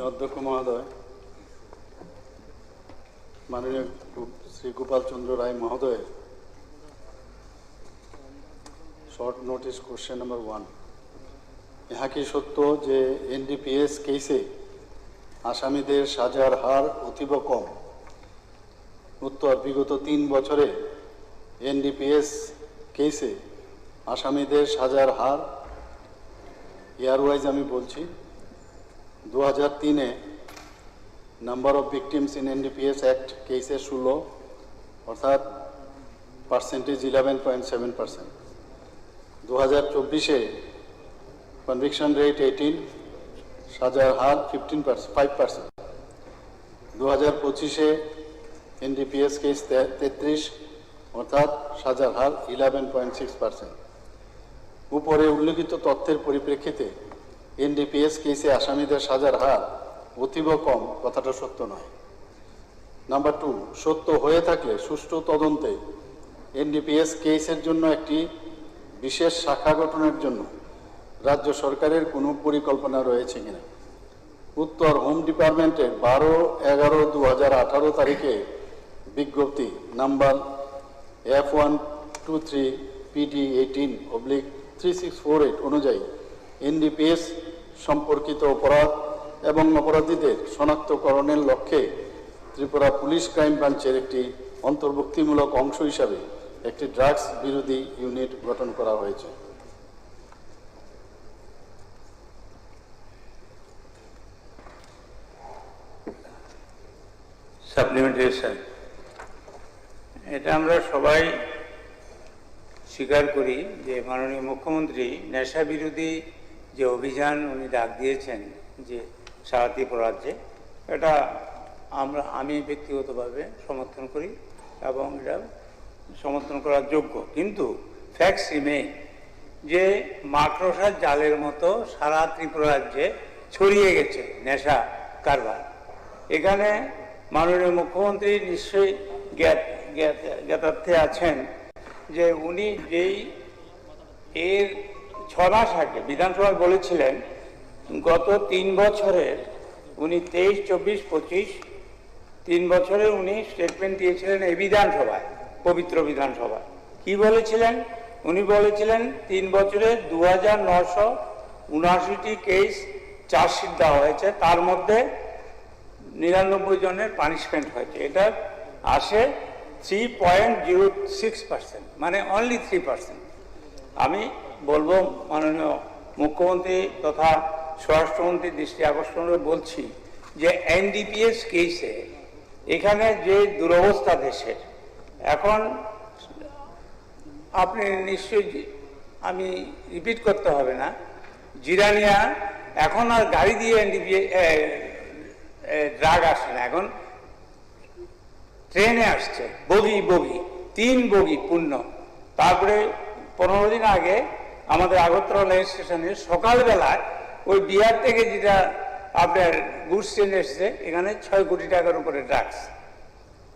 অধ্যক্ষ মহোদয়, মাননীয় শ্রী গোপাল চন্দ্র রায় মহোদয়, শর্ট নোटिस क्वेश्चन नंबर 1। यहाँ की सत्य जे एनडीपीएस केसे आसामीदेर साजार हार अतीब कम। उत्तर विगत 3 বছরে एनडीपीएस केसे आसामीदेर साजार हार ইয়ার ওয়াইজ আমি বলছি 2003 number of victims in NDPS act cases 16 अर्थात परसेंटेज 11.7%। 2024 कन्विक्शन रेट 18, साजार हार 5%। 2025 एनडीपीएस केस 33 अर्थात साजार हार 11.6%। ऊपरे उल्लिखित तथ्येर परिप्रेक्षिते एनडीपीएस केसे आसामीदेर साजार हार अतीब कम कथाटा सत्य नय। नम्बर 2, सत्य हये थाकले सुष्ठु तदन्ते एनडीपीएस केसेर जन्य एकटी विशेष शाखा गठनेर जन्य राज्य सरकारेर कोनो परिकल्पना रयेछे किना। उत्तर होम डिपार्टमेंटेर 12/11/2018 तारीखे विज्ञप्ति नम्बर F123 PD 18/3648 अनुयायी एनडीपीएस सम्पर्कित अपराध एवं अपराधीদের শনাক্তকরণের লক্ষ্যে ত্রিপুরা পুলিশ ক্রাইম ব্রাঞ্চের একটি অন্তর্ভুক্তিমূলক অংশ হিসাবে একটি ড্রাগস বিরোধী ইউনিট গঠন করা হয়েছে। সাপ্লিমেন্টেশন এটা আমরা সবাই স্বীকার করি যে মাননীয় মুখ্যমন্ত্রী নেশা বিরোধী যে অভিযান উনি ডাক দিয়েছেন যে সারা ত্রিপুরা রাজ্যে, এটা আমি ব্যক্তিগতভাবে সমর্থন করি এবং এটা সমর্থন করার যোগ্য। কিন্তু ফ্যাক্টস রিমেইন যে মাকড়সার জালের মতো সারা ত্রিপুরা রাজ্যে ছড়িয়ে গেছে নেশা কারবার। এখানে মাননীয় মুখ্যমন্ত্রী নিশ্চয়ই জ্ঞাতার্থে আছেন যে উনি যেই এর 6 মাস আগে বিধানসভায় বলেছিলেন গত 3 বছরের উনি 23, 24, 25 3 বছরে উনি স্টেটমেন্ট দিয়েছিলেন এই বিধানসভায়, পবিত্র বিধানসভায়। কি বলেছিলেন? উনি বলেছিলেন 3 বছরে 2979টি কেস চার্জশিট দেওয়া হয়েছে, তার মধ্যে 99 জনের পানিশমেন্ট হয়েছে। এটা আসে 3.06%, মানে অনলি 3%। আমি বলবো মাননীয় মুখ্যমন্ত্রী তথা স্বরাষ্ট্রমন্ত্রীর দৃষ্টি আকর্ষণ করে বলছি যে এনডিপিএস কেসে এখানে যে দুরবস্থা দেশের, এখন আপনি নিশ্চয়ই, আমি রিপিট করতে হবে না, জিরানিয়া এখন আর গাড়ি দিয়ে এনডিপিএস ড্রাগ আসে না, এখন ট্রেনে আসছে, বগি 3 বগি পূর্ণ। তারপরে 15 দিন আগে আমাদের আগরতলা রেল স্টেশনে সকালবেলায় ওই বিহার থেকে যেটা আপনার গুডস ট্রেন এসছে, এখানে 6 কোটি টাকার উপরে ড্রাগস,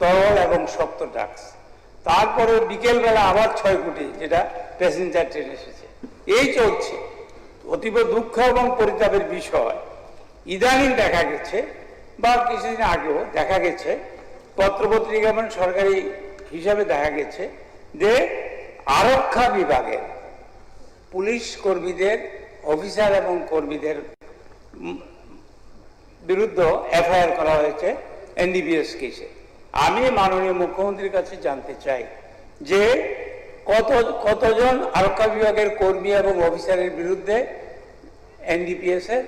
তরল এবং শক্ত ড্রাগস। তারপরে বিকেলবেলা আবার 6 কোটি যেটা প্যাসেঞ্জার ট্রেন এসেছে। এই চলছে। অতীব দুঃখ এবং পরিতাপের বিষয়, ইদানিং দেখা গেছে বা কিছুদিন আগেও দেখা গেছে, পত্রপত্রিকা এবং সরকারি হিসাবে দেখা গেছে যে আরক্ষা বিভাগের পুলিশ কর্মীদের, অফিসার এবং কর্মীদের বিরুদ্ধে এফআইআর করা হয়েছে এনডিপিএস কেসে। আমি মাননীয় মুখ্যমন্ত্রীর কাছে জানতে চাই যে কতজন আরক্ষা বিভাগের কর্মী এবং অফিসারের বিরুদ্ধে এনডিপিএস এর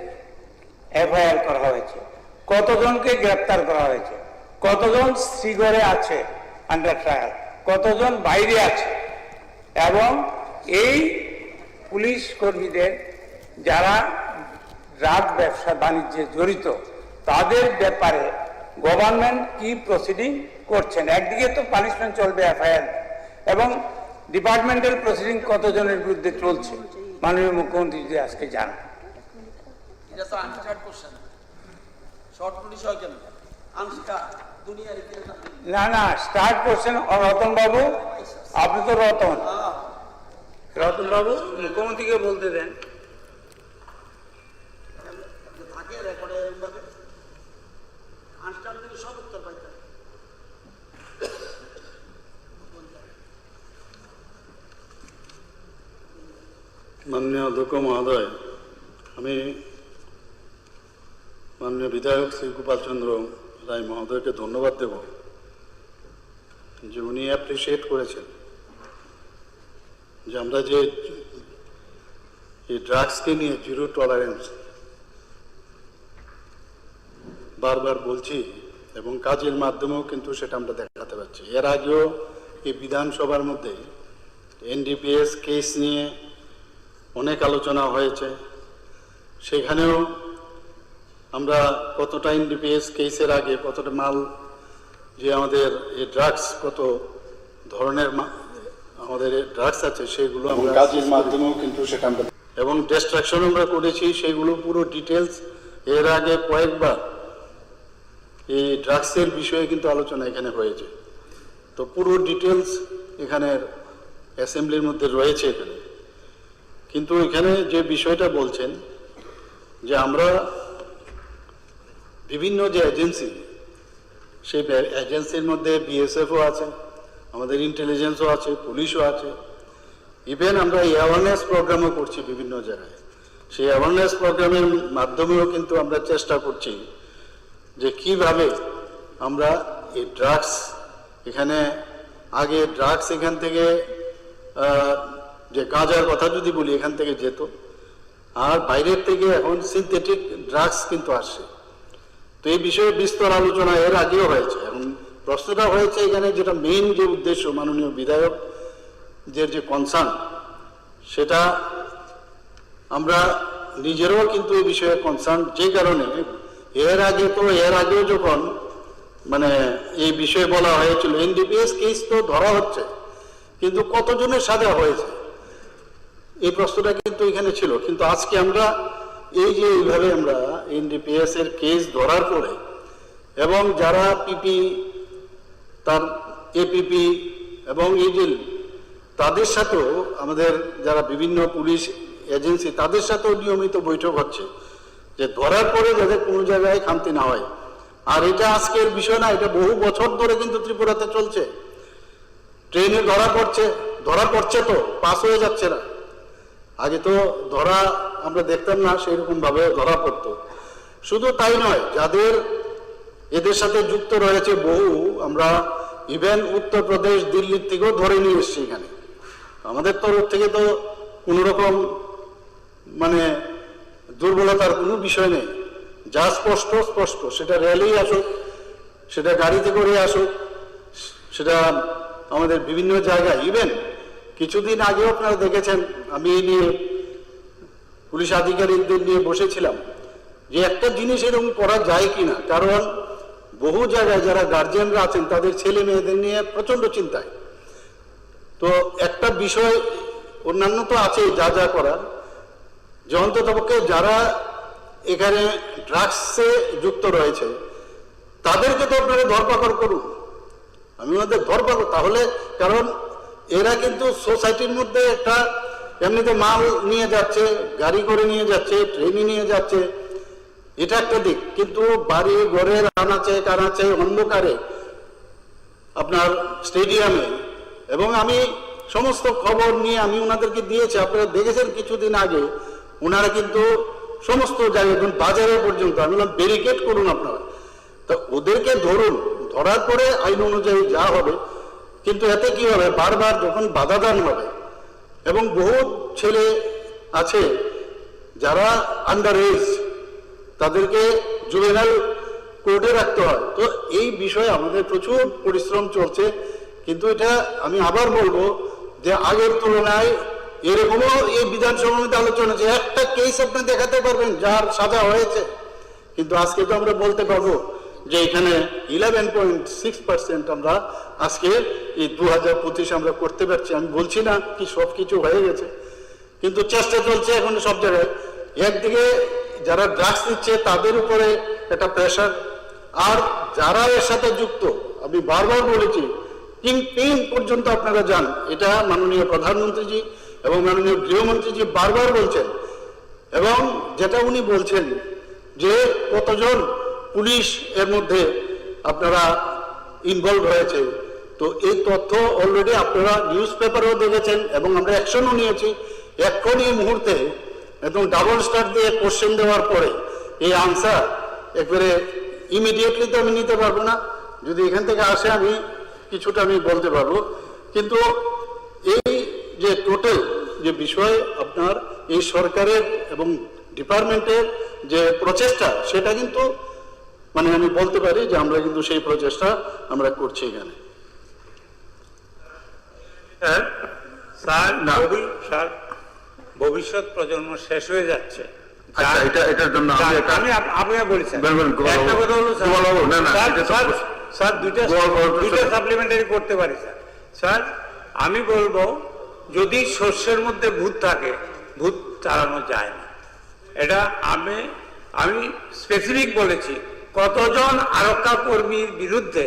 এফআইআর করা হয়েছে, কতজনকে গ্রেপ্তার করা হয়েছে, কতজন শ্রীগড়ে আছে আন্ডার ট্রায়াল, কতজন বাইরে আছে, এবং এই পুলিশ কর্মীদের যারা ড্রাগ ব্যবসা বাণিজ্যে জড়িত তাদের ব্যাপারে গভর্নমেন্ট কি প্রসিডিং করছেন। একদিকে তো পানিশমেন্ট চলবে এফআইআর, এবং ডিপার্টমেন্টাল প্রসিডিং কতজনের বিরুদ্ধে চলছে মাননীয় মুখ্যমন্ত্রী যদি আজকে জানান। এটা তো আনস্টার্ট কোশ্চেন, শর্ট নোটিস হয় কেন? না স্টার্ট করছেন রতন বাবু, আপনি তো রতন বাবু মুখ্যমন্ত্রীকে বলতে দেন। আনস্টার্ট থেকে সব উত্তর পাইতে হয়। মাননীয় অধ্যক্ষ মহোদয়, আমি মাননীয় বিধায়ক শ্রী গোপাল চন্দ্র রায় মহোদয়কে ধন্যবাদ দেব যে উনি অ্যাপ্রিসিয়েট করেছেন যে আমরা যে এই ড্রাগসকে নিয়ে জিরো টলারেন্স বারবার বলছি এবং কাজের মাধ্যমেও কিন্তু সেটা আমরা দেখাতে পারছি। এর আগেও এই বিধানসভার মধ্যে এনডিপিএস কেস নিয়ে অনেক আলোচনা হয়েছে, সেখানেও আমরা কতটা এনডিপিএস কেসের আগে কতটা মাল যে আমাদের এই ড্রাগস কত ধরনের আমাদের ড্রাগস আছে সেগুলো আমরা কাজের মাধ্যমেও কিন্তু সেটা আমরা এবং ডিস্ট্রাকশন আমরা করেছি, সেগুলো পুরো ডিটেলস এর আগে কয়েকবার এই ড্রাগসের বিষয়ে কিন্তু আলোচনা এখানে হয়েছে। তো পুরো ডিটেলস এখানের অ্যাসেম্বলির মধ্যে রয়েছে এখানে। কিন্তু এখানে যে বিষয়টা বলছেন যে আমরা বিভিন্ন যে এজেন্সি, সেই এজেন্সির মধ্যে বিএসএফও আছে, আমাদের ইন্টেলিজেন্সও আছে, পুলিশও আছে, ইভেন আমরা অ্যাওয়ারনেস প্রোগ্রামও করছি বিভিন্ন জায়গায়। সেই অ্যাওয়ারনেস প্রোগ্রামের মাধ্যমেও কিন্তু আমরা চেষ্টা করছি যে কিভাবে আমরা এই ড্রাগস এখানে আগে ড্রাগস এখান থেকে যে গাঁজার কথা যদি বলি এখান থেকে যেত, আর বাইরের থেকে এখন সিনথেটিক ড্রাগস কিন্তু আসছে। তো এই বিষয়ে বিস্তর আলোচনা এর আগেও হয়েছে। এখন প্রশ্নটা হয়েছে এখানে যেটা মেইন যে উদ্দেশ্য মাননীয় বিধায়ক যে কনসার্ন, সেটা আমরা নিজেরাও কিন্তু এই বিষয়ে কনসার্ন, যে কারণে এর আগেও যখন মানে এই বিষয়ে বলা হয়েছিল এনডিপিএস কেস তো ধরা হচ্ছে, কিন্তু কতজনের সাজা হয়েছে এই প্রশ্নটা কিন্তু এখানে ছিল। কিন্তু আজকে আমরা এই যে এইভাবে আমরা এনডিপিএস এর কেস ধরার পরে এবং যারা পিপি তার এপিপি এবং এজেল তাদের সাথেও আমাদের যারা বিভিন্ন পুলিশ এজেন্সি তাদের সাথেও নিয়মিত বৈঠক হচ্ছে যে ধরার পরে যাতে কোনো জায়গায় খামতি না হয়। আর এটা আজকের বিষয় না, এটা বহু বছর ধরে কিন্তু ত্রিপুরাতে চলছে। ট্রেনে ধরা পড়ছে তো পাস হয়ে যাচ্ছে না। আগে তো ধরা আমরা দেখতাম না, সেই রকম ভাবে ধরা পড়তো। শুধু তাই নয়, যাদের এদের সাথে যুক্ত রয়েছে বহু, আমরা ইভেন উত্তরপ্রদেশ দিল্লির থেকেও ধরে নিয়ে এসছি এখানে। আমাদের তরফ থেকে তো কোনো রকম মানে দুর্বলতার কোনো বিষয় নেই, যা স্পষ্ট সেটা রেলেই আসুক, সেটা গাড়িতে করে আসুক, সেটা আমাদের বিভিন্ন জায়গায়। ইভেন কিছুদিন আগেও আপনারা দেখেছেন আমি নিয়ে পুলিশ আধিকারিকদের নিয়ে বসেছিলাম যে একটা জিনিস এরকম করা যায় কিনা, কারণ বহু জায়গায় যারা গার্জিয়ানরা আছেন তাদের ছেলে মেয়েদের নিয়ে প্রচন্ড চিন্তায়। তো একটা বিষয় অন্যান্য তো আছে যা করার, যে অন্ততপক্ষে যারা এখানে ড্রাগসে যুক্ত রয়েছে তাদেরকে তো আপনারা ধরপাকড় করুন। আমি ওনাদের ধরপাকড় তাহলে, কারণ এরা কিন্তু সোসাইটির মধ্যে একটা এমনিতে মাল নিয়ে যাচ্ছে, গাড়ি করে নিয়ে যাচ্ছে, ট্রেনে নিয়ে যাচ্ছে, এটা একটা দিক। কিন্তু বাড়ি ঘরের আনাচে কানাচে অন্ধকারে আপনার স্টেডিয়ামে, এবং আমি সমস্ত খবর নিয়ে আমি ওনাদেরকে দিয়েছি, আপনারা দেখেছেন কিছুদিন আগে ওনারা কিন্তু সমস্ত জায়গায় বাজারে পর্যন্ত আমি বললাম ব্যারিকেড করুন আপনারা। তা ওদেরকে ধরুন, ধরার পরে আইন অনুযায়ী যা হবে। কিন্তু এতে কি হবে, বারবার যখন বাধা দান হবে, এবং বহু ছেলে আছে যারা আন্ডার এজ, তাদেরকে জুভেনাইল কোর্টে রাখতে হয়। তো এই বিষয়ে আমাদের প্রচুর পরিশ্রম চলছে। কিন্তু এটা আমি আবার বলবো যে আগের তুলনায় এরকমও এই বিধানসভার মধ্যে আলোচনা আছে, একটা কেস আপনি দেখাতে পারবেন যার সাজা হয়েছে। কিন্তু আজকে তো আমরা বলতে পারবো যে এখানে 11.6% আমরা আজকে এই 2025 আমরা করতে পারছি। আমি বলছি না কি সব কিছু হয়ে গেছে, কিন্তু চেষ্টা চলছে এখন সব জায়গায়। একদিকে যারা ড্রাগস নিচ্ছে তাদের উপরে একটা প্রেশার, আর যারা এর সাথে যুক্ত, আমি বারবার বলেছি কিং পর্যন্ত আপনারা যান, এটা মাননীয় প্রধানমন্ত্রীজি এবং মাননীয় গৃহমন্ত্রীজি বারবার বলছেন। এবং যেটা উনি বলছেন যে কতজন পুলিশ এর মধ্যে আপনারা ইনভলভ হয়েছে। তো এই তথ্য অলরেডি আপনারা নিউজ পেপারেও দেখেছেন এবং আমরা অ্যাকশনও নিয়েছি। এখন এই মুহূর্তে একদম ডাবল স্টার দিয়ে কোশ্চেন দেওয়ার পরে এই আনসার একবারে ইমিডিয়েটলি তো আমি নিতে পারবো না, যদি এখান থেকে আসে আমি কিছুটা আমি বলতে পারবো। কিন্তু এই যে টোটাল যে বিষয় আপনার এই সরকারের এবং ডিপার্টমেন্টের যে প্রচেষ্টা, সেটা কিন্তু মানে আমি বলতে পারি যে আমরা কিন্তু সেই প্রচেষ্টা আমরা করছি এখানে। স্যার স্যার ভবিষ্যৎ প্রজন্ম শেষ হয়ে যাচ্ছে। আচ্ছা, এটার জন্য আমি আপনাকে বলছি বলবেন, একটা কথা হলো না, না, এটা তো স্যার দুইটা সাপ্লিমেন্টারি করতে পারি স্যার। স্যার আমি বলবো, যদি শস্যের মধ্যে ভূত থাকে, ভূত তাড়ানো যায় না। এটা আমি স্পেসিফিক বলেছি। কতজন আরক্ষা কর্মীর বিরুদ্ধে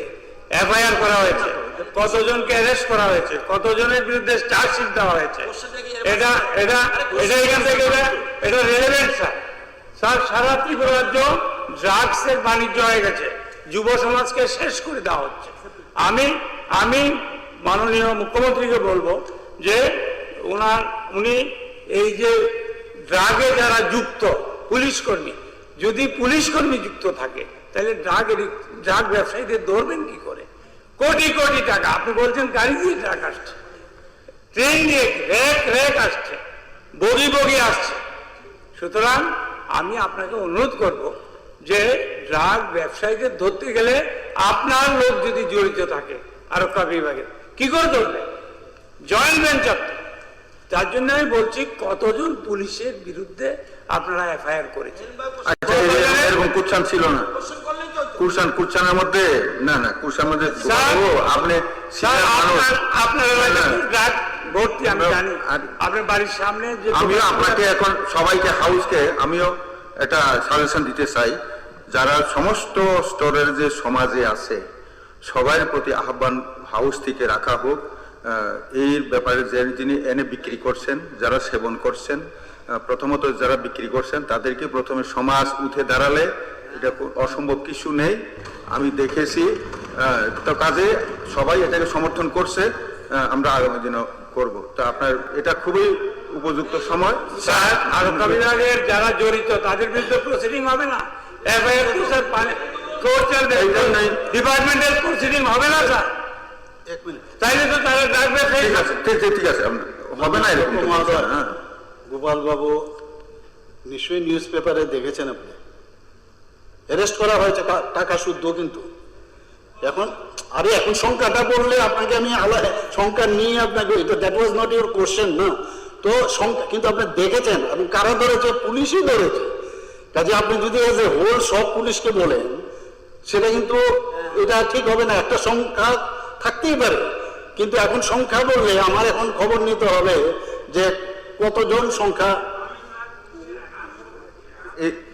এফআইআর করা হয়েছে, কতজনকে অ্যারেস্ট করা হয়েছে, কতজনের বিরুদ্ধে চার্জশিট দেওয়া হয়েছে, এটা এটা এটা এখান থেকে এটা রেলেভেন্ট স্যার। স্যার সারা ত্রিপুরা রাজ্য ড্রাগসের বাণিজ্য হয়ে গেছে, যুব সমাজকে শেষ করে দেওয়া হচ্ছে। আমি মাননীয় মুখ্যমন্ত্রীকে বলবো যে উনি এই যে ড্রাগে যারা যুক্ত পুলিশ কর্মী, যদি পুলিশ কর্মী যুক্ত থাকে তাহলে ড্রাগ ব্যবসায়ীদের ধরবেন কি করে? কোটি কোটি টাকা, আপনি বলছেন গাড়ি দিয়ে ড্রাগ আসছে, ট্রেন দিয়ে রেক আসছে, বগি আসছে। সুতরাং আমি আপনাকে অনুরোধ করব যে ড্রাগ ব্যবসায়ীদের ধরতে গেলে আপনার লোক যদি জড়িত থাকে আরক্ষা বিভাগে, কি করে ধরবে? Joint venture. তার জন্য আমি বলছি, কতজন পুলিশের বিরুদ্ধে আপনারা এফআইআর করেছেন? আচ্ছা, এরকম কুরসান ছিল না। কুরসানের মধ্যে না, কুরসানের মধ্যে আপনি আপনার ড্রাগ ভর্তি আমি জানি, আপনার বাড়ির সামনে যে আমিও আপনাকে এখন সবাইকে হাউসকে আমিও একটা সাজেশন দিতে চাই, যারা সমস্ত স্তরের যে সমাজে আছে সবার প্রতি আহ্বান হাউস থেকে রাখা হোক। এই ব্যাপারে যিনি এনে বিক্রি করছেন, যারা সেবন করছেন, প্রথমত যারা বিক্রি করছেন তাদেরকে প্রথমে সমাজ উঠে দাঁড়ালে এটা অসম্ভব কিছু নেই। আমি দেখেছি, তো কাজে সবাই এটাকে সমর্থন করছে, আমরা আগামী দিনও করব। তো আপনার এটা খুবই উপযুক্ত সময়। স্যার আরক্ষা বিভাগের যারা জড়িত তাদের বিরুদ্ধে প্রসিডিং হবে না? এফআইআর তো স্যার কোর্ট চলবে, ডিপার্টমেন্টাল প্রসিডিং হবে না স্যার? এক মিনিট, তাইলে তো তারা ড্রাগ ব্যবসায়ী। ঠিক আছে, হবে না এরকম। গোপাল বাবু, নিশ্চয়ই নিউজ পেপারে দেখেছেন আপনি, অ্যারেস্ট করা হয়েছে টাকা শুদ্ধ। কিন্তু এখন সংখ্যাটা বললে আপনাকে আমি সংখ্যা নিয়ে আপনাকে, that was not your question না। তো সংখ্যা কিন্তু আপনি দেখেছেন, এবং কারা ধরেছে? পুলিশই ধরেছে। কাজে আপনি যদি এজ এ হোল সব পুলিশকে বলেন, সেটা কিন্তু এটা ঠিক হবে না। একটা সংখ্যা থাকতেই পারে, কিন্তু এখন সংখ্যা বললে আমার এখন খবর নিতে হবে যে কতজন সংখ্যা।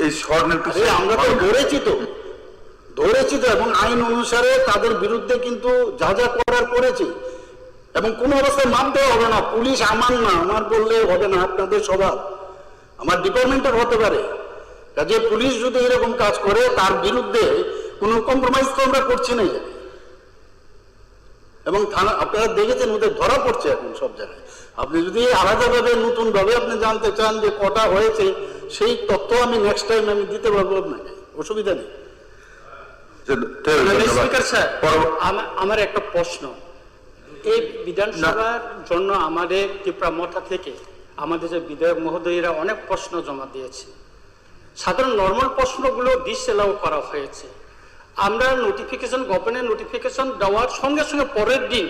এই আমরা তো ধরেছি তো, এবং আইন অনুসারে তাদের বিরুদ্ধে কিন্তু যা যা করার করেছি, এবং কোনো অবস্থায় মানতে হবে না। পুলিশ আমার না, আমার বললে হবে না, আপনাদের সবার, আমার ডিপার্টমেন্টের হতে পারে। কাজে পুলিশ যদি এরকম কাজ করে, তার বিরুদ্ধে কোনো কম্প্রোমাইজ তো আমরা করছি না। এবং থানা আপনারা দেখেছেন, ওদের ধরা পড়ছে এখন সব জায়গায়। আপনি যদি আলাদাভাবে নতুনভাবে আপনি জানতে চান যে কটা হয়েছে, সেই তথ্য আমি নেক্সট টাইম আমি দিতে পারবো আপনাকে, অসুবিধা নেই। স্পিকার স্যার, আমার একটা প্রশ্ন। এই বিধানসভার জন্য আমাদের ত্রিপুরা মঠা থেকে আমাদের যে বিধায়ক মহোদয়রা অনেক প্রশ্ন জমা দিয়েছে। সাধারণ নর্মাল প্রশ্নগুলো ডিসঅ্যালাউ করা হয়েছে। আমরা নোটিফিকেশন, গভর্নমেন্ট নোটিফিকেশন দেওয়ার সঙ্গে সঙ্গে পরের দিন,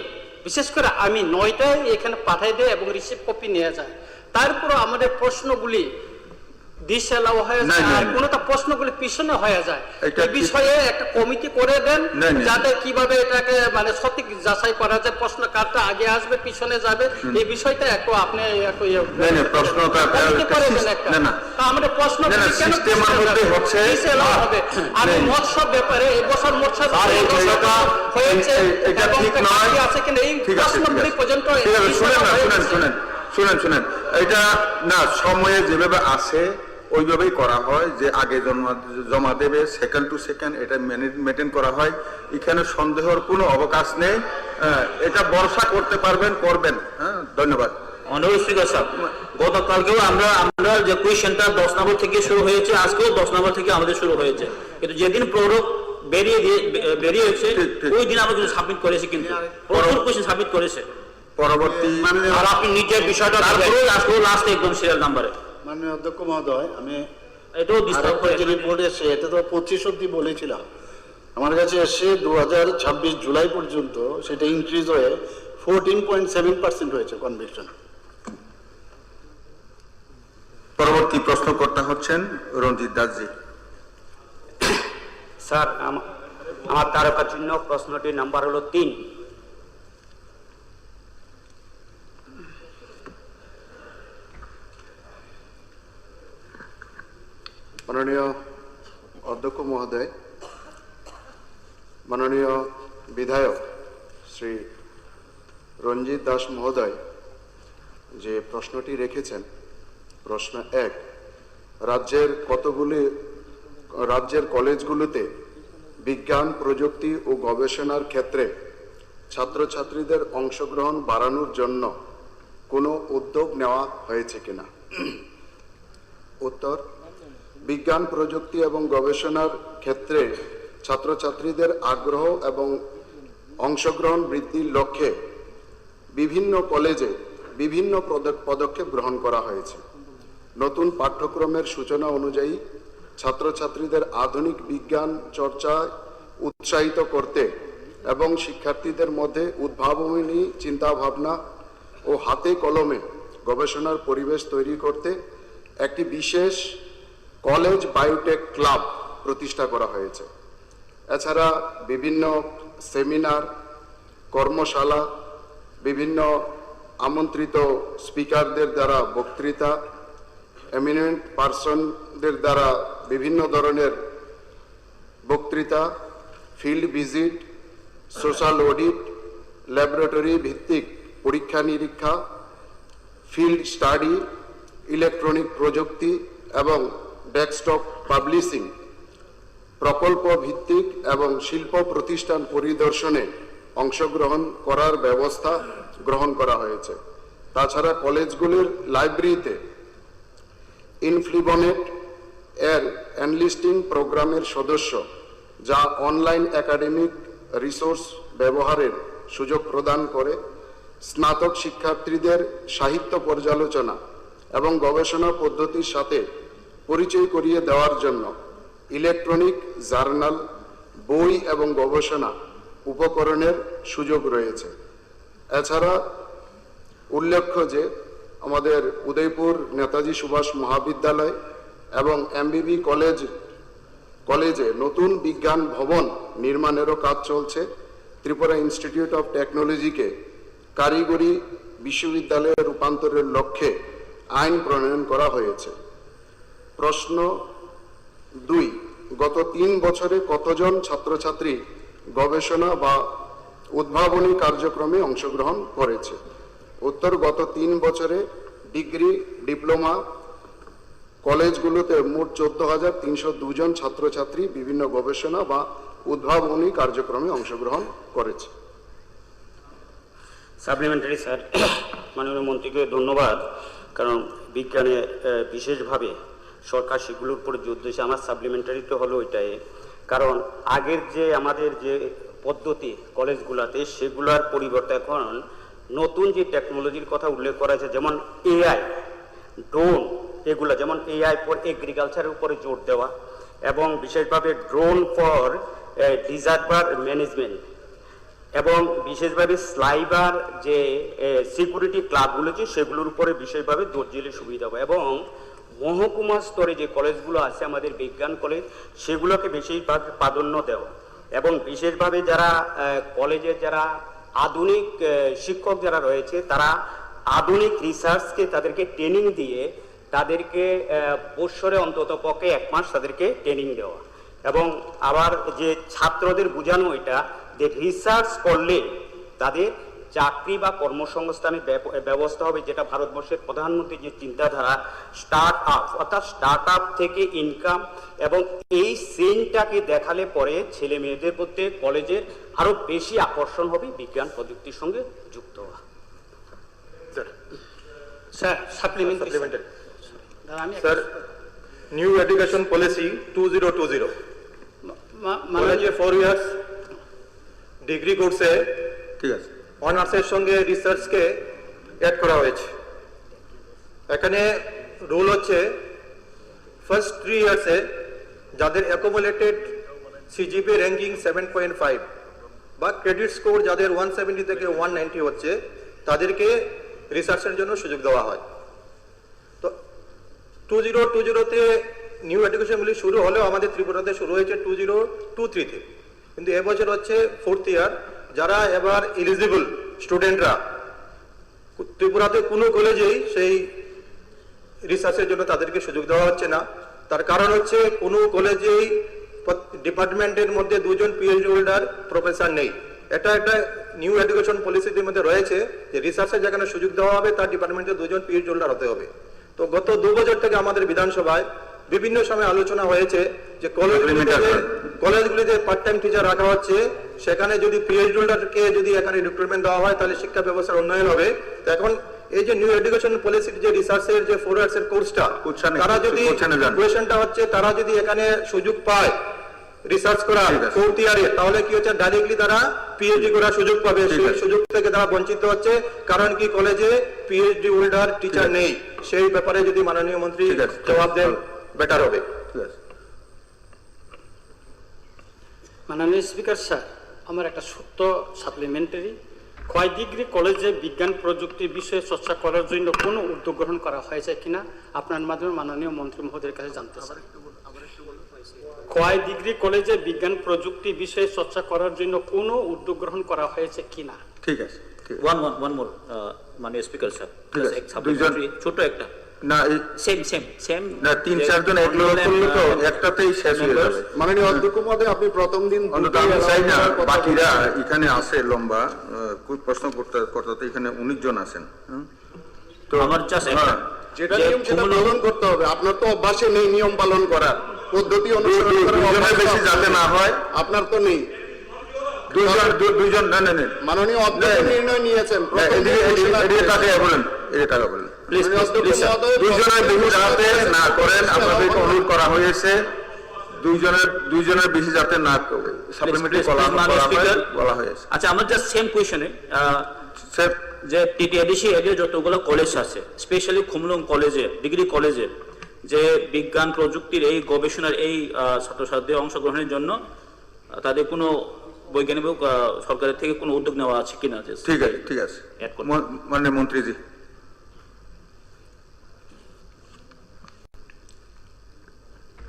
বিশেষ করে আমি 9টায় এখানে পাঠাই দেয় এবং রিসিভ কপি নিয়ে যায়। তারপরে আমাদের প্রশ্নগুলি ডিসঅ্যালাউ হয়ে যায়, আর কোনোটা প্রশ্নগুলি পিছনে হয়ে যায়। এই বিষয়ে একটা কমিটি করে দেন, যাতে কিভাবে এটাকে মানে সঠিক যাচাই করা যায়, প্রশ্ন কারটা আগে আসবে পিছনে যাবে, এই বিষয়টা একটু আপনি একটু করে দেন একটা। আমাদের প্রশ্ন ডিসঅ্যালাউ হবে। আমি মৎস্য ব্যাপারে এবছর মৎস্য হয়েছে আছে কিনা এই প্রশ্নগুলি পর্যন্ত শুনেন, এটা না সময়ে যেভাবে আছে ওইভাবেই করা হয় যে আগে জমা দেবে, সেকেন্ড টু সেকেন্ড এটা মেনটেন করা হয়। এখানে সন্দেহের কোনো অবকাশ নেই। এটা ভরসা করতে পারবেন, করবেন। হ্যাঁ, ধন্যবাদ। অনারেবল স্পিকার সাহেব, গতকালকেও আমরা যে কোয়েশ্চেনটা 10 নম্বর থেকে শুরু হয়েছে, আজকেও 10 নম্বর থেকে আমাদের শুরু হয়েছে, কিন্তু যেদিন প্রোডাক্ট বেরিয়েছে ওই দিন আমরা কিন্তু সাবমিট করেছি, কিন্তু প্রচুর কোয়েশ্চেন সাবমিট করেছে। পরবর্তী আর আপনি নিজের বিষয়টা তারপরেও আজকেও লাস্ট একদম সিরিয়াল নাম্বারে মাননীয় অধ্যক্ষ মহোদয়, আমি এটাও ডিস্টার্ব করে। রিপোর্ট এসে এটা তো 25 অব্দি বলেছিলাম, আমার কাছে এসে 2026 জুলাই পর্যন্ত সেটা ইনক্রিজ হয়ে 14.7% হয়েছে কনভিকশন। পরবর্তী প্রশ্নকর্তা হচ্ছেন রঞ্জিত দাসজি। স্যার, আমার তারকা চিহ্ন প্রশ্নটির নাম্বার হলো 3। মাননীয় অধ্যক্ষ মহোদয়, মাননীয় বিধায়ক শ্রী রঞ্জিত দাস মহোদয় যে প্রশ্নটি রেখেছেন, প্রশ্ন 1, রাজ্যের কলেজগুলোতে বিজ্ঞান, প্রযুক্তি ও গবেষণার ক্ষেত্রে ছাত্রছাত্রীদের অংশগ্রহণ বাড়ানোর জন্য কোনো উদ্যোগ নেওয়া হয়েছে কিনা? উত্তর: বিজ্ঞান, প্রযুক্তি এবং গবেষণার ক্ষেত্রে ছাত্রছাত্রীদের আগ্রহ এবং অংশগ্রহণ বৃদ্ধির লক্ষ্যে বিভিন্ন কলেজে বিভিন্ন পদক্ষেপ গ্রহণ করা হয়েছে। নতুন পাঠ্যক্রমের সূচনা অনুযায়ী ছাত্রছাত্রীদের আধুনিক বিজ্ঞান চর্চায় উৎসাহিত করতে এবং শিক্ষার্থীদের মধ্যে উদ্ভাবনী চিন্তাভাবনা ও হাতে কলমে গবেষণার পরিবেশ তৈরি করতে একটি বিশেষ কলেজ বায়োটেক ক্লাব প্রতিষ্ঠা করা হয়েছে। এছাড়া বিভিন্ন সেমিনার, কর্মশালা, বিভিন্ন আমন্ত্রিত স্পিকারদের দ্বারা বক্তৃতা, এমিনেন্ট পার্সনদের দ্বারা বিভিন্ন ধরনের বক্তৃতা, field visit, social audit, laboratory ভিত্তিক পরীক্ষা নিরীক্ষা, ফিল্ড স্টাডি, ইলেকট্রনিক প্রযুক্তি এবং ডেস্কটপ পাবলিশিং, প্রকল্প ভিত্তিক এবং শিল্প প্রতিষ্ঠান পরিদর্শনে অংশগ্রহণ করার ব্যবস্থা গ্রহণ করা হয়েছে। তাছাড়া কলেজগুলির লাইব্রেরিতে ইনফ্লিবনেট এর এনলিস্টিং প্রোগ্রামের সদস্য, যা অনলাইন একাডেমিক রিসোর্স ব্যবহারের সুযোগ প্রদান করে, স্নাতক শিক্ষার্থীদের সাহিত্য পর্যালোচনা এবং গবেষণা পদ্ধতির সাথে পরিচয় করিয়ে দেওয়ার জন্য ইলেকট্রনিক জার্নাল, বই এবং গবেষণা উপকরণের সুযোগ রয়েছে। এছাড়া উল্লেখ্য যে আমাদের উদয়পুর নেতাজি সুভাষ মহাবিদ্যালয় এবং এমবিবি কলেজে নতুন বিজ্ঞান ভবন নির্মাণেরও কাজ চলছে। ত্রিপুরা ইনস্টিটিউট অফ টেকনোলজিকে কারিগরি বিশ্ববিদ্যালয়ে রূপান্তরের লক্ষ্যে আইন প্রণয়ন করা হয়েছে। প্রশ্ন 2, গত 3 বছরে কতজন ছাত্রছাত্রী গবেষণা বা উদ্ভাবনী কার্যক্রমে অংশগ্রহণ করেছে? উত্তর: গত 3 বছরে ডিগ্রি, ডিপ্লোমা কলেজগুলোতে মোট 14,302 জন ছাত্রছাত্রী বিভিন্ন গবেষণা বা উদ্ভাবনী কার্যক্রমে অংশগ্রহণ করেছে। সাপ্লিমেন্টারি স্যার, মাননীয় মন্ত্রীকে ধন্যবাদ, কারণ বিজ্ঞানে বিশেষভাবে সরকার সেগুলোর উপরে জোর দিয়েছে। আমার সাপ্লিমেন্টারিতে হলো ওইটাই, কারণ আগের যে আমাদের যে পদ্ধতি কলেজগুলোতে, সেগুলোর পরিবর্তে এখন নতুন যে টেকনোলজির কথা উল্লেখ করা হয়েছে, যেমন এআই, ড্রোন, এগুলো যেমন এআই ফর এগ্রিকালচারের উপরে জোর দেওয়া, এবং বিশেষভাবে ড্রোন ফর ডিজাস্টার ম্যানেজমেন্ট, এবং বিশেষভাবে সাইবার যে সিকিউরিটি ক্লাবগুলো আছে সেগুলোর উপরে বিশেষভাবে জোর দিলে সুবিধা হবে, এবং মহকুমা স্তরে যে কলেজগুলো আছে আমাদের বিজ্ঞান কলেজ, সেগুলোকে বেশিরভাগ প্রাধান্য দেওয়া, এবং বিশেষভাবে যারা কলেজের যারা আধুনিক শিক্ষক যারা রয়েছে, তারা আধুনিক রিসার্চকে তাদেরকে ট্রেনিং দিয়ে তাদেরকে বৎসরে অন্তত পক্ষে 1 মাস তাদেরকে ট্রেনিং দেওয়া, এবং আবার যে ছাত্রদের বোঝানো এটা যে রিসার্চ করলে তাদের চাকরি বা কর্মসংস্থানের ব্যবস্থা হবে, যেটা ভারতবর্ষের প্রধানমন্ত্রীর যে চিন্তাধারা স্টার্ট আপ, অর্থাৎ স্টার্ট আপ থেকে ইনকাম, এবং এই সিনটাকে দেখালে পরে ছেলে মেয়েদের প্রতি কলেজের আরো বেশি আকর্ষণ হবে বিজ্ঞান প্রযুক্তির সঙ্গে যুক্ত হওয়া। Sir supplementary Sir, new education policy 2020. কলেজে 4 ইয়ার্স ডিগ্রি কোর্সে ঠিক আছে, অনার্সের সঙ্গে রিসার্চকে অ্যাড করা হয়েছে। এখানে রুল হচ্ছে ফার্স্ট 3 ইয়ার্সে যাদের অ্যাকুমুলেটেড সিজিপি র্যাঙ্কিং 7.5 বা ক্রেডিট স্কোর যাদের 170 থেকে 190 হচ্ছে তাদেরকে রিসার্চের জন্য সুযোগ দেওয়া হয়। তো 2020-তে নিউ এডুকেশনগুলি শুরু হলেও আমাদের ত্রিপুরাতে শুরু হয়েছে 2023-তে, কিন্তু এবছর হচ্ছে 4th ইয়ার। যারা এবার এলিজিবল স্টুডেন্টরা, ত্রিপুরাতে কোনো কলেজেই সেই রিসার্চের জন্য তাদেরকে সুযোগ দেওয়া হচ্ছে না। তার কারণ হচ্ছে কোনো কলেজেই ডিপার্টমেন্টের মধ্যে 2 জন পিএইচডি হোল্ডার প্রফেসর নেই। এটা একটা নিউ এডুকেশন পলিসির মধ্যে রয়েছে যে রিসার্চের যেখানে সুযোগ দেওয়া হবে তার ডিপার্টমেন্টে 2 জন পিএইচডি হোল্ডার হতে হবে। তো গত 2 বছর থেকে আমাদের বিধানসভায় বিভিন্ন সময় আলোচনা হয়েছে যে কলেজগুলিতে পার্ট টাইম টিচার রাখা হচ্ছে, সেখানে যদি পিএইচডি হোল্ডারকে যদি এখানে রিক্রুটমেন্ট দেওয়া হয় তাহলে শিক্ষা ব্যবস্থার উন্নয়ন হবে। তো এখন এই যে নিউ এডুকেশন পলিসির যে রিসার্চের যে 4 ইয়ার্সের কোর্সটা, তারা যদি কোয়েশ্চনটা হচ্ছে তারা যদি এখানে সুযোগ পায় রিসার্চ করা 4th ইয়ারে, তাহলে কি হচ্ছে ডাইরেক্টলি তারা পিএইচডি করার সুযোগ পাবে। সেই সুযোগ থেকে তারা বঞ্চিত হচ্ছে, কারণ কি কলেজে পিএইচডি হোল্ডার টিচার নেই। সেই ব্যাপারে যদি মাননীয় মন্ত্রী জবাব দেন বেটার হবে। মাননীয় স্পিকার স্যার, আমার একটা ছোট্ট সাপ্লিমেন্টারি, ক্ষয় ডিগ্রি কলেজে বিজ্ঞান প্রযুক্তির বিষয়ে চর্চা করার জন্য কোনো উদ্যোগ গ্রহণ করা হয়েছে কিনা আপনার মাধ্যমে মাননীয় মন্ত্রী মহোদয়ের কাছে জানতে চাই। ক্ষয় ডিগ্রি কলেজে বিজ্ঞান প্রযুক্তি বিষয়ে চর্চা করার জন্য কোনো উদ্যোগ গ্রহণ করা হয়েছে কিনা। ঠিক আছে, ঠিক আছে। ওয়ান মোর মাননীয় স্পিকার স্যার, ঠিক আছে, সাপ্লিমেন্টারি ছোট একটা না সেম না 3-4 জন এগুলো করলে তো একটাতেই শেষ হয়ে যাবে। মাননীয় অধ্যক্ষ মহোদয়, আপনি প্রথম দিন অন্তত আমি চাই না বাকিরা এখানে আছে লম্বা প্রশ্ন করতে এখানে 19 জন আছেন। তো আমার জাস্ট হ্যাঁ, যেটা নিয়ম সেটা পালন করতে হবে। আপনার তো অভ্যাসে নেই নিয়ম পালন করার, পদ্ধতি অনুসরণ করার দুজনের বেশি যাতে না হয়। আপনার তো নেই। দুইজন না না না মাননীয় অধ্যক্ষ নির্ণয় নিয়েছেন, এদিকে তাকে বলেন, এদিকে তাকে বলেন, দুইজনের বেশি যাতে না করেন আপনাদেরকে অনুরোধ করা হয়েছে। দুইজনের বেশি যাতে না সাপ্লিমেন্টারি বলা হয়েছে। আচ্ছা, আমার জাস্ট সেম কোয়েশনে যে টিটিআইডিসি এরিয়া যতগুলো কলেজ আছে, স্পেশালি খুমলুং কলেজে, ডিগ্রি কলেজে, যে বিজ্ঞান প্রযুক্তির এই গবেষণার এই ছাত্রছাত্রীদের অংশগ্রহণের জন্য তাদের কোনো বৈজ্ঞানিক সরকারের থেকে কোনো উদ্যোগ নেওয়া আছে কিনা? ঠিক আছে, ঠিক আছে, মানে মন্ত্রীজি।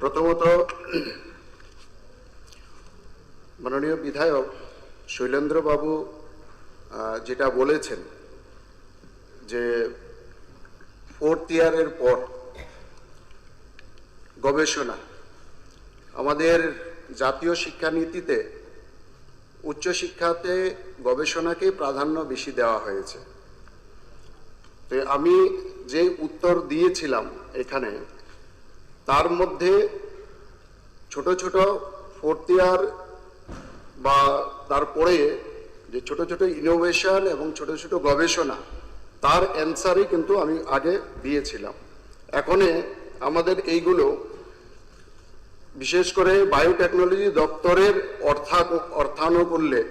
প্রথমত মাননীয় বিধায়ক শৈলেন্দ্র বাবু যেটা বলেছেন যে 4th ইয়ারের পর গবেষণা, আমাদের জাতীয় শিক্ষানীতিতে উচ্চশিক্ষাতে গবেষণাকে প্রাধান্য বেশি দেওয়া হয়েছে। তো আমি যে উত্তর দিয়েছিলাম এখানে, তার মধ্যে ছোট ছোট 4th ইয়ার বা তারপরে যে ছোট ছোট ইনোভেশন এবং ছোট ছোট গবেষণা, তার অ্যান্সারই কিন্তু আমি আগে দিয়েছিলাম। এখন আমাদের এইগুলো বিশেষ করে বায়োটেকনোলজি দপ্তরের অর্থানুকূল্যে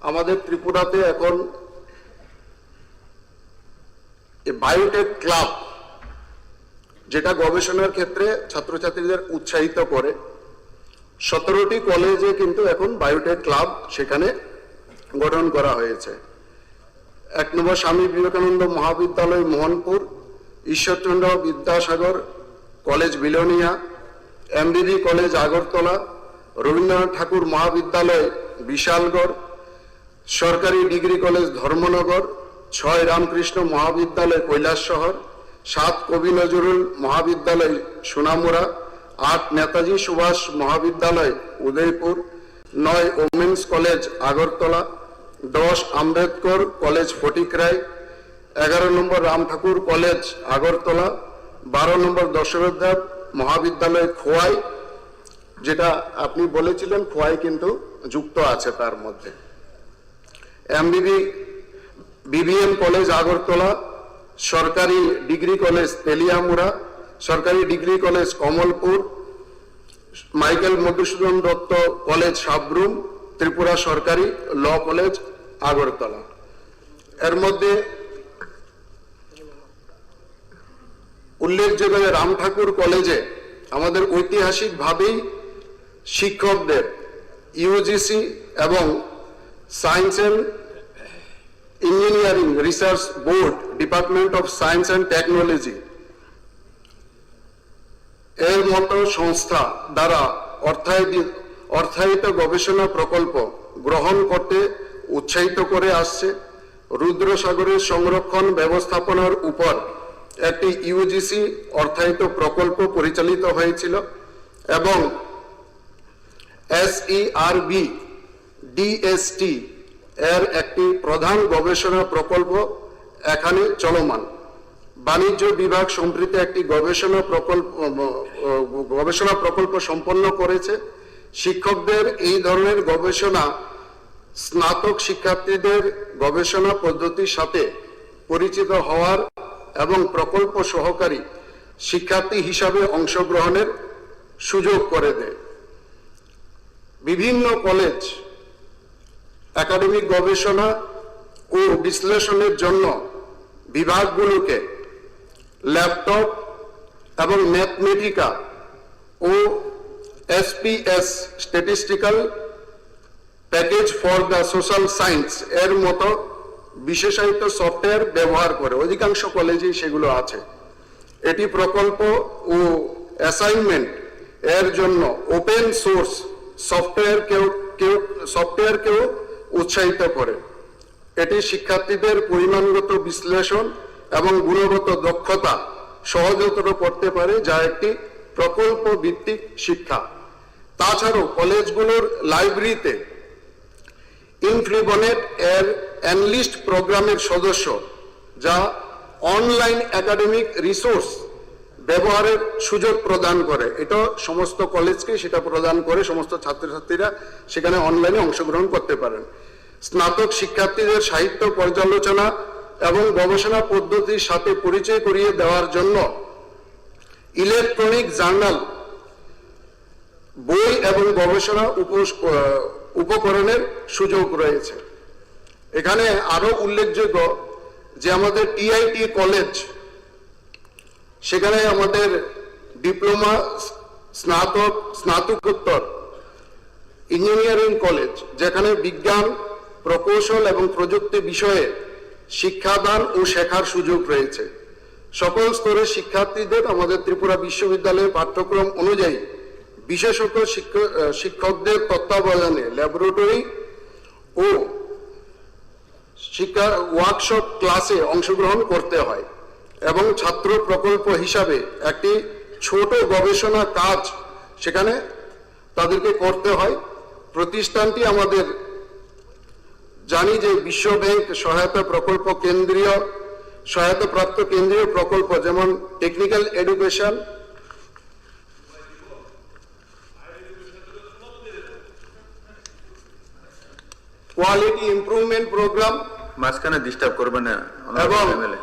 আমাদের ত্রিপুরাতে এখন বায়োটেক ক্লাব, যেটা গবেষণার ক্ষেত্রে ছাত্রছাত্রীদের উৎসাহিত করে, 17টি কলেজে কিন্তু এখন বায়োটেক ক্লাব সেখানে গঠন করা হয়েছে। 1 নম্বর স্বামী বিবেকানন্দ মহাবিদ্যালয় মোহনপুর, ঈশ্বরচন্দ্র বিদ্যাসাগর কলেজ বিলোনিয়া, এমবিবি কলেজ আগরতলা, রবীন্দ্রনাথ ঠাকুর মহাবিদ্যালয় বিশালগড়, সরকারি ডিগ্রি কলেজ ধর্মনগর, 6 রামকৃষ্ণ মহাবিদ্যালয় কৈলাসশহর, 7 কবি নজরুল মহাবিদ্যালয় সোনামুড়া, 8 নেতাজি সুভাষ মহাবিদ্যালয় Udaipur, 9 women's college Agartala, 10 Ambedkar college ফটিকরায়, 11 নম্বর রাম ঠাকুর কলেজ আগরতলা, 12 নম্বর দশরথ দেব মহাবিদ্যালয় খোয়াই, যেটা আপনি বলেছিলেন খোয়াই কিন্তু যুক্ত আছে তার মধ্যে, বিবিএম কলেজ আগরতলা, সরকারি ডিগ্রি কলেজ তেলিয়ামুড়া, সরকারি degree college Kamalpur, Michael Madhusudan Dutta college Sabroom, Tripura সরকারি ল কলেজ আগরতলা। এর মধ্যে উল্লেখযোগ্য রাম ঠাকুর কলেজে আমাদের ঐতিহাসিকভাবেই শিক্ষকদের ইউজিসি এবং science and engineering research board, department of science and technology এর মতো সংস্থা দ্বারা অর্থায়িত গবেষণা প্রকল্প গ্রহণ করতে উৎসাহিত করে আসছে। রুদ্রসাগরের সংরক্ষণ ব্যবস্থাপনার উপর একটি ইউজিসি অর্থায়িত প্রকল্প পরিচালিত হয়েছিল এবং SERB DST এর একটি প্রধান গবেষণা প্রকল্প এখানে চলমান। বাণিজ্য বিভাগ সম্প্রতি একটি গবেষণা প্রকল্প সম্পন্ন করেছে। শিক্ষকদের এই ধরনের গবেষণা স্নাতক শিক্ষার্থীদের গবেষণা পদ্ধতির সাথে পরিচিত হওয়ার এবং প্রকল্প সহকারী শিক্ষার্থী হিসাবে অংশগ্রহণের সুযোগ করে দেয়। বিভিন্ন কলেজ একাডেমিক গবেষণা ও বিশ্লেষণের জন্য বিভাগগুলোকে ল্যাপটপ এবং ম্যাথমেটিকা ও SPS statistical package for the social science এর মতো বিশেষায়িত সফটওয়্যার ব্যবহার করে, অধিকাংশ কলেজেই সেগুলো আছে। এটি প্রকল্প ও অ্যাসাইনমেন্ট এর জন্য ওপেন সোর্স সফটওয়্যারকেও উৎসাহিত করে। এটি শিক্ষার্থীদের পরিমাণগত বিশ্লেষণ এবং গুণগত দক্ষতা সহজতর করতে পারে, যা একটি প্রকল্প ভিত্তিক শিক্ষা। তাছাড়াও কলেজগুলোর লাইব্রেরিতে ইনফ্লিবনেট এর এনলিস্ট প্রোগ্রামের সদস্য, যা অনলাইন একাডেমিক রিসোর্স ব্যবহারের সুযোগ প্রদান করে। এটা সমস্ত কলেজকে সেটা প্রদান করে, সমস্ত ছাত্রছাত্রীরা সেখানে অনলাইনে অংশগ্রহণ করতে পারেন। স্নাতক শিক্ষার্থীদের সাহিত্য পর্যালোচনা এবং গবেষণা পদ্ধতির সাথে পরিচয় করিয়ে দেওয়ার জন্য ইলেকট্রনিক জার্নাল, বই এবং গবেষণা উপকরণের সুযোগ রয়েছে। এখানে আরো উল্লেখযোগ্য যে আমাদের TIT কলেজ, সেখানে আমাদের ডিপ্লোমা, স্নাতকোত্তর ইঞ্জিনিয়ারিং কলেজ, যেখানে বিজ্ঞান, প্রকৌশল এবং প্রযুক্তি বিষয়ে শিক্ষাদান ও শেখার সুযোগ রয়েছে। সকল স্তরের শিক্ষার্থীদের আমাদের ত্রিপুরা বিশ্ববিদ্যালয়ের পাঠ্যক্রম অনুযায়ী বিশেষত শিক্ষকদের তত্ত্বাবধানে ল্যাবরেটরি ও শিক্ষা ওয়ার্কশপ ক্লাসে অংশগ্রহণ করতে হয় এবং ছাত্র প্রকল্প হিসাবে একটি ছোট গবেষণা কাজ সেখানে তাদেরকে করতে হয়। প্রতিষ্ঠানটি আমাদের জানি যে বিশ্ব ব্যাংক সহায়তা প্রকল্প, কেন্দ্রীয় সহায়তাপ্রাপ্ত কেন্দ্রীয় প্রকল্প, যেমন technical education, quality improvement programme, মাঝখানে ডিস্টার্ব করবে না এবং MLA।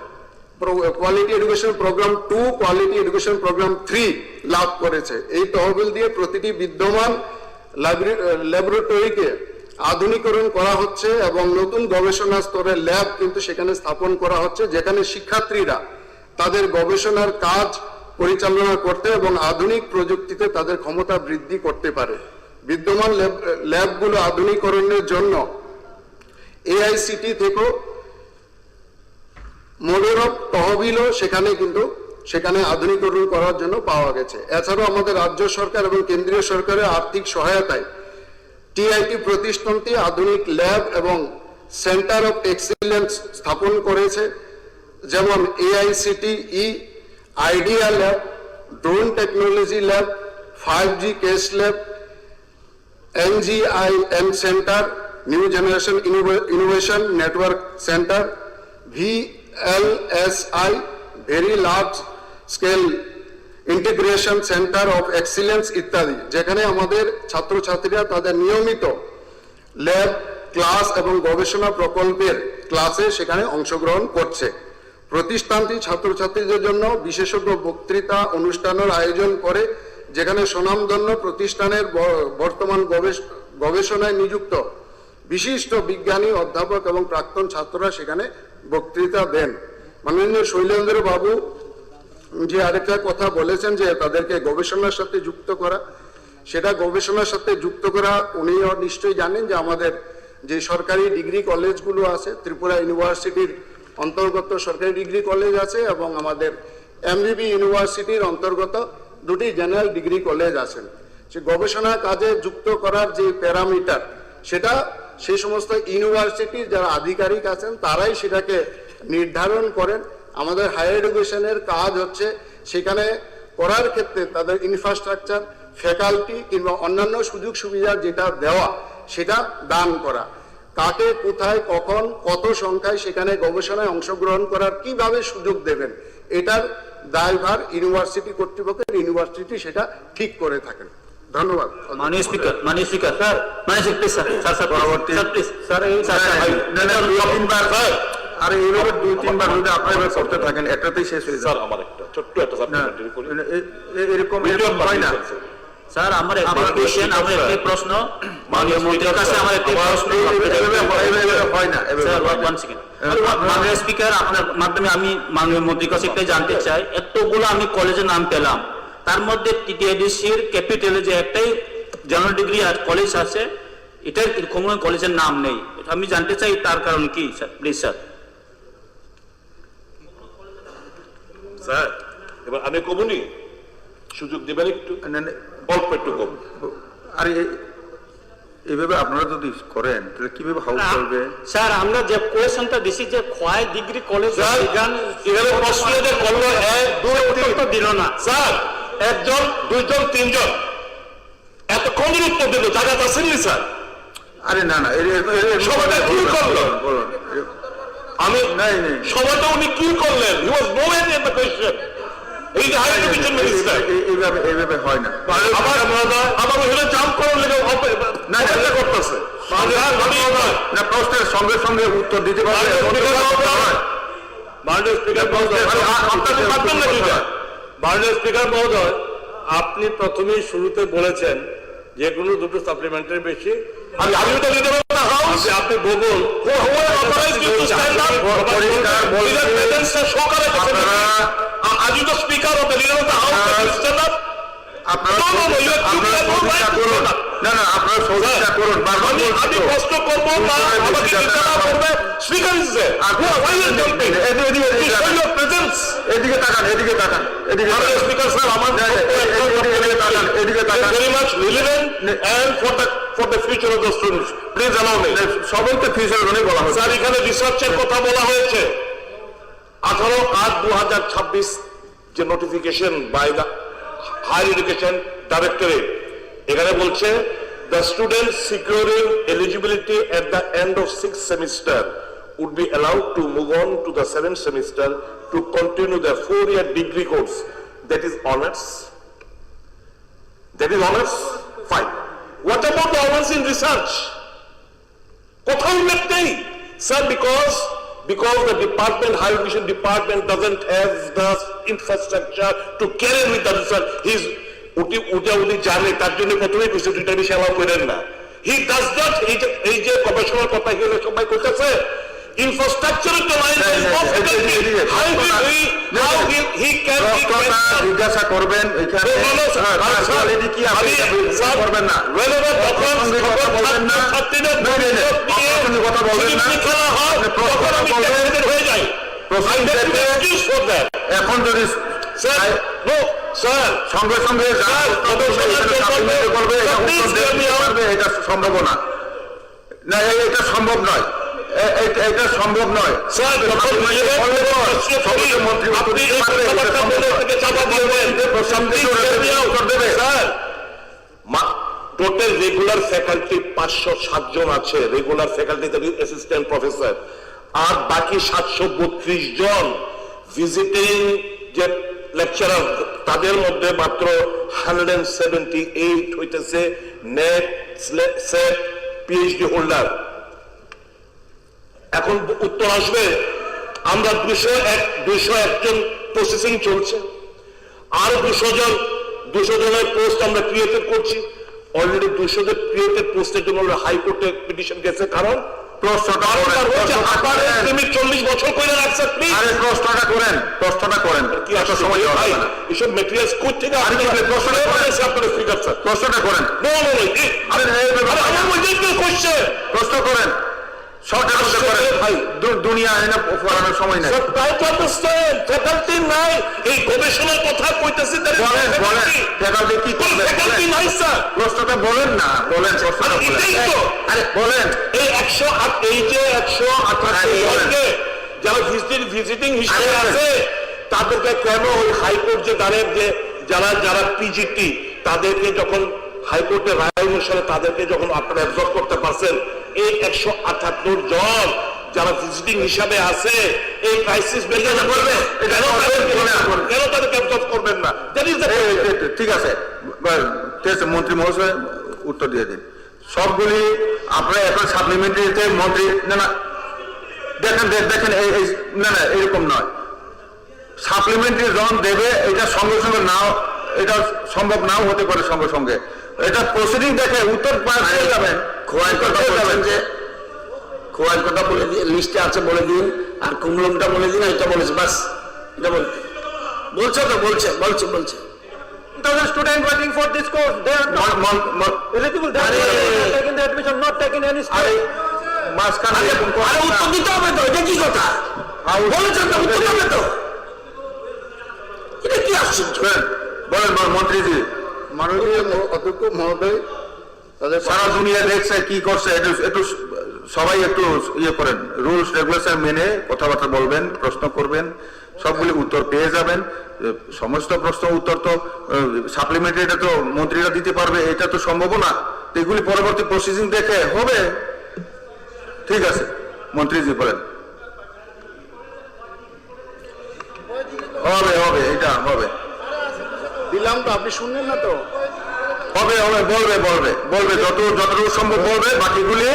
Quality education programme 2, quality education programme 3 লাভ করেছে। এই তহবিল দিয়ে প্রতিটি বিদ্যমান ল্যাবরেটরিকে আধুনিকরণ করা হচ্ছে এবং নতুন গবেষণা স্তরের ল্যাব কিন্তু সেখানে স্থাপন করা হচ্ছে, যেখানে শিক্ষার্থীরা তাদের গবেষণার কাজ পরিচালনা করতে এবং আধুনিক প্রযুক্তিতে তাদের ক্ষমতা বৃদ্ধি করতে পারে। বিদ্যমান ল্যাবগুলো আধুনিকরণের জন্য AICT থেকে মোডেরক তহবিলও সেখানে আধুনিকরণ করার জন্য পাওয়া গেছে। এছাড়াও আমাদের রাজ্য সরকার এবং কেন্দ্রীয় সরকারের আর্থিক সহায়তায় TIT প্রতিষ্ঠানটি আধুনিক ল্যাব এবং সেন্টার অফ এক্সিলেন্স স্থাপন করেছে, যেমন AICTE idea lab, drone technology lab, 5G case lab, NGIM centre, new generation innovation network centre, VLSI, very large scale integration centre of excellence ইত্যাদি, যেখানে আমাদের ছাত্রছাত্রীরা তাদের নিয়মিত ল্যাব ক্লাস এবং গবেষণা প্রকল্পের ক্লাসে সেখানে অংশগ্রহণ করছে। প্রতিষ্ঠানটি ছাত্রছাত্রীদের জন্য বিশেষজ্ঞ বক্তৃতা অনুষ্ঠানের আয়োজন করে, যেখানে স্বনামধন্য প্রতিষ্ঠানের বর্তমান গবেষণায় নিযুক্ত বিশিষ্ট বিজ্ঞানী, অধ্যাপক এবং প্রাক্তন ছাত্ররা সেখানে বক্তৃতা দেন। মাননীয় শৈলেন্দ্র বাবু যে আরেকটা কথা বলেছেন যে তাদেরকে গবেষণার সাথে যুক্ত করা, সেটা গবেষণার সাথে যুক্ত করা উনিও নিশ্চয়ই জানেন যে আমাদের যে সরকারি ডিগ্রি কলেজগুলো আছে, ত্রিপুরা ইউনিভার্সিটির অন্তর্গত সরকারি ডিগ্রি কলেজ আছে এবং আমাদের MBB ইউনিভার্সিটির অন্তর্গত দুটি জেনারেল ডিগ্রি কলেজ আছেন। সে গবেষণা কাজে যুক্ত করার যে প্যারামিটার, সেটা সেই সমস্ত ইউনিভার্সিটির যারা আধিকারিক আছেন তারাই সেটাকে নির্ধারণ করেন। আমাদের হায়ার এডুকেশনের কাজ হচ্ছে সেখানে করার ক্ষেত্রে তাদের ইনফ্রাস্ট্রাকচার, ফ্যাকাল্টি কিংবা অন্যান্য সুযোগ সুবিধা যেটা দেওয়া সেটা দান করা। কাকে, কোথায়, কখন, কত সংখ্যায় সেখানে গবেষণায় অংশগ্রহণ করার কিভাবে সুযোগ দেবেন, এটার দায়ভার ইউনিভার্সিটি কর্তৃপক্ষের, ইউনিভার্সিটি সেটা ঠিক করে থাকেন। ধন্যবাদ। মাননীয় স্পিকার, স্যার, প্লিজ স্যার, পরবর্তী স্যার এই আর এইভাবে 2-3 বার যদি আপনারা এভাবে করতে থাকেন একটাতেই শেষ হয়ে স্যার যাবে। আমার একটা ছোট্ট একটা সাপ্লিমেন্টারি করি। এরকম হয় না স্যার, আমার একটা কোশ্চেন, আমার একটা প্রশ্ন মাননীয় মন্ত্রীর কাছে, আমার একটা প্রশ্ন। হয় না স্যার, 1 সেকেন্ড। মাননীয় স্পিকার, আপনার মাধ্যমে আমি মাননীয় মন্ত্রীর কাছে একটাই জানতে চাই, এতগুলো আমি কলেজের নাম পেলাম, তার মধ্যে TTIDCর ক্যাপিটালে যে একটাই জেনারেল ডিগ্রি কলেজ আছে, এটার কোনো কলেজের নাম নেই। আমি জানতে চাই তার কারণ কি স্যার, প্লিজ স্যার। স্যার এবার আমি কমুনি, সুযোগ দিবেন একটু, অল্প একটু কম। আর এইভাবে আপনারা যদি করেন তাহলে কিভাবে হাউস চলবে? স্যার, আমরা যে কোয়েশনটা দিছি যে খোয়াই ডিগ্রি কলেজ স্যার বিজ্ঞান এখানে প্রশ্ন যে করলো 1, 2, 3 দিল না স্যার, 1 জন 2 জন 3 জন এতক্ষণ ধরে উত্তর দিল, জায়গা আসেননি স্যার। আরে না না, সবাইটা কি করলো? আমি নাই সবাইটা উনি কি করলেন? হি ওয়াজ নোয়েন ইন দ্য কোয়েশ্চেন। এই যে হায়ার এডুকেশন মিনিস্টার এইভাবে হয় না। আবার ওখানে জাম্প করার লেগে না, চেষ্টা করতেছে। না, প্রশ্নের সঙ্গে সঙ্গে উত্তর দিতে পারবে মাননীয় স্পিকার মহোদয়, আপনাকে পারবেন না কি? মাননীয় স্পিকার মহোদয়, আপনি প্রথমেই শুরুতে বলেছেন যে কোনো দুটো সাপ্লিমেন্টারি বেশি আমি তো দিতে পারবো না। হাউস আপনি বলুন আজ you the speaker of the leader of the house stand up. না না, আপনারা সহযোগিতা করুন। আমি কষ্ট করবো না, আমাকে জিজ্ঞাসা করবে স্পিকার ইজ দেয়ার, এদিকে তাকান, এদিকে তাকান, এদিকে স্পিকার স্যার আমার এদিকে তাকান। very much relevant and for the future of the students. Please allow me. সবাইকে ফিউচার জন্য বলা হচ্ছে। স্যার এখানে রিসার্চের কথা বলা হয়েছে। 18/8/2026 যে notification by the higher education directorate, এখানে বলছে the students securing eligibility at the end of 6th semester would be allowed to move on to the 7th semester to continue their 4-year degree course. That is honors. That is honors. Fine. What about the honors in research? কোথাও উল্লেখ নেই sir, because the department, higher education department doesn't have the infrastructure to carry with the research. উনি জানে, তার জন্য প্রথমেই কইছে দুইটা বিষয় অ্যালাউ করেন না। হি ডাজ নট, এই যে গবেষণার কথা গেলে সবাই কইতেছে ইনফ্রাস্ট্রাকচারের তো নাই, জিজ্ঞাসা করবেন এখানে কি আপনি করবেন না, কথা বলবেন না, হয়ে যায়। এখন যদি স্যার সঙ্গে সঙ্গে করবে এটা সম্ভব না, না এটা সম্ভব নয়, এটা সম্ভব নয়। স্যার যখন টোটাল রেগুলার ফ্যাকাল্টি 507 জন আছে, রেগুলার ফ্যাকাল্টি অ্যাসিস্ট্যান্ট প্রফেসর, আর বাকি 732 জন ভিজিটিং যে লেকচারার, তাদের মধ্যে মাত্র 178 হইতেছে নেট সেট পিএইচডি হোল্ডার। এখন উত্তর আসবে, আমরা 201 জন প্রসেসিং চলছে, আর 200 জনের পোস্ট আমরা ক্রিয়েটেড করছি। অলরেডি 200 জন ক্রিয়েটেড পোস্টের জন্য হাইকোর্টে পিটিশন গেছে, কারণ প্রশ্নটা 40 বছর করে রাখছে। প্রশ্নটা করেন কি আসলে সময় ভাই এসব মেটেরিয়ালস কোথা থেকে আপনাদের ফিগার স্যার, প্রশ্নটা করেন আমার মধ্যে কোশ্চেন প্রশ্ন করেন ভাই, দুনিয়া হয় না পড়ানোর সময় নাই। ফ্যাকাল্টি নাই, এই গবেষণার কথা কইতেছি, ফ্যাকাল্টি কি করবে নাই স্যার। প্রশ্নটা বলেন না, বলেন প্রশ্নটা বলেন। এই 188 জনকে যারা ভিজিটিং হিসেবে আছে, তাদেরকে কেন ওই হাইকোর্ট যে দাঁড়ের যে যারা পিজিটি, তাদেরকে যখন হাইকোর্টের রায় অনুসারে তাদেরকে যখন আপনারা অ্যাবজর্ব করতে পারছেন, এই 178 জন যারা ভিজিটিং হিসাবে আছে, এই ক্রাইসিস মেজাজ করবে, কেন তাদেরকে অ্যাবজর্ব করবেন না? ঠিক আছে, মন্ত্রী মহাশয় উত্তর দিয়ে দিন। সবগুলি আপনারা এখন সাপ্লিমেন্টারিতে মন্ত্রী না দেখেন না এরকম নয়। সাপ্লিমেন্টারি জন দেবে, এটা সঙ্গে সঙ্গে নাও, এটা সম্ভব নাও হতে পারে সঙ্গে সঙ্গে। এটা প্রসিডিং দেখে উত্তর পেয়ে যাবেন। খোয়াই কথা বলছেন যে খোয়াই কথা বলে দিয়ে লিস্টে আছে বলে দিন, আর কুমলমটা বলে দিন, এটা বলেছে বাস, এটা বলছে তো বলছে Student waiting for this course, they are not eligible, they are not taking the admission, not taking any step. উত্তর দিতে হবে তো, এটা কি কথা বলেছেন তো, উত্তর দিতে হবে তো, এটা কি আশ্চর্য। বলেন মন্ত্রীজি। মাননীয় অধ্যক্ষ মহোদয়, তাদের সারা দুনিয়া দেখছে কি করছে, একটু সবাই একটু ইয়ে করেন, রুলস রেগুলেশন মেনে কথাবার্তা বলবেন, প্রশ্ন করবেন, সবগুলি উত্তর পেয়ে যাবেন। সমস্ত প্রশ্ন উত্তর তো সাপ্লিমেন্টারি, এটা তো মন্ত্রীরা দিতে পারবে, এটা তো সম্ভব না। এগুলি পরবর্তী প্রসিডিং দেখে হবে। ঠিক আছে মন্ত্রীজি বলেন। হবে এটা হবে, দিলাম তো, আপনি শুনলেন না তো? হবে বলবে যতটুকু সম্ভব বলবে, বাকিগুলি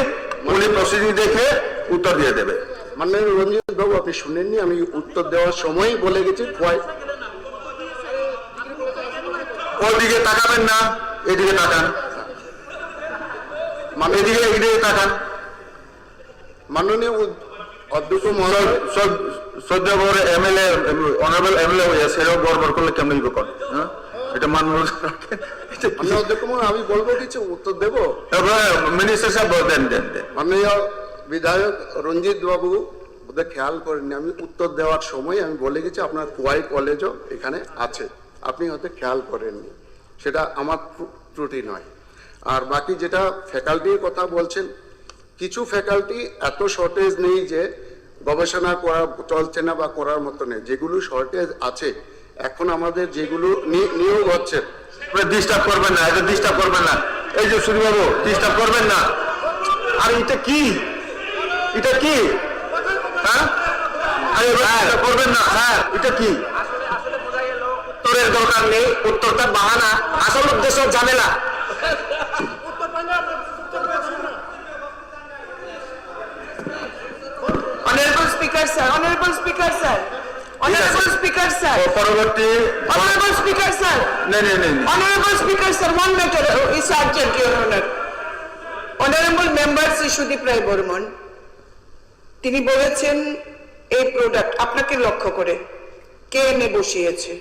উনি প্রসিডিং দেখে উত্তর দিয়ে দেবে। মাননীয় রঞ্জিত বাবু, আপনি শুনেননি, আমি উত্তর দেওয়ার সময় বলে গেছি ওইদিকে তাকাবেন না, এদিকে তাকান, এদিকে তাকান। মাননীয় অধ্যক্ষ মহোদয়, শ্রদ্ধা বড় এমএলএ, অনারেবল এমএলএ হয়ে সেটাও বরবার করলে কেমন হইব কর, হ্যাঁ? এটা মাননীয় অধ্যক্ষ মহোদয়, আমি বলবো কিছু উত্তর দেবো। মিনিস্টার সাহেব দেন। মাননীয় বিধায়ক রঞ্জিত বাবু বোধহয় খেয়াল করেননি, আমি উত্তর দেওয়ার সময় আমি বলে গেছি আপনার কোয়াই কলেজও এখানে আছে, আপনি হয়তো খেয়াল করেননি, সেটা আমার ত্রুটি নয়। আর বাকি যেটা ফ্যাকাল্টির কথা বলছেন, কিছু ফ্যাকাল্টি এত শর্টেজ নেই যে গবেষণা করা চলছে না বা করার মতো নেই, যেগুলো শর্টেজ আছে এখন আমাদের যেগুলো নিয়োগ হচ্ছে। ডিস্টার্ব করবেন না, এটা ডিস্টার্ব করবেন না, এই যে সুধীরবাবু ডিস্টার্ব করবেন না। আর এটা কি হ্যাঁ, করবেন না, হ্যাঁ এটা কি? উত্তরের দরকার নেই, উত্তরটা বাহানা, আসল উদ্দেশ্য ঝামেলা। Honorable Speaker, sir. Honorable Speaker, sir. Honorable Speaker, sir. পরবর্তী Honorable Speaker, sir. নেই Honorable Speaker, sir. One matter is urgent, Your Honor. Honorable Member Sri Sudeep Rai Burman, তিনি বলেছেন এই প্রোডাক্ট আপনাকে লক্ষ্য করে কে এনে বসিয়েছে,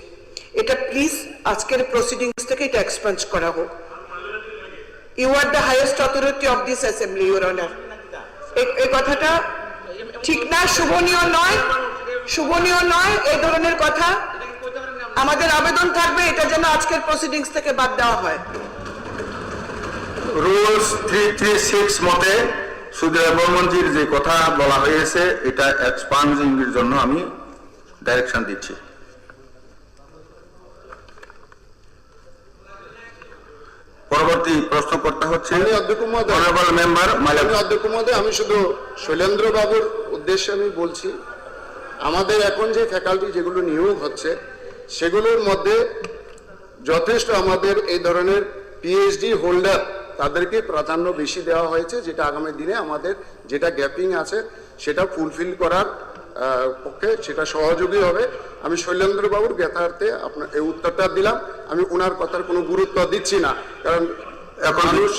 এটা প্লিজ আজকের প্রসিডিংস থেকে এটা এক্সপেন্স করা হোক। You are the highest authority of this assembly, your honour. এই কথাটা ঠিক না, শুভনীয় নয় এই ধরনের কথা। আমাদের আবেদন থাকবে এটা যেন আজকের প্রসিডিংস থেকে বাদ দেওয়া হয়। রুলস 336 মতে সুধীর বর্মনজির যে কথা বলা হয়েছে এটা এক্সপান্সিং এর জন্য আমি ডাইরেকশন দিচ্ছি। পরবর্তী প্রশ্নকর্তা হচ্ছে মাননীয় অধ্যক্ষ মহোদয়, অনারেবল মেম্বার মাননীয় অধ্যক্ষ মহোদয়, আমি শুধু শৈলেন্দ্র বাবুর উদ্দেশ্যে আমি বলছি, আমাদের এখন যে ফ্যাকাল্টি যেগুলো নিয়োগ হচ্ছে সেগুলোর মধ্যে যথেষ্ট আমাদের এই ধরনের পিএইচডি হোল্ডার তাদেরকে প্রাধান্য বেশি দেওয়া হয়েছে, যেটা আগামী দিনে আমাদের যেটা গ্যাপিং আছে সেটা ফুলফিল করার পক্ষে সেটা সহযোগী হবে। আমি শৈলেন্দ্র বাবুর জ্ঞাতার্থে আপনার এই উত্তরটা দিলাম। আমি ওনার কথার কোনো গুরুত্ব দিচ্ছি না, কারণ এখন মানুষ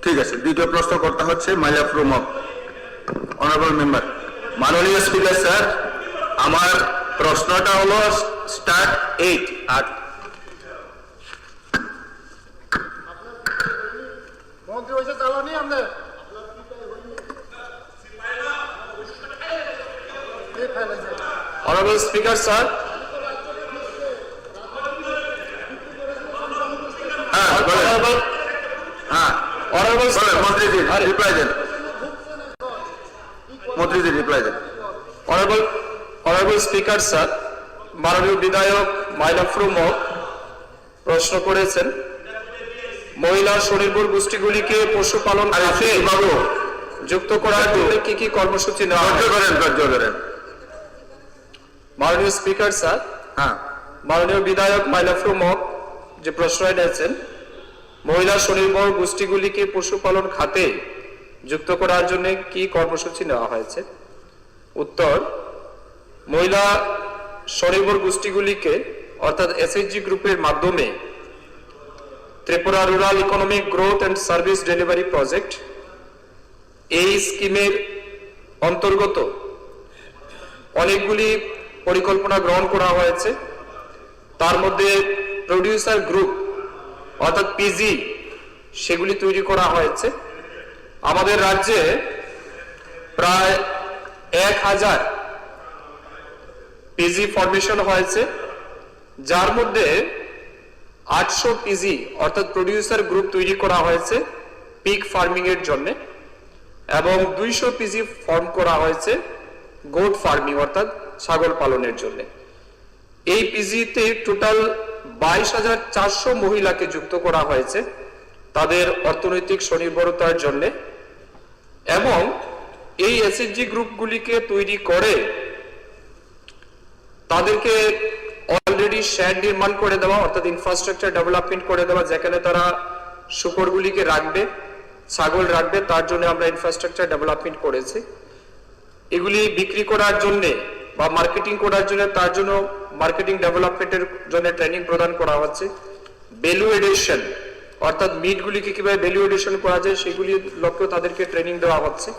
ঠিক আছে। দ্বিতীয় প্রশ্নকর্তা হচ্ছে মাইলাফ রুমক, অনারেবল মেম্বার। মাননীয় স্পিকার স্যার, আমার প্রশ্নটা হলো স্টার্ট 8 আর মন্ত্রী হয়েছে জ্বালানি আমরা Honorable Speaker, sir. Honorable, Honorable বলেন, মন্ত্রীজি রিপ্লাই দেন, মন্ত্রীজি রিপ্লাই দেন। Honorable Speaker, sir. মাননীয় বিধায়ক মাইলাফ রুমক প্রশ্ন করেছেন, মহিলা স্বনির্ভর গোষ্ঠীগুলিকে পশুপালন খাতে বাবু যুক্ত করার জন্য কি কি কর্মসূচি নেওয়া ধৈর্য হবে? ধরেন, ধৈর্য ধরেন। মাননীয় স্পিকার স্যার, হ্যাঁ, মাননীয় বিধায়ক মাইলাফ রুমক যে প্রশ্ন এনেছেন, মহিলা স্বনির্ভর গোষ্ঠীগুলিকে পশুপালন খাতে যুক্ত করার জন্য কি কর্মসূচি নেওয়া হয়েছে? উত্তর, মহিলা স্বনির্ভর গোষ্ঠীগুলিকে অর্থাৎ এসএইচজি গ্রুপের মাধ্যমে Tripura rural economic growth and service delivery project, এই স্কিমের অন্তর্গত অনেকগুলি পরিকল্পনা গ্রহণ করা হয়েছে। তার মধ্যে প্রডিউসার গ্রুপ অর্থাৎ পিজি সেগুলি তৈরি করা হয়েছে। আমাদের রাজ্যে প্রায় 1000 পিজি ফরমেশন হয়েছে, যার মধ্যে 800 পিজি অর্থাৎ প্রডিউসার গ্রুপ তৈরি করা হয়েছে পিগ ফার্মিং এর জন্য, এবং 200 পিজি ফর্ম করা হয়েছে গোট ফার্মিং অর্থাৎ ছাগল পালনের জন্য। এই পিজিতে টোটাল 22,400 মহিলাকে যুক্ত করা হয়েছে তাদের অর্থনৈতিক স্বনির্ভরতার জন্য, এবং এই এসএইচজি গ্রুপগুলিকে তৈরি করে তাদেরকে অলরেডি শেড নির্মাণ করে দেওয়া অর্থাৎ ইনফ্রাস্ট্রাকচার ডেভেলপমেন্ট করে দেওয়া, যেখানে তারা শুকরগুলিকে রাখবে, ছাগল রাখবে, তার জন্য আমরা ইনফ্রাস্ট্রাকচার ডেভেলপমেন্ট করেছি। এগুলি বিক্রি করার জন্য বা মার্কেটিং করার জন্য, তার জন্য মার্কেটিং ডেভেলপমেন্টের জন্য ট্রেনিং প্রদান করা হচ্ছে। ভ্যালু এডিশন অর্থাৎ মিটগুলিকে কিভাবে ভ্যালু এডিশন করা যায় সেগুলির লক্ষ্যে তাদেরকে ট্রেনিং দেওয়া হচ্ছে।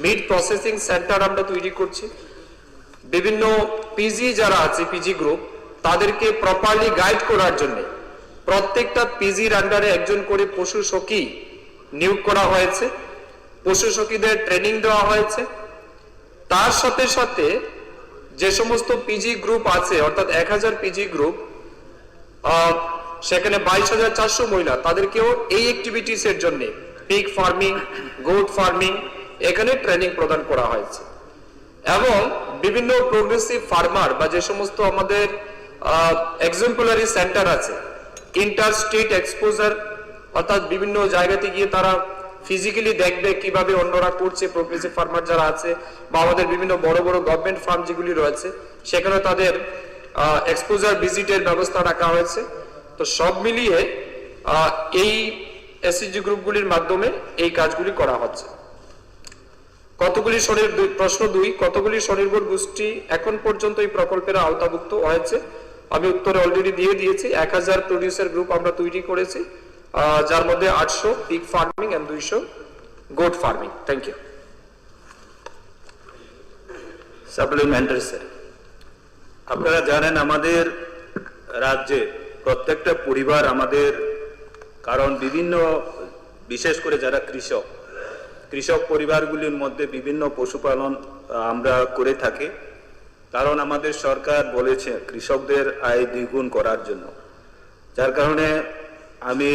মিট প্রসেসিং সেন্টার আমরা তৈরি করছি। বিভিন্ন পিজি যারা আছে, পিজি গ্রুপ, তাদেরকে প্রপারলি গাইড করার জন্য প্রত্যেকটা পিজির আন্ডারে একজন করে পশু সখী নিয়োগ করা হয়েছে, পশু সখীদের ট্রেনিং দেওয়া হয়েছে। তার সাথে সাথে যে সমস্ত পিজি গ্রুপ আছে অর্থাৎ 1000 পিজি গ্রুপ, সেখানে 22,400 মহিলা, তাদেরকেও এই অ্যাক্টিভিটিস এর জন্য পিগ ফার্মিং, গোট ফার্মিং এখানে ট্রেনিং প্রদান করা হয়েছে। এবং বিভিন্ন প্রোগ্রেসিভ ফার্মার বা যে সমস্ত আমাদের এক্সাম্পলারি সেন্টার আছে, ইন্টার স্টেট এক্সপোজার অর্থাৎ বিভিন্ন জায়গাতে গিয়ে তারা ফিজিক্যালি দেখবে কিভাবে অন্যরা করছে, প্রোগ্রেসিভ ফার্মার যারা আছে, বা আমাদের বিভিন্ন বড় বড় গভর্নমেন্ট ফার্ম যেগুলি রয়েছে সেখানে তাদের এক্সপোজার ভিজিটের ব্যবস্থা রাখা হয়েছে। তো সব মিলিয়ে এই এসএইচজি গ্রুপগুলির মাধ্যমে এই কাজগুলি করা হচ্ছে। প্রশ্ন 2, কতগুলি স্বনির্ভর গোষ্ঠী এখন পর্যন্ত এই প্রকল্পের আওতাভুক্ত হয়েছে? আমি উত্তর অলরেডি দিয়ে দিয়েছি। 1000 প্রডিউসার গ্রুপ আমরা তৈরি করেছি, যার মধ্যে 800 pig farming and 200 goat farming. Thank you. Supplementary sir, আপনারা জানেন আমাদের রাজ্যে প্রত্যেকটা পরিবার আমাদের, কারণ বিভিন্ন বিশেষ করে যারা কৃষক পরিবারগুলির মধ্যে বিভিন্ন পশুপালন আমরা করে থাকি, কারণ আমাদের সরকার বলেছে কৃষকদের আয় দ্বিগুণ করার জন্য। যার কারণে আমি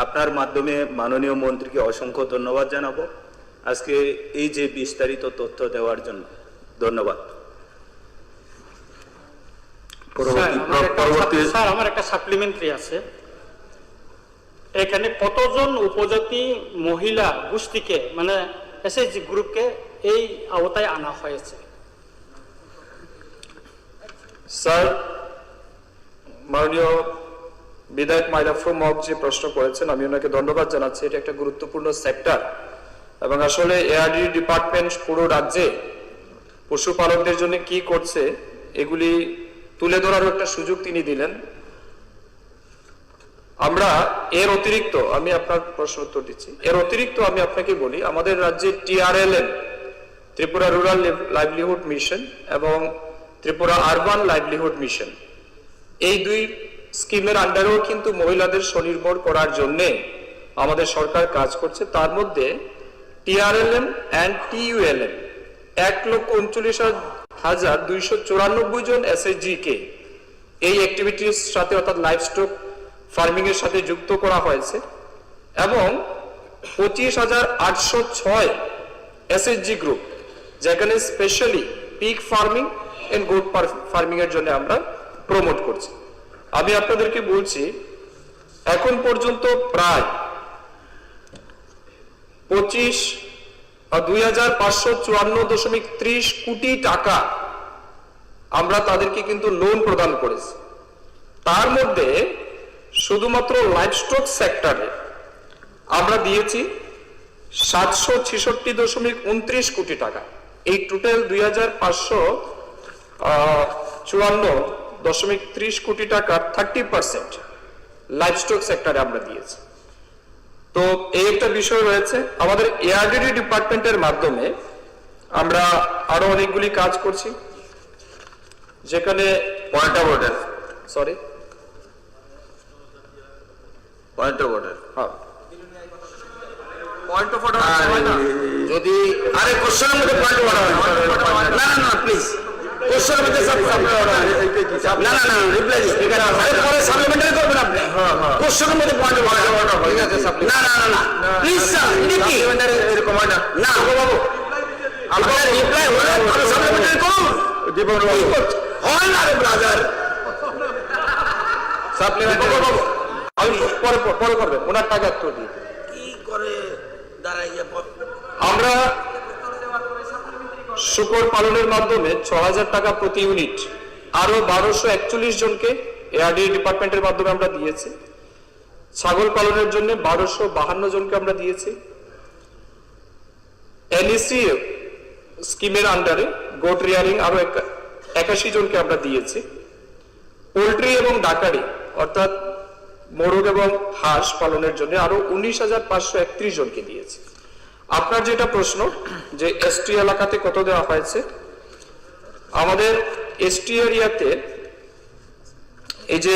আপনার মাধ্যমে মাননীয় মন্ত্রীকে অসংখ্য ধন্যবাদ জানাবো আজকে এই যে বিস্তারিত তথ্য দেওয়ার জন্য। ধন্যবাদ। স্যার, আমার একটা সাপ্লিমেন্টারি আছে। এখানে কতজন উপজাতি মহিলা গোষ্ঠীকে মানে এসএইচজি গ্রুপকে এই আওতায় আনা হয়েছে? স্যার, মাননীয় বিধায়ক মাইলাফরুম মগ যে প্রশ্ন করেছেন, আমি ওনাকে ধন্যবাদ জানাচ্ছি। এটা একটা গুরুত্বপূর্ণ সেক্টর এবং আসলে এআরডি ডিপার্টমেন্ট পুরো রাজ্যে পশুপালকদের জন্য কি করছে এগুলি তুলে ধরার একটা সুযোগ তিনি দিলেন। আমরা এর অতিরিক্ত, আমি আপনার প্রশ্ন উত্তর দিচ্ছি, এর অতিরিক্ত আমি আপনাকে বলি, আমাদের রাজ্যে TRLM, Tripura rural livelihood mission এবং ত্রিপুরা আরবান লাইভলিহুড মিশন, এই দুই স্কিমের আন্ডারেও কিন্তু মহিলাদের স্বনির্ভর করার জন্য আমাদের সরকার কাজ করছে। তার মধ্যে TRLM অ্যান্ড TULM 1,39,294 জন SHG কে এই অ্যাক্টিভিটির সাথে অর্থাৎ লাইভস্টক ফার্মিং এর সাথে যুক্ত করা হয়েছে এবং 25,806 SHG গ্রুপ, যেখানে specially pig farming and goat farming এর জন্য আমরা প্রমোট করছি। আমি আপনাদেরকে বলছি, এখন পর্যন্ত প্রায় 2,554.30 কোটি টাকা আমরা তাদেরকে কিন্তু লোন প্রদান করেছি। তার মধ্যে শুধুমাত্র লাইভস্টক সেক্টরে আমরা দিয়েছি 766.29 কোটি টাকা। এই টোটাল 2,554.30 কোটি টাকার 30% লাইভস্টক সেক্টরে আমরা দিয়েছি। তো এই একটা বিষয় রয়েছে। আমাদের এআরডি ডিপার্টমেন্টের মাধ্যমে আমরা আরো অনেকগুলি কাজ করছি, যেখানে point of order, sorry point of order, point of order যদি আরে কোশ্চেনের মধ্যে পয়েন্ট করা হয় না, না না প্লিজ কোশ্চেনের মধ্যে সব না না না রিপ্লাই আরে পরে সাপ্লিমেন্টারি করবেন আপনি। কোশ্চেনের মধ্যে পয়েন্ট করা ঠিক আছে, না না না না প্লিজ স্যার, এটা কি এরকম হয় না না বাবু, আপনার রিপ্লাই হলে তাহলে সাপ্লিমেন্টারি করুন। হয় না রে ব্রাদার, সাপ্লিমেন্টারি আমি পরে পরে করবেন, ওনার টাকা তো দিই। কি করে দাঁড়াইয়া আমরা শুকর পালনের মাধ্যমে 6,000 টাকা প্রতি ইউনিট আরো 1241 জনকে এআরডি ডিপার্টমেন্টের মাধ্যমে আমরা দিয়েছি। ছাগল পালনের জন্য 1252 জনকে আমরা দিয়েছি। এনইসি স্কিমের আন্ডারে গোট রিয়ারিং আরো 81 জনকে আমরা দিয়েছি। পোল্ট্রি এবং ডাকারি অর্থাৎ মোরগ এবং হাঁস পালনের জন্য আরো 19,531 জনকে দিয়েছি। আপনার যেটা প্রশ্ন যে এসটি এলাকাতে কত দেওয়া হয়েছে, আমাদের এসটি এরিয়াতে এই যে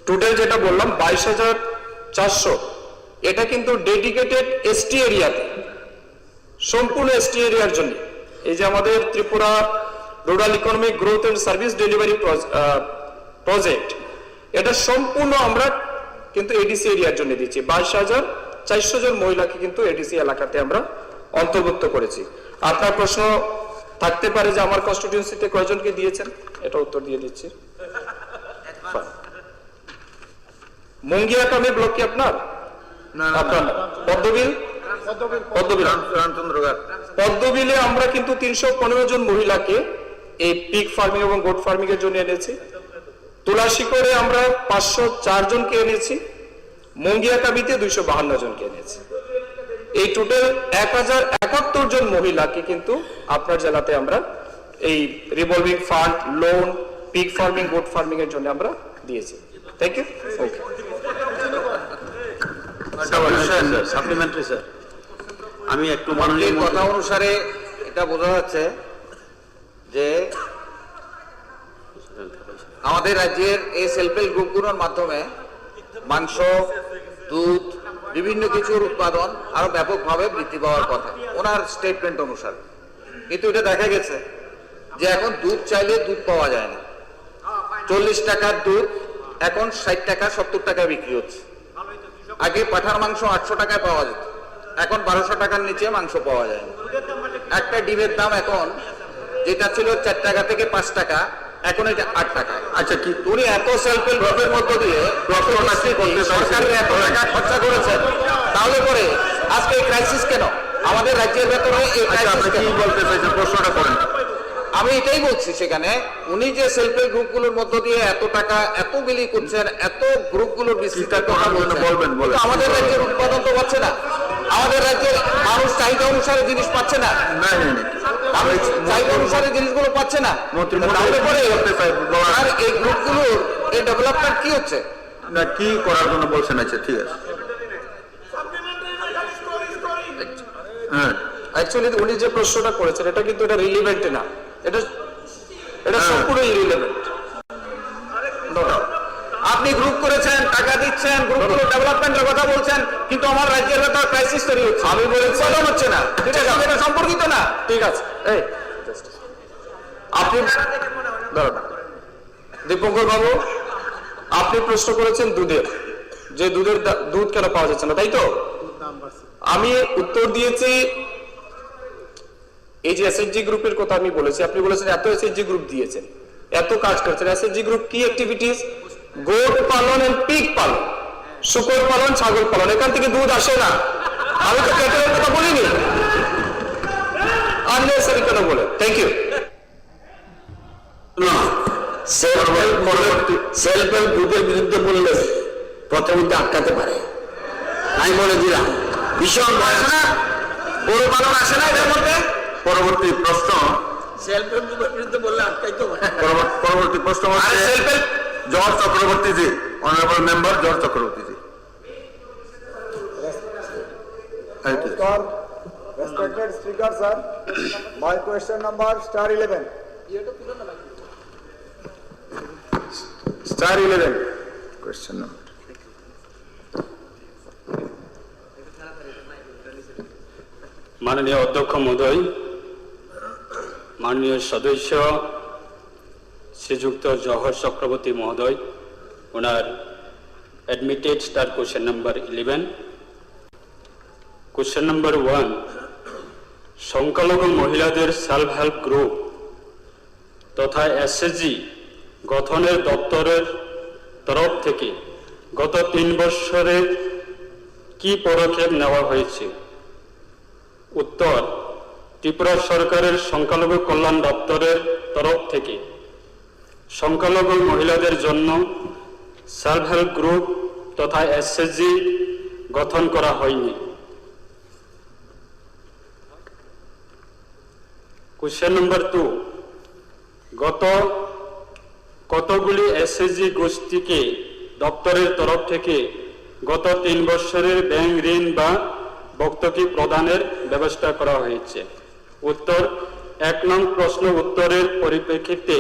টোটাল যেটা বললাম 22,400, এটা কিন্তু ডেডিকেটেড এসটি এরিয়াতে, সম্পূর্ণ এসটি এরিয়ার জন্য। এই যে আমাদের Tripura rural economic growth and service delivery project, এটা সম্পূর্ণ আমরা কিন্তু এডিসি এরিয়ার জন্য দিচ্ছি। 22,400 জন মহিলাকে কিন্তু এডিসি এলাকাতে আমরা অন্তর্ভুক্ত করেছি। আপনার প্রশ্ন থাকতে পারে যে আমার কনস্টিটিউয়েন্সিতে কয়জনকে দিয়েছেন, এটা উত্তর দিয়ে দিচ্ছি। মুঙ্গিয়াকামী ব্লক কি আপনার? আপনার পদ্মবিল, পদ্মবিলে আমরা কিন্তু 315 জন মহিলাকে এই পিগ ফার্মিং এবং গোট ফার্মিং এর জন্য এনেছি। তুলাশিকরে আমরা 504 জনকে এনেছি। মুঙ্গিয়াকাবিতে 252 জনকে এনেছি। এই টোটাল 1,071 জন মহিলাকে কিন্তু আপনার জেলাতে আমরা এই revolving fund, loan, pig farming, goat farming এর জন্য আমরা দিয়েছি। Thank you. Okay, supplementary sir, আমি একটু মাননীয় কথা অনুসারে এটা বোঝা যাচ্ছে যে আমাদের রাজ্যের এই সেলফ হেল্প গ্রুপগুলোর মাধ্যমে মাংস, দুধ, বিভিন্ন কিছুর উৎপাদন আরো ব্যাপকভাবে বৃদ্ধি পাওয়ার কথা ওনার স্টেটমেন্ট অনুসারে। কিন্তু এটা দেখা গেছে যে এখন দুধ চাইলে দুধ পাওয়া যায় না। 40 টাকার দুধ এখন 60 টাকা 70 টাকায় বিক্রি হচ্ছে। আগে পাঠার মাংস 800 টাকায় পাওয়া যেত, এখন 1200 টাকার নিচে মাংস পাওয়া যায় না। একটা ডিমের দাম এখন যেটা ছিল 4 টাকা থেকে 5 টাকা, এখন এটা 8 টাকা। আচ্ছা কি উনি এত সেলফ হেল্প গ্রুপের মধ্য দিয়ে প্রশ্নটা কি করতে চাইছেন? সরকারের এত টাকা খরচা করেছেন, তাহলে পরে আজকে এই ক্রাইসিস কেন? আমাদের রাজ্যের ভেতরে এই আচ্ছা ক্রাইসিস আপনি কেন? কি বলতে চাইছেন প্রশ্নটা করেন। আমি এটাই বলছি, সেখানে উনি যে সেলফ হেল্প গ্রুপগুলোর মধ্য দিয়ে এত টাকা এত বিলি করছেন, এত গ্রুপগুলোর বিস্তৃতির কথা বলছেন, বলবেন। কিন্তু আমাদের রাজ্যের উৎপাদন তো পাচ্ছে না, আমাদের রাজ্যের মানুষ চাহিদা অনুসারে জিনিস পাচ্ছে না, না মানুষ চাহিদা অনুসারে জিনিসগুলো পাচ্ছে না, তাহলে পরে আর এই গ্রুপগুলোর এই ডেভেলপমেন্ট কি হচ্ছে? না কি করার জন্য বলছেন? আচ্ছা ঠিক আছে। হ্যাঁ অ্যাকচুয়ালি উনি যে প্রশ্নটা করেছেন এটা কিন্তু এটা রিলিভেন্ট না, এটা সম্পূর্ণ ইরিলেভেন্ট। আপনি গ্রুপ করেছেন, টাকা দিচ্ছেন, গ্রুপগুলো ডেভেলপমেন্টের কথা বলছেন, কিন্তু আমার রাজ্যের ভেতর ক্রাইসিস তৈরি হচ্ছে, আমি বলেছি উৎপাদন হচ্ছে না, ঠিক আছে, এটা সম্পর্কিত না। ঠিক আছে, এই আপনি দাঁড়ান। দীপঙ্কর বাবু, আপনি প্রশ্ন করেছেন দুধের, যে দুধ কেন পাওয়া যাচ্ছে না, তাই তো? আমি উত্তর দিয়েছি এই যে এসএইচজি গ্রুপের কথা আমি বলেছি, আপনি বলেছেন এত এসএইচজি গ্রুপ দিয়েছেন, এত কাজ করছেন। এসএইচজি গ্রুপ কি অ্যাক্টিভিটিস? গোট পালন এন্ড পিগ পালন, শূকর পালন, ছাগল পালন, এখান থেকে দুধ আসে না। আমি তো ক্যাটেলের কথা বলিনি, আননেসারি কেন বলে। Thank you. সেলফ হেল্প গ্রুপের বিরুদ্ধে বললে প্রথমত আটকাতে পারে, আমি বলে দিলাম। ভীষণ আসে না, গরু পালন আসে না এদের মধ্যে। পরবর্তী প্রশ্ন, সেলফ হেল্প গ্রুপের বিরুদ্ধে বললে আটকাইতে পারে। পরবর্তী প্রশ্ন আর হচ্ছে self help George Chakraborty G, honourable member George Chakraborty G. Respected Speaker, sir, my question number star 11. Star 11 question number. মাননীয় অধ্যক্ষ মহোদয়, মাননীয় সদস্য শ্রীযুক্ত জওহর চক্রবর্তী মহোদয়, ওনার admitted star question number 11। Question number 1, সংখ্যালঘু মহিলাদের সেলফ হেল্প গ্রুপ তথা এসএসজি গঠনের দপ্তরের তরফ থেকে গত 3 বছরে কি পদক্ষেপ নেওয়া হয়েছে? উত্তর, ত্রিপুরা সরকারের সংখ্যালঘু কল্যাণ দপ্তরের তরফ থেকে সংখ্যালঘু মহিলাদের জন্য সেলফ হেল্প গ্রুপ তথা এসএসজি গঠন করা হয়নি। কোশ্চেন নম্বর 2, কতগুলি এসএসজি গোষ্ঠীকে দপ্তরের তরফ থেকে গত 3 বছরের ব্যাংক ঋণ বা ভর্তুকি প্রদানের ব্যবস্থা করা হয়েছে? উত্তর, 1 নং প্রশ্ন উত্তরের পরিপ্রেক্ষিতে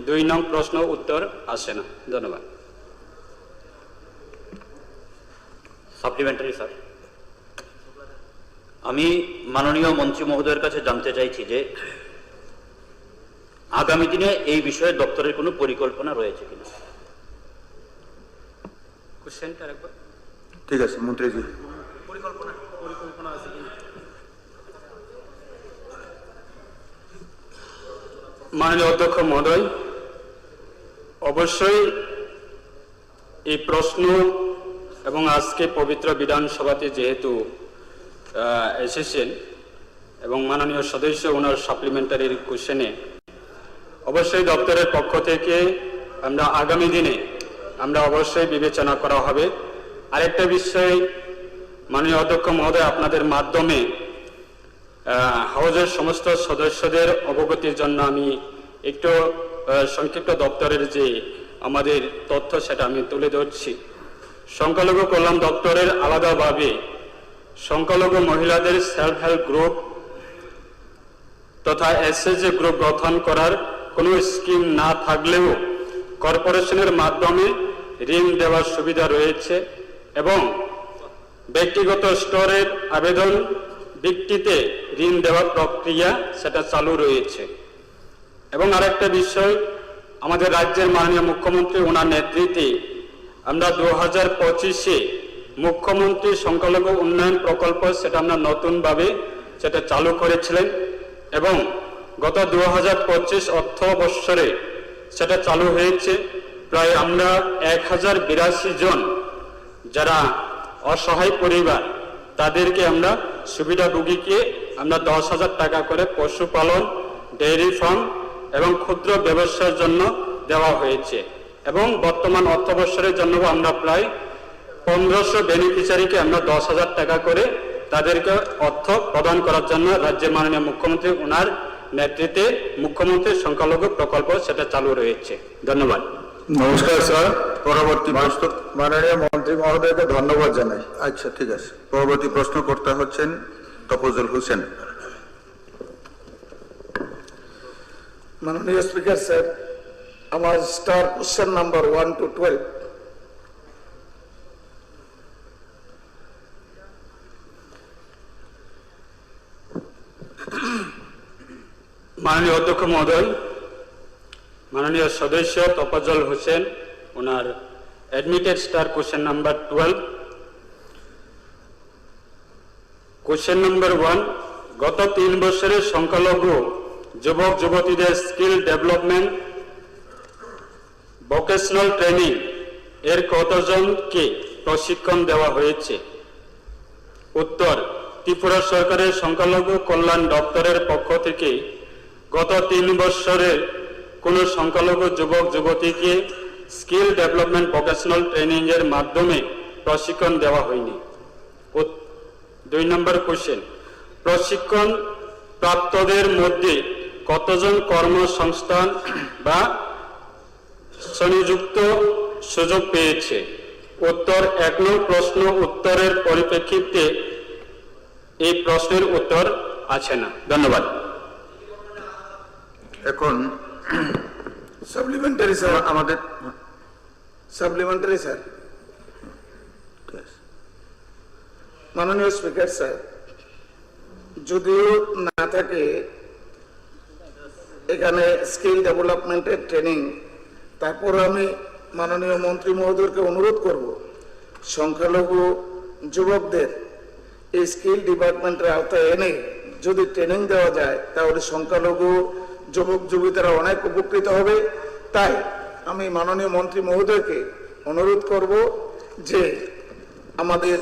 2 নং প্রশ্ন উত্তর আসে না। ধন্যবাদ। সাপ্লিমেন্টারি স্যার, আমি মাননীয় মন্ত্রী মহোদয়ের কাছে জানতে চাইছি যে আগামী দিনে এই বিষয়ে দপ্তরের কোনো পরিকল্পনা রয়েছে কিনা। কোশ্চেনটা একবার ঠিক আছে মন্ত্রীজি। মাননীয় অধ্যক্ষ মহোদয়, অবশ্যই এই প্রশ্ন এবং আজকে পবিত্র বিধানসভাতে যেহেতু এসেছেন এবং মাননীয় সদস্য ওনার সাপ্লিমেন্টারি কোশ্চেনে অবশ্যই দপ্তরের পক্ষ থেকে আমরা আগামী দিনে আমরা অবশ্যই বিবেচনা করা হবে। আরেকটা বিষয় মাননীয় অধ্যক্ষ মহোদয়, আপনাদের মাধ্যমে হাউজের সমস্ত সদস্যদের অবগতির জন্য আমি একটু সংক্ষিপ্ত দপ্তরের যে আমাদের তথ্য সেটা আমি তুলে ধরছি। সংখ্যালঘু কল্যাণ দপ্তরের আলাদাভাবে সংখ্যালঘু মহিলাদের সেলফ হেল্প গ্রুপ তথা এসএসজি গ্রুপ গঠন করার কোনো স্কিম না থাকলেও কর্পোরেশনের মাধ্যমে ঋণ দেওয়ার সুবিধা রয়েছে এবং ব্যক্তিগত স্তরের আবেদন ভিত্তিতে ঋণ দেওয়ার প্রক্রিয়া সেটা চালু রয়েছে। এবং আরেকটা বিষয়, আমাদের রাজ্যের মাননীয় মুখ্যমন্ত্রী ওনার নেতৃত্বে আমরা 2025-এ মুখ্যমন্ত্রী সংখ্যালঘু উন্নয়ন প্রকল্প সেটা আমরা নতুনভাবে সেটা চালু করেছিলেন এবং গত 2025 অর্থবৎসরে সেটা চালু হয়েছে। প্রায় আমরা 1082 জন যারা অসহায় পরিবার তাদেরকে আমরা সুবিধাভোগীকে আমরা 10,000 টাকা করে পশুপালন, ডেয়ারি ফার্ম এবং ক্ষুদ্র ব্যবসার জন্য দেওয়া হয়েছে। এবং বর্তমান অর্থবর্ষের জন্য আমরা প্রায় 1500 বেনিফিশিয়ারিকে আমরা 10,000 টাকা করে তাদেরকে অর্থ প্রদান করার জন্য রাজ্যের মাননীয় মুখ্যমন্ত্রী ওনার নেতৃত্বে মুখ্যমন্ত্রী সংখ্যালঘু প্রকল্প সেটা চালু রয়েছে। ধন্যবাদ। নমস্কার স্যার। পরবর্তী প্রশ্ন মাননীয় মন্ত্রী মহোদয়কে ধন্যবাদ জানাই। আচ্ছা, ঠিক আছে। পরবর্তী প্রশ্নকর্তা হচ্ছেন তফজল হোসেন। মাননীয় স্পিকার স্যার, আমার স্টার কোশ্চেন নাম্বার 1 to 12। মাননীয় অধ্যক্ষ মহোদয়, মাননীয় সদস্য তফজল হোসেন ওনার admitted star question number 12। Question number 1, গত 3 বছরের সংখ্যালঘু যুবক যুবতীদের স্কিল ডেভেলপমেন্ট ভোকেশনাল ট্রেনিং এর কতজনকে প্রশিক্ষণ দেওয়া হয়েছে? উত্তর, ত্রিপুরা সরকারের সংখ্যালঘু কল্যাণ দপ্তরের পক্ষ থেকে গত 3 বছরের কোন সংখ্যালঘু যুবক যুবতীকে স্কিল ডেভেলপমেন্ট ভোকেশনাল ট্রেনিং এর মাধ্যমে প্রশিক্ষণ দেওয়া হয়নি। 2 নম্বর কোশ্চেন, প্রশিক্ষণ প্রাপ্তদের মধ্যে কতজন কর্মসংস্থান বা সংযুক্ত সুযোগ পেয়েছে? উত্তর, 1 নং প্রশ্ন উত্তরের পরিপ্রেক্ষিতে এই প্রশ্নের উত্তর আছে না। ধন্যবাদ। এখন সাপ্লিমেন্টারি স্যার, আমাদের সাপ্লিমেন্টারি স্যার। মাননীয় স্পিকার স্যার, যদিও না থাকে এখানে স্কিল ডেভেলপমেন্টের ট্রেনিং, তারপর আমি মাননীয় মন্ত্রী মহোদয়কে অনুরোধ করব সংখ্যালঘু যুবকদের এই স্কিল ডিপার্টমেন্টের আওতায় এনে যদি ট্রেনিং দেওয়া যায় তাহলে সংখ্যালঘু যুবক যুবতীরা অনেক উপকৃত হবে। তাই আমি মাননীয় মন্ত্রী মহোদয়কে অনুরোধ করব যে আমাদের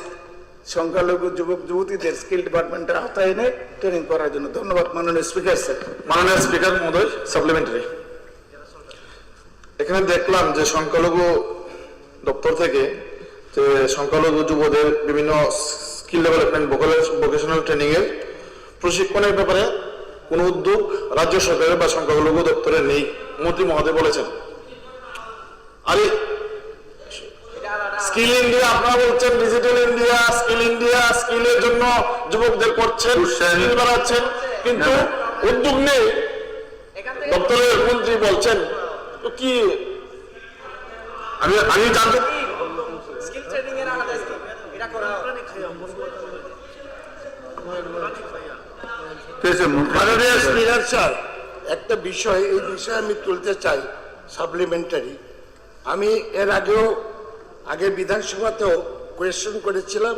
সংখ্যালঘু যুবক যুবতীদের স্কিল ডিপার্টমেন্টের আওতায় এনে ট্রেনিং করার জন্য। ধন্যবাদ মাননীয় স্পিকার স্যার। মাননীয় স্পিকার মহোদয়, সাপ্লিমেন্টারি। এখানে দেখলাম যে সংখ্যালঘু দপ্তর থেকে যে সংখ্যালঘু যুবদের বিভিন্ন স্কিল ডেভেলপমেন্ট ভোকেশনাল ট্রেনিং এর প্রশিক্ষণের ব্যাপারে কোনো উদ্যোগ রাজ্য সরকারের বা সংখ্যালঘু দপ্তরের নেই, মন্ত্রী মহোদয় বলেছেন। আরে স্কিল ইন্ডিয়া আপনারা বলছেন, ডিজিটাল ইন্ডিয়া, স্কিলের জন্য যুবকদের করছেন, স্কিল বাড়াচ্ছেন, কিন্তু উদ্যোগ নেই। দপ্তরের মন্ত্রী বলছেন তো কি? আমি জানতে স্কিল ট্রেনিং এর আলাদা স্কিম এটা করা মাননীয় স্পিকার স্যার, একটা বিষয়, এই বিষয়ে আমি তুলতে চাই সাপ্লিমেন্টারি। আমি এর আগে বিধানসভাতেও কোয়েশ্চেন করেছিলাম।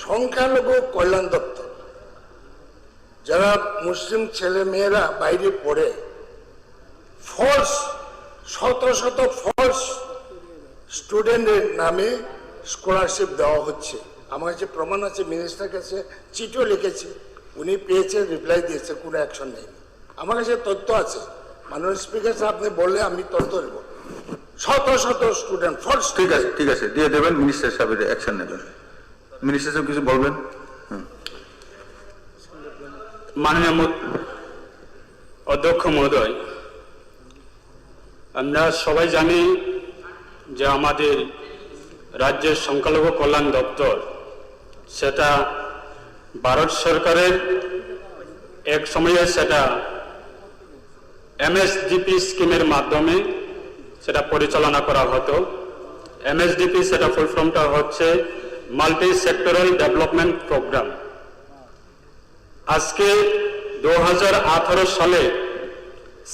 সংখ্যালঘু কল্যাণ দপ্তর যারা মুসলিম ছেলে মেয়েরা বাইরে পড়ে, ফলস শত শত ফলস স্টুডেন্টের নামে স্কলারশিপ দেওয়া হচ্ছে। আমার কাছে প্রমাণ আছে, মিনিস্টার কাছে চিঠিও লিখেছি, উনি পেয়েছেন, রিপ্লাই দিয়েছে, কোনো অ্যাকশন নেই। আমার কাছে তথ্য আছে। মাননীয় স্পিকার সাহেব আপনি বললে আমি তথ্য দেব। শত শত স্টুডেন্ট ফলস। ঠিক আছে, ঠিক আছে, দিয়ে দেবেন, মিনিস্টার সাহেবের অ্যাকশন নেবেন। মিনিস্টার সাহেব কিছু বলবেন? মাননীয় অধ্যক্ষ মহোদয়, আমরা সবাই জানি যে আমাদের রাজ্যের সংখ্যালঘু কল্যাণ দপ্তর সেটা ভারত সরকারের এক সময়ে সেটা MSDP স্কিমের মাধ্যমে সেটা পরিচালনা করা হতো। MSDP সেটা ফুল ফর্মটা হচ্ছে মাল্টি সেক্টরাল ডেভেলপমেন্ট প্রোগ্রাম। আজকে 2018 সালে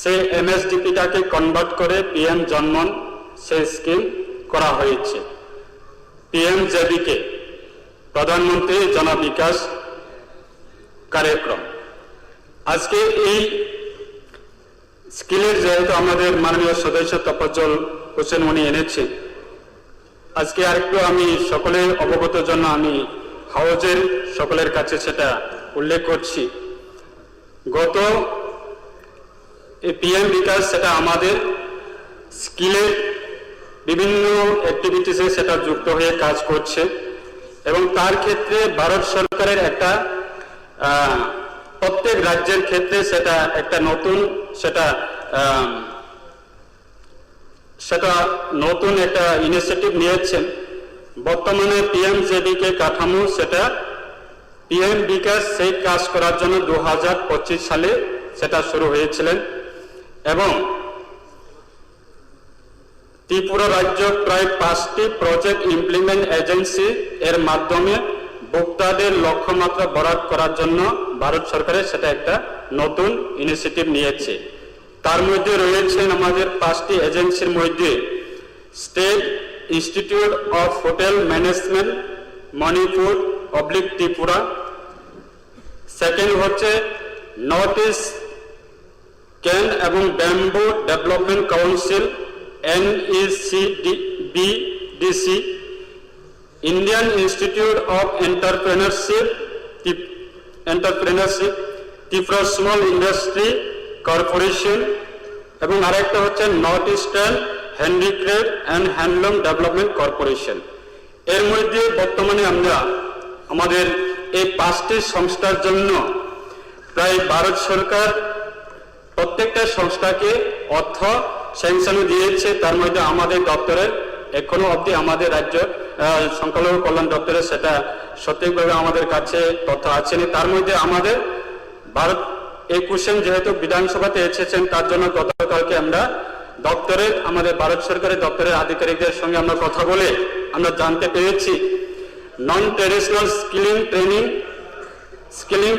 সেই MSDPটাকে কনভার্ট করে PM জনমন সেই স্কিম করা হয়েছে। PMJBK প্রধানমন্ত্রী জন বিকাশ কার্যক্রম। আজকে এই স্কিলের যেহেতু আমাদের মাননীয় সদস্য তফাজ্জল হোসেন উনি এনেছেন, আজকে আরেকটু আমি সকলের অবগত জন্য আমি হাউজের সকলের কাছে সেটা উল্লেখ করছি। গত পিএম বিকাশ সেটা আমাদের স্কিলের বিভিন্ন অ্যাক্টিভিটিসে সেটা যুক্ত হয়ে কাজ করছে এবং তার ক্ষেত্রে ভারত সরকারের একটা প্রত্যেক রাজ্যের ক্ষেত্রে সেটা একটা নতুন নতুন একটা ইনিশিয়েটিভ নিয়েছেন। বর্তমানে পিএমজেডিকে কাঠামো সেটা পিএম বিকাশ সেই কাজ করার জন্য 2025 সালে সেটা শুরু হয়েছিলেন এবং ত্রিপুরা রাজ্য প্রায় 5টি প্রজেক্ট ইমপ্লিমেন্ট এজেন্সি এর মাধ্যমে ভোক্তাদের লক্ষ্যমাত্রা বরাদ্দ করার জন্য ভারত সরকারের সেটা একটা নতুন ইনিশিয়েটিভ নিয়েছে। তার মধ্যে রয়েছেন আমাদের 5টি এজেন্সির মধ্যে state institute of hotel management Manipur / Tripura, second হচ্ছে নর্থ ইস্ট ক্যান এবং bamboo development council NECBDC, Indian institute of entrepreneurship Tripura small industry corporation এবং আরেকটা হচ্ছে north eastern handicraft and handloom development corporation. এর মধ্যে বর্তমানে আমরা আমাদের এই 5টি সংস্থার জন্য প্রায় ভারত সরকার প্রত্যেকটা সংস্থাকে অর্থ স্যাংশন দিয়েছে। তার মধ্যে আমাদের দপ্তরের এখনো অবধি আমাদের রাজ্য সংখ্যালঘু কল্যাণ দপ্তরের সেটা সঠিকভাবে আমাদের কাছে তথ্য আসেনি। তার মধ্যে আমাদের ভারত এই কোশ্চেন যেহেতু বিধানসভাতে এসেছেন তার জন্য গতকালকে আমরা দপ্তরের আমাদের ভারত সরকারের দপ্তরের আধিকারিকদের সঙ্গে আমরা কথা বলে আমরা জানতে পেরেছি non traditional skilling training,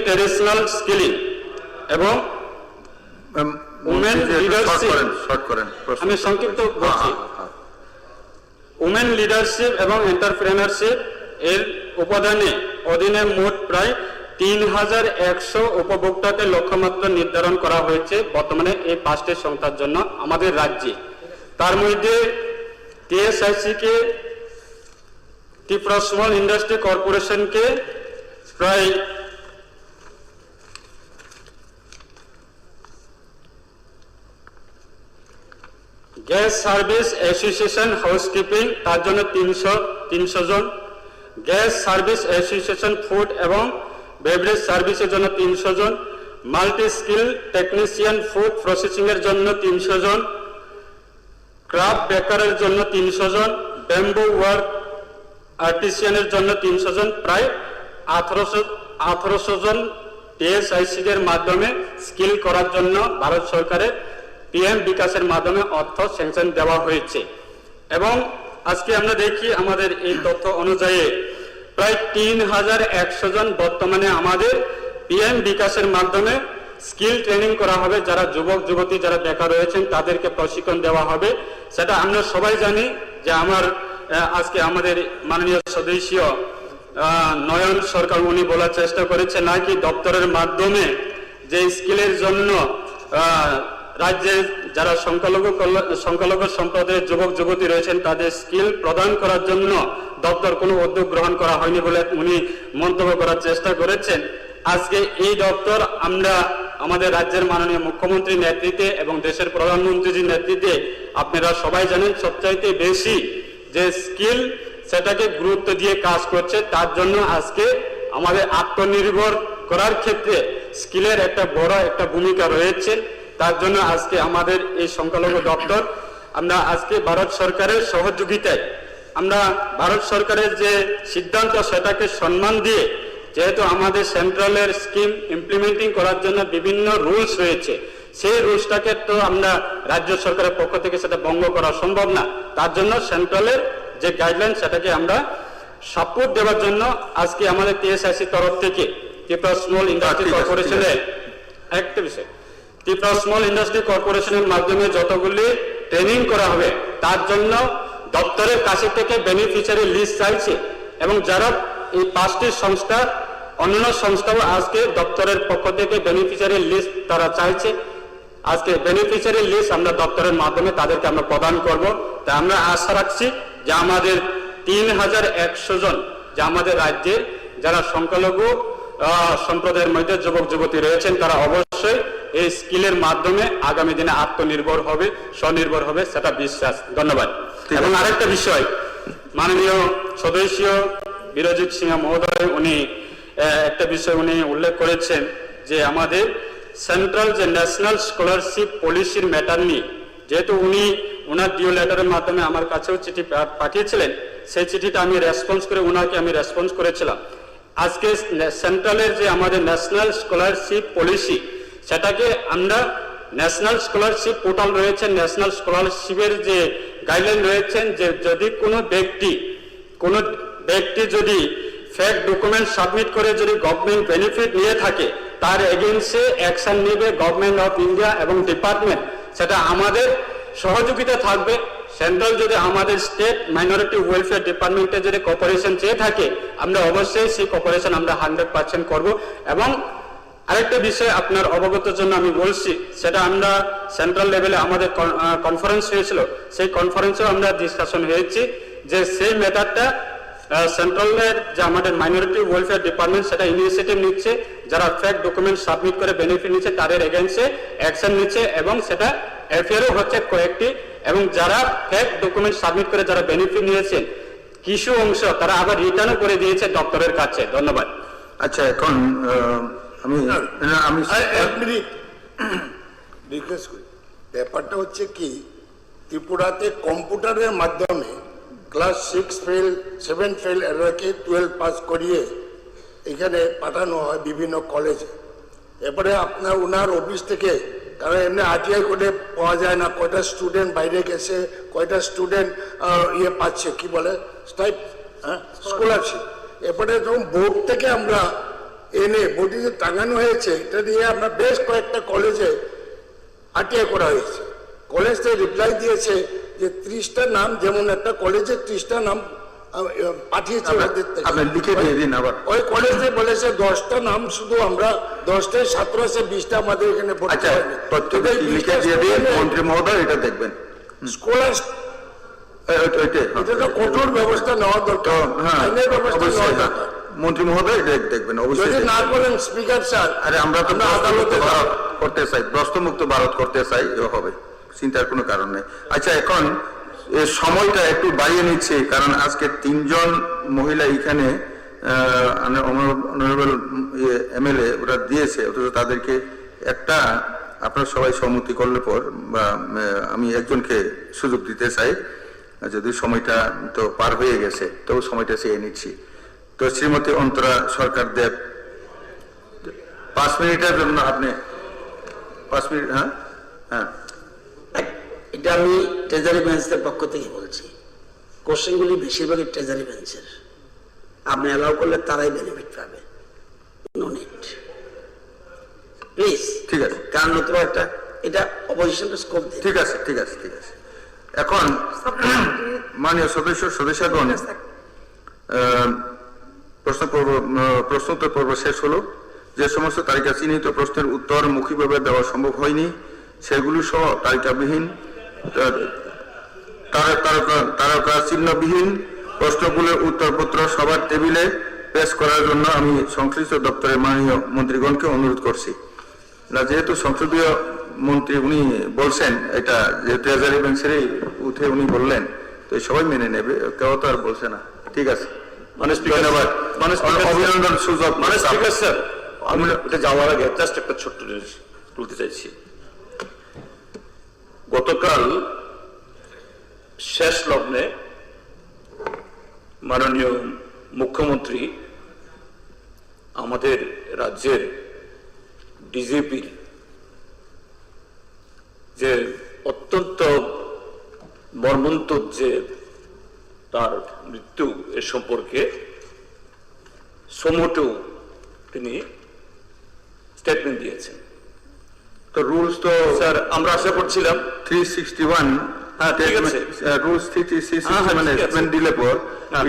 traditional skilling এবং উমেন লিডারশিপ, আমি সংক্ষিপ্ত বলছি, উমেন লিডারশিপ এবং এন্টারপ্রেনারশিপ এর উপাদানে অধীনে মোট প্রায় 3100 উপভোক্তাকে লক্ষ্যমাত্রা নির্ধারণ করা হয়েছে বর্তমানে এই 5টি সংস্থার জন্য আমাদের রাজ্যে। তার মধ্যে TSIC কে ত্রিপুরা স্মল ইন্ডাস্ট্রি কর্পোরেশনকে প্রায় গ্যাস সার্ভিস অ্যাসোসিয়েশন হাউসকিপিং তার জন্য 300 জন, গ্যাস সার্ভিস অ্যাসোসিয়েশন ফুড এবং বেভারেজ সার্ভিসের জন্য 300 জন, multi skill technician food processing এর জন্য 300 জন, ক্রাফট বেকারের জন্য 300 জন, ব্যাম্বু ওয়ার্ক আর্টিসিয়ানের জন্য 300 জন, প্রায় 1800 জন TSIC এর মাধ্যমে স্কিল করার জন্য ভারত সরকারের পিএম বিকাশের মাধ্যমে অর্থ স্যাংশন দেওয়া হয়েছে। এবং আজকে আমরা দেখি আমাদের এই তথ্য অনুযায়ী প্রায় 3100 জন বর্তমানে আমাদের পিএম বিকাশের মাধ্যমে স্কিল ট্রেনিং করা হবে। যারা যুবক যুবতী যারা বেকার রয়েছেন তাদেরকে প্রশিক্ষণ দেওয়া হবে। সেটা আমরা সবাই জানি যে আজকে আমাদের মাননীয় সদস্য নয়ন সরকার উনি বলার চেষ্টা করেছে নাকি দপ্তরের মাধ্যমে যে স্কিলের জন্য রাজ্যে যারা সংখ্যালঘু সম্প্রদায়ের যুবক যুবতী রয়েছেন তাদের স্কিল প্রদান করার জন্য দপ্তর কোনো উদ্যোগ গ্রহণ করা হয়নি বলে উনি মন্তব্য করার চেষ্টা করেছেন। আজকে এই দপ্তর আমরা আমাদের রাজ্যের মাননীয় মুখ্যমন্ত্রীর নেতৃত্বে এবং দেশের প্রধানমন্ত্রীর নেতৃত্বে আপনারা সবাই জানেন সবচাইতে বেশি যে স্কিল সেটাকে গুরুত্ব দিয়ে কাজ করছে। তার জন্য আজকে আমাদের আত্মনির্ভর করার ক্ষেত্রে স্কিলের একটা বড় একটা ভূমিকা রয়েছে। তার জন্য আজকে আমাদের এই সংখ্যালঘু দপ্তর আমরা আজকে ভারত সরকারের সহযোগিতায় আমরা ভারত সরকারের যে সিদ্ধান্ত সেটাকে সম্মান দিয়ে, যেহেতু আমাদের সেন্ট্রালের স্কিম ইমপ্লিমেন্টিং করার জন্য বিভিন্ন রুলস রয়েছে, সেই রুলসটাকে তো আমরা রাজ্য সরকারের পক্ষ থেকে সেটা ভঙ্গ করা সম্ভব না। তার জন্য সেন্ট্রালের যে গাইডলাইন সেটাকে আমরা সাপোর্ট দেওয়ার জন্য আজকে আমাদের TSIC তরফ থেকে ত্রিপুরা স্মল ইন্ডাস্ট্রি কর্পোরেশনের একটা বিষয় ত্রিপুরা স্মল ইন্ডাস্ট্রি কর্পোরেশনের মাধ্যমে যতগুলি ট্রেনিং করা হবে তার জন্য দপ্তরের কাছে থেকে বেনিফিশিয়ারি লিস্ট চাইছে এবং যারা এই 5টি সংস্থা অন্যান্য সংস্থাও আজকে দপ্তরের পক্ষ থেকে বেনিফিশিয়ারি লিস্ট তারা চাইছে। আজকে বেনিফিশিয়ারি লিস্ট আমরা দপ্তরের মাধ্যমে তাদেরকে আমরা প্রদান করব। তাই আমরা আশা রাখছি যে আমাদের 3100 জন যে আমাদের রাজ্যের যারা সংখ্যালঘু সম্প্রদায়ের মধ্যে যুবক যুবতী রয়েছেন তারা অবশ্যই এই স্কিলের মাধ্যমে আগামী দিনে আত্মনির্ভর হবে, স্বনির্ভর হবে, সেটা বিশ্বাস। ধন্যবাদ। এবং আরেকটা বিষয়, মাননীয় সদস্য বিরজিৎ সিংহ মহোদয় উনি একটা বিষয় উনি উল্লেখ করেছেন যে আমাদের সেন্ট্রাল যে ন্যাশনাল স্কলারশিপ পলিসির ম্যাটার নিয়ে, যেহেতু উনি ওনার ডিও লেটারের মাধ্যমে আমার কাছেও চিঠি পাঠিয়েছিলেন, সেই চিঠিটা আমি রেসপন্স করে ওনাকে আমি রেসপন্স করেছিলাম। আজকে সেন্ট্রালের যে আমাদের ন্যাশনাল স্কলারশিপ পলিসি, সেটাকে আমরা ন্যাশনাল স্কলারশিপ পোর্টাল রয়েছে, ন্যাশনাল স্কলারশিপের যে গাইডলাইন রয়েছেন যে যদি কোনো ব্যক্তি যদি ফেক ডকুমেন্ট সাবমিট করে যদি গভর্নমেন্ট বেনিফিট নিয়ে থাকে তার এগেইনস্টে অ্যাকশন নেবে গভর্নমেন্ট অফ ইন্ডিয়া এবং ডিপার্টমেন্ট, সেটা আমাদের সহযোগিতা থাকবে। সেন্ট্রাল যদি আমাদের স্টেট মাইনরিটি ওয়েলফেয়ার ডিপার্টমেন্টে যদি কোঅপারেশন চেয়ে থাকে আমরা অবশ্যই সেই কোঅপারেশন আমরা 100% করব। এবং আরেকটা বিষয় আপনার অবগতের জন্য আমি বলছি, সেটা আমরা সেন্ট্রাল লেভেলে আমাদের কনফারেন্স হয়েছিল, সেই কনফারেন্সেও আমরা ডিসকাশন হয়েছি যে সেই ম্যাটারটা সেন্ট্রালের যে আমাদের মাইনরিটি ওয়েলফেয়ার ডিপার্টমেন্ট সেটা ইনিশিয়েটিভ নিচ্ছে, যারা ফেক ডকুমেন্ট সাবমিট করে বেনিফিট নিচ্ছে তাদের এগেইনস্টে অ্যাকশন নিচ্ছে এবং সেটা এফআইআরও হচ্ছে কয়েকটি, এবং যারা ফেক ডকুমেন্ট সাবমিট করে যারা বেনিফিট নিয়েছেন কিছু অংশ তারা আবার রিটার্নও করে দিয়েছে দপ্তরের কাছে। ধন্যবাদ। আচ্ছা, এখন আমি এক মিনিট রিকোয়েস্ট করি। ব্যাপারটা হচ্ছে কি, ত্রিপুরাতে কম্পিউটারের মাধ্যমে ক্লাস 6 ফেল 7 ফেল এরাকে 12 পাস করিয়ে এখানে পাঠানো হয় বিভিন্ন কলেজে। এরপরে আপনার ওনার অফিস থেকে, কারণ এমনি আরটিআই করে পাওয়া যায় না কয়টা স্টুডেন্ট বাইরে গেছে, কয়টা স্টুডেন্ট ইয়ে পাচ্ছে কি বলে স্কলারশিপ। এরপরে যখন বোর্ড থেকে আমরা এনে বোর্ডে যে টাঙানো হয়েছে এটা দিয়ে আমরা বেশ কয়েকটা কলেজে আরটিআই করা হয়েছে। কলেজ থেকে রিপ্লাই দিয়েছে যে 30টা নাম, যেমন একটা কলেজে 30টা নাম পাঠিয়েছে ওদের থেকে। আপনি লিখে দিয়ে দিন আবার। ওই কলেজে বলেছে 10টা নাম শুধু আমরা 10টায় 17 আছে 20টা আমাদের এখানে ভর্তি আচ্ছা, হয়নি। প্রত্যেকে লিখে দিয়ে দিন মন্ত্রী মহোদয়, এটা দেখবেন। স্কলারশিপ এটা তো কঠোর ব্যবস্থা নেওয়া দরকার, আইনের ব্যবস্থা নেওয়া দরকার। মন্ত্রী মহোদয় এটা দেখবেন অবশ্যই। যদি না করেন স্পিকার স্যার, আরে আমরা তো আদালতে ভারত করতে চাই, ভ্রষ্টমুক্ত ভারত করতে চাই, হবে, চিন্তার কোনো কারণ নেই। আচ্ছা, এখন সময়টা একটু বাড়িয়ে নিচ্ছে কারণ আজকে 3 জন মহিলা এখানে অনারেবল এমএলএ ওরা দিয়েছে, অথচ তাদেরকে একটা আপনারা সবাই সম্মতি করলে পর বা আমি একজনকে সুযোগ দিতে চাই, যদি সময়টা তো পার হয়ে গেছে তবু সময়টা চেয়ে নিচ্ছি। তো শ্রীমতী অন্তরা সরকার দেব 5 মিনিটের জন্য আপনি 5 মিনিট। হ্যাঁ হ্যাঁ, এটা আমি ট্রেজারি বেঞ্চের পক্ষ থেকে বলছি, কোশ্চেনগুলি বেশিরভাগই ট্রেজারি বেঞ্চের, আপনি অ্যালাউ করলে তারাই বেনিফিট পাবে। No need, please. ঠিক আছে, কারণ নতুন একটা এটা অপোজিশনের স্কোপ দিন। ঠিক আছে ঠিক আছে ঠিক আছে। এখন মাননীয় সদস্যগণ প্রশ্নোত্তর পর্ব শেষ হলো। যে সমস্ত তালিকা চিহ্নিত প্রশ্নের উত্তর মৌখিকভাবে দেওয়া সম্ভব হয়নি সেগুলো সহ তালিকাবিহীন তারকা চিহ্নবিহীন প্রশ্নগুলোর উত্তরপত্র সবার টেবিলে পেশ করার জন্য আমি সংশ্লিষ্ট দপ্তরের মাননীয় মন্ত্রীগণকে অনুরোধ করছি। না, যেহেতু সংসদীয় মন্ত্রী উনি বলছেন, এটা যে ট্রেজারি বেঞ্চেরই উঠে উনি বললেন, তো সবাই মেনে নেবে, কেউ তো আর বলছে না। ঠিক আছে, ধন্যবাদ। অভিনন্দন সুযোগ। স্যার, আমি এটা যাওয়ার আগে জাস্ট একটা ছোট্ট জিনিস বলতে চাইছি। গতকাল শেষ লগ্নে মাননীয় মুখ্যমন্ত্রী আমাদের রাজ্যের ডিজিপির যে অত্যন্ত মর্মন্তুদ যে তার মৃত্যু এ সম্পর্কে সোমোটো তিনি স্টেটমেন্ট দিয়েছেন। তো রুলস তো স্যার আমরা আশা করছিলাম 361 রুলস 361 দিলে পর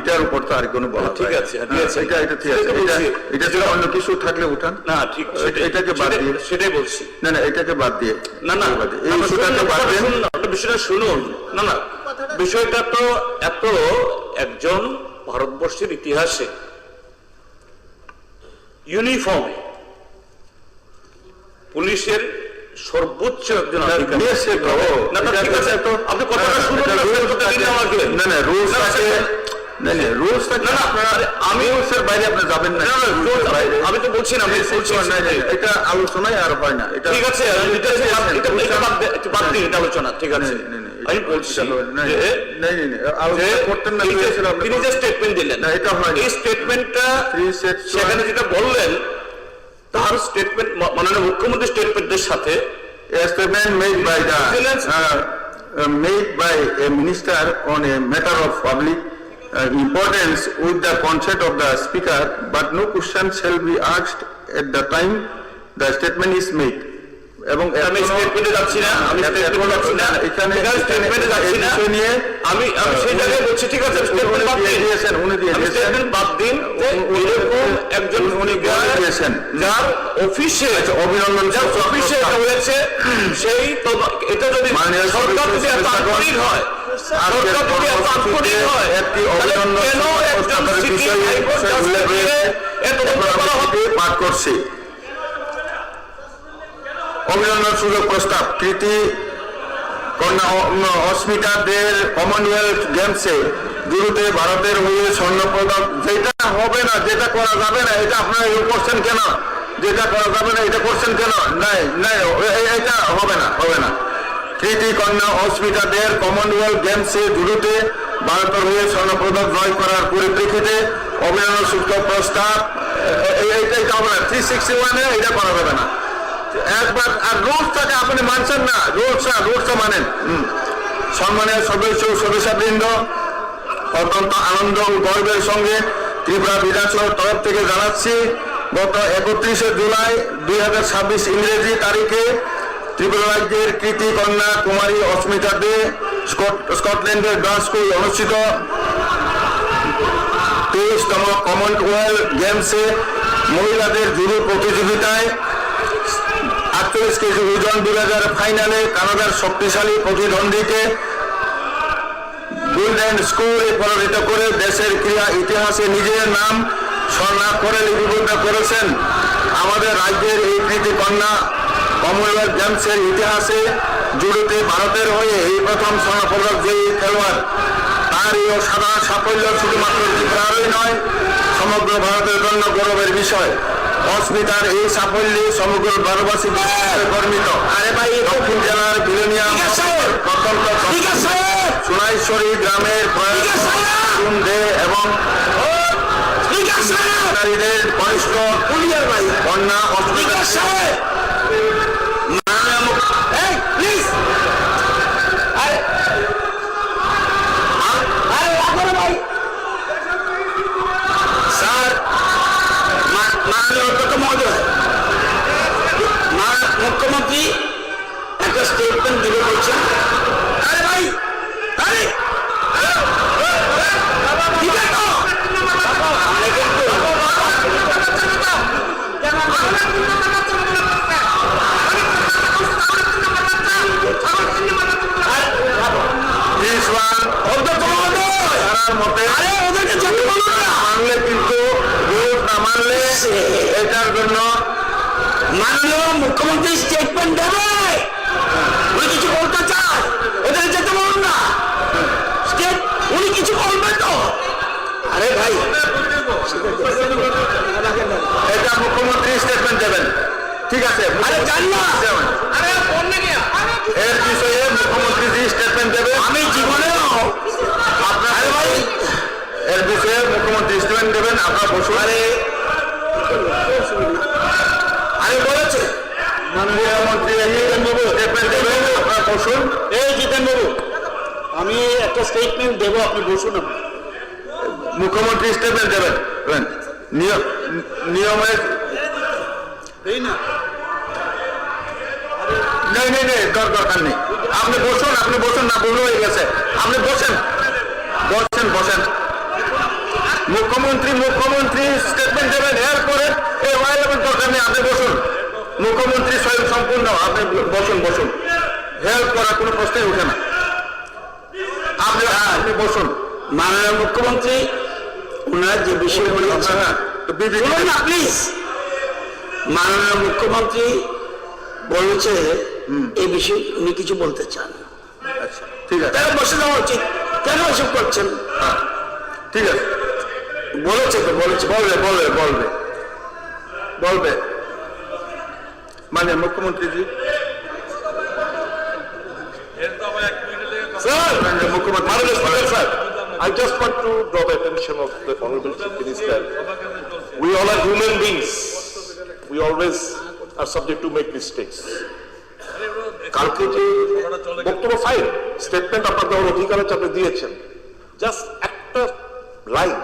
এটার উপর তো আর কোনো বলা ঠিক যায় না। আছে, ঠিক আছে। এটা ঠিক আছে, সেটাই তো বলছি। এটা ছাড়া অন্য কিছু থাকলে উঠান। না ঠিক এটাকে বাদ দিয়ে, সেটাই বলছি। না এটাকে বাদ দিয়ে, না না এই ইস্যুটাকে বাদ দিয়ে। শুনুন না, আপনি বিষয়টা শুনুন। না না, বিষয়টা তো এত একজন ভারতবর্ষের ইতিহাসে ইউনিফর্মে পুলিশের সর্বোচ্চ একজন আধিকারিক। দিয়েছে তো। না না, ঠিক আছে, আপনি কথাটা শুনুন না, কথাটা দিন আমাকে। না রুলস থাকে, রুলস থাকে। আমি রুলসের বাইরে আপনি যাবেন না। আমি তো বলছি না, আমি বলছি না, এটা আলোচনায় আর হয় না। এটা ঠিক আছে, এটা বাদ দিন, এটা আলোচনা, ঠিক আছে। আমি বলছি তিনি যে স্টেটমেন্ট দিলেন, এই স্টেটমেন্টটা সেখানে যেটা বললেন, তার স্টেটমেন্ট মাননীয় মুখ্যমন্ত্রীর স্টেটমেন্টের সাথে statement made by the made by a minister on a matter of public importance with the consent of the speaker, but no question shall be asked at the time the statement is made. এবং আমি স্টেটমেন্টে যাচ্ছি না, আমি স্টেটমেন্টে যাচ্ছি না, এখানে স্টেটমেন্টে যাচ্ছি না, নিয়ে আমি সেই জায়গায় বলছি, ঠিক আছে, স্টেটমেন্ট বাদ দিন, উনি দিয়ে দিয়েছেন, স্টেটমেন্ট বাদ দিন যে এরকম একজন উনি দিয়েছেন যার অফিসে অভিনন্দন, যার অফিসে এটা হয়েছে, সেই এটা যদি সরকার যদি এত আন্তরিক হয়, সরকার যদি এত আন্তরিক হয়, একটি তাহলে অভিনন্দন কেন একজন সিটি হাইকোর্ট জাজকে এত বড় পাঠ করছি। অভিনন্দন সুযোগ প্রস্তাব। কৃতি কন্যা অস্মিতা দের কমনওয়েলথ গেমসে জুড়োতে ভারতের হয়ে স্বর্ণ পদক। যেটা হবে না, যেটা করা যাবে না, এটা আপনারা করছেন কেন? যেটা করা যাবে না এটা করছেন কেন? নাই এটা হবে না। কৃতি কন্যা অস্মিতা দের কমনওয়েলথ গেমসে জুড়োতে ভারতের হয়ে স্বর্ণ পদক জয় করার পরিপ্রেক্ষিতে অভিনন্দন সুযোগ প্রস্তাব। এটা হবে না, 361-এ এটা করা যাবে না। একবার আর রুলসটাকে আপনি মানছেন না, রুলসটা মানেন। সম্মানের সদস্যবৃন্দ, অত্যন্ত আনন্দ ও গর্বের সঙ্গে ত্রিপুরা বিধানসভার তরফ থেকে জানাচ্ছি, গত 31শে জুলাই 2026 ইংরেজি তারিখে ত্রিপুরা রাজ্যের কৃতি কন্যা কুমারী অস্মিতা দে স্কটল্যান্ডের গ্লাসগোয় অনুষ্ঠিত 23তম কমনওয়েলথ গেমসে মহিলাদের জুডো প্রতিযোগিতায় 48 কেজি ওজন বিভাগের ফাইনালে কানাডার শক্তিশালী প্রতিদ্বন্দ্বীকে গোল্ডেন স্কোরে পরাজিত করে দেশের ক্রীড়া ইতিহাসে নিজের নাম স্বর্ণাক্ষরে লিপিবদ্ধ করেছেন। আমাদের রাজ্যের এই কৃতি কন্যা কমনওয়েলথ গেমসের ইতিহাসে জুডোতে ভারতের হয়ে এই প্রথম স্বর্ণপদক জয়ী খেলোয়াড়। তার এই অসাধারণ সাফল্য শুধুমাত্র ত্রিপুরারই নয়, সমগ্র ভারতের জন্য গৌরবের বিষয়। অস্মিতার এই সাফল্যে সমগ্র ভারতবাসী গর্বিত। আরে ভাই, দক্ষিণ জেলার বিলোনিয়া প্রত্যন্ত সোনাইশ্বরী গ্রামের দে এবং কনিষ্ঠ কন্যা অস্মিতা মুখ্যমন্ত্রী একটা স্টেটমেন্ট দিবে বলছেন। আরে ভাই, আরে মানলে কিন্তু না মানলে এটার জন্য মাননীয় মুখ্যমন্ত্রী স্টেটমেন্ট দেবে। উনি কিছু বলতে চায়, ওদের যেতে বলুন না, উনি কিছু বলবেন তো। আরে ভাই, এটা মুখ্যমন্ত্রী স্টেটমেন্ট দেবেন, ঠিক আছে? আরে জান না, এর বিষয়ে মুখ্যমন্ত্রী স্টেটমেন্ট দেবে। আমি জীবনেও আপনার ভাই এর বিষয়ে মুখ্যমন্ত্রী স্টেটমেন্ট দেবেন। আপনার বসুন। আরে বলেছে মাননীয় মন্ত্রী স্টেটমেন্ট দেবেন, আপনার বসুন। এই জিতেন বাবু, আমি একটা স্টেটমেন্ট দেবো, আপনি বসুন। মুখ্যমন্ত্রী স্টেটমেন্ট দেবেন। নিয়মের নেই দরকার নেই। আপনি বসুন না, ভুল হয়ে গেছে। আপনি বসেন। মুখ্যমন্ত্রী স্টেটমেন্ট দেবেন, এরপরে এই ওয়াইলেবেন দরকার নেই, আপনি বসুন। মুখ্যমন্ত্রী স্বয়ং সম্পূর্ণ, আপনি বসুন। হেল্প করার কোনো প্রশ্নই ওঠে না, আপনি বসুন। মাননীয় মুখ্যমন্ত্রী ওনার যে বিষয় বলেছেন, প্লিজ, মাননীয় মুখ্যমন্ত্রী বলেছে এই বিষয়ে উনি কিছু বলতে চান। আচ্ছা, ঠিক আছে, তাহলে বসে যাওয়া উচিত। কেন এসব করছেন? ঠিক আছে, বলেছে তো, বলেছে, বলবে মানে মুখ্যমন্ত্রীজি। Sir, I just want to draw the attention of the Honorable Chief Minister. We all are human beings. We always are subject to make mistakes. কালকে যে বক্তব্য ফাইল স্টেটমেন্ট আপনার দেওয়ার অধিকার আছে, আপনি দিয়েছেন, জাস্ট একটা লাইন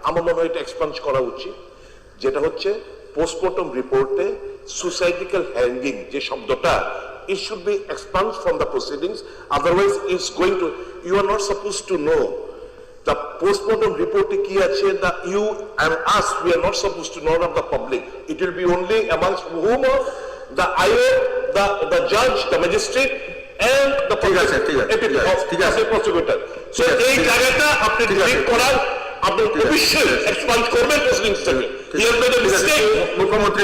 আমার মনে হয় এটা এক্সপান্স করা উচিত, যেটা হচ্ছে পোস্টমর্টম রিপোর্টে সুসাইডিক্যাল হ্যাঙ্গিং যে শব্দটা, it should be expunged from the proceedings, otherwise it's going to, you are not supposed to know the postmortem report ki ache, the you and us, we are not supposed to know of the public. It will be only amongst whom the IO, the judge, the magistrate and the prosecutor. So এই জায়গাটা আপনি delete করার, আপনি অবশ্যই expand করবেন proceedings থেকে। Here made a mistake. মুখ্যমন্ত্রী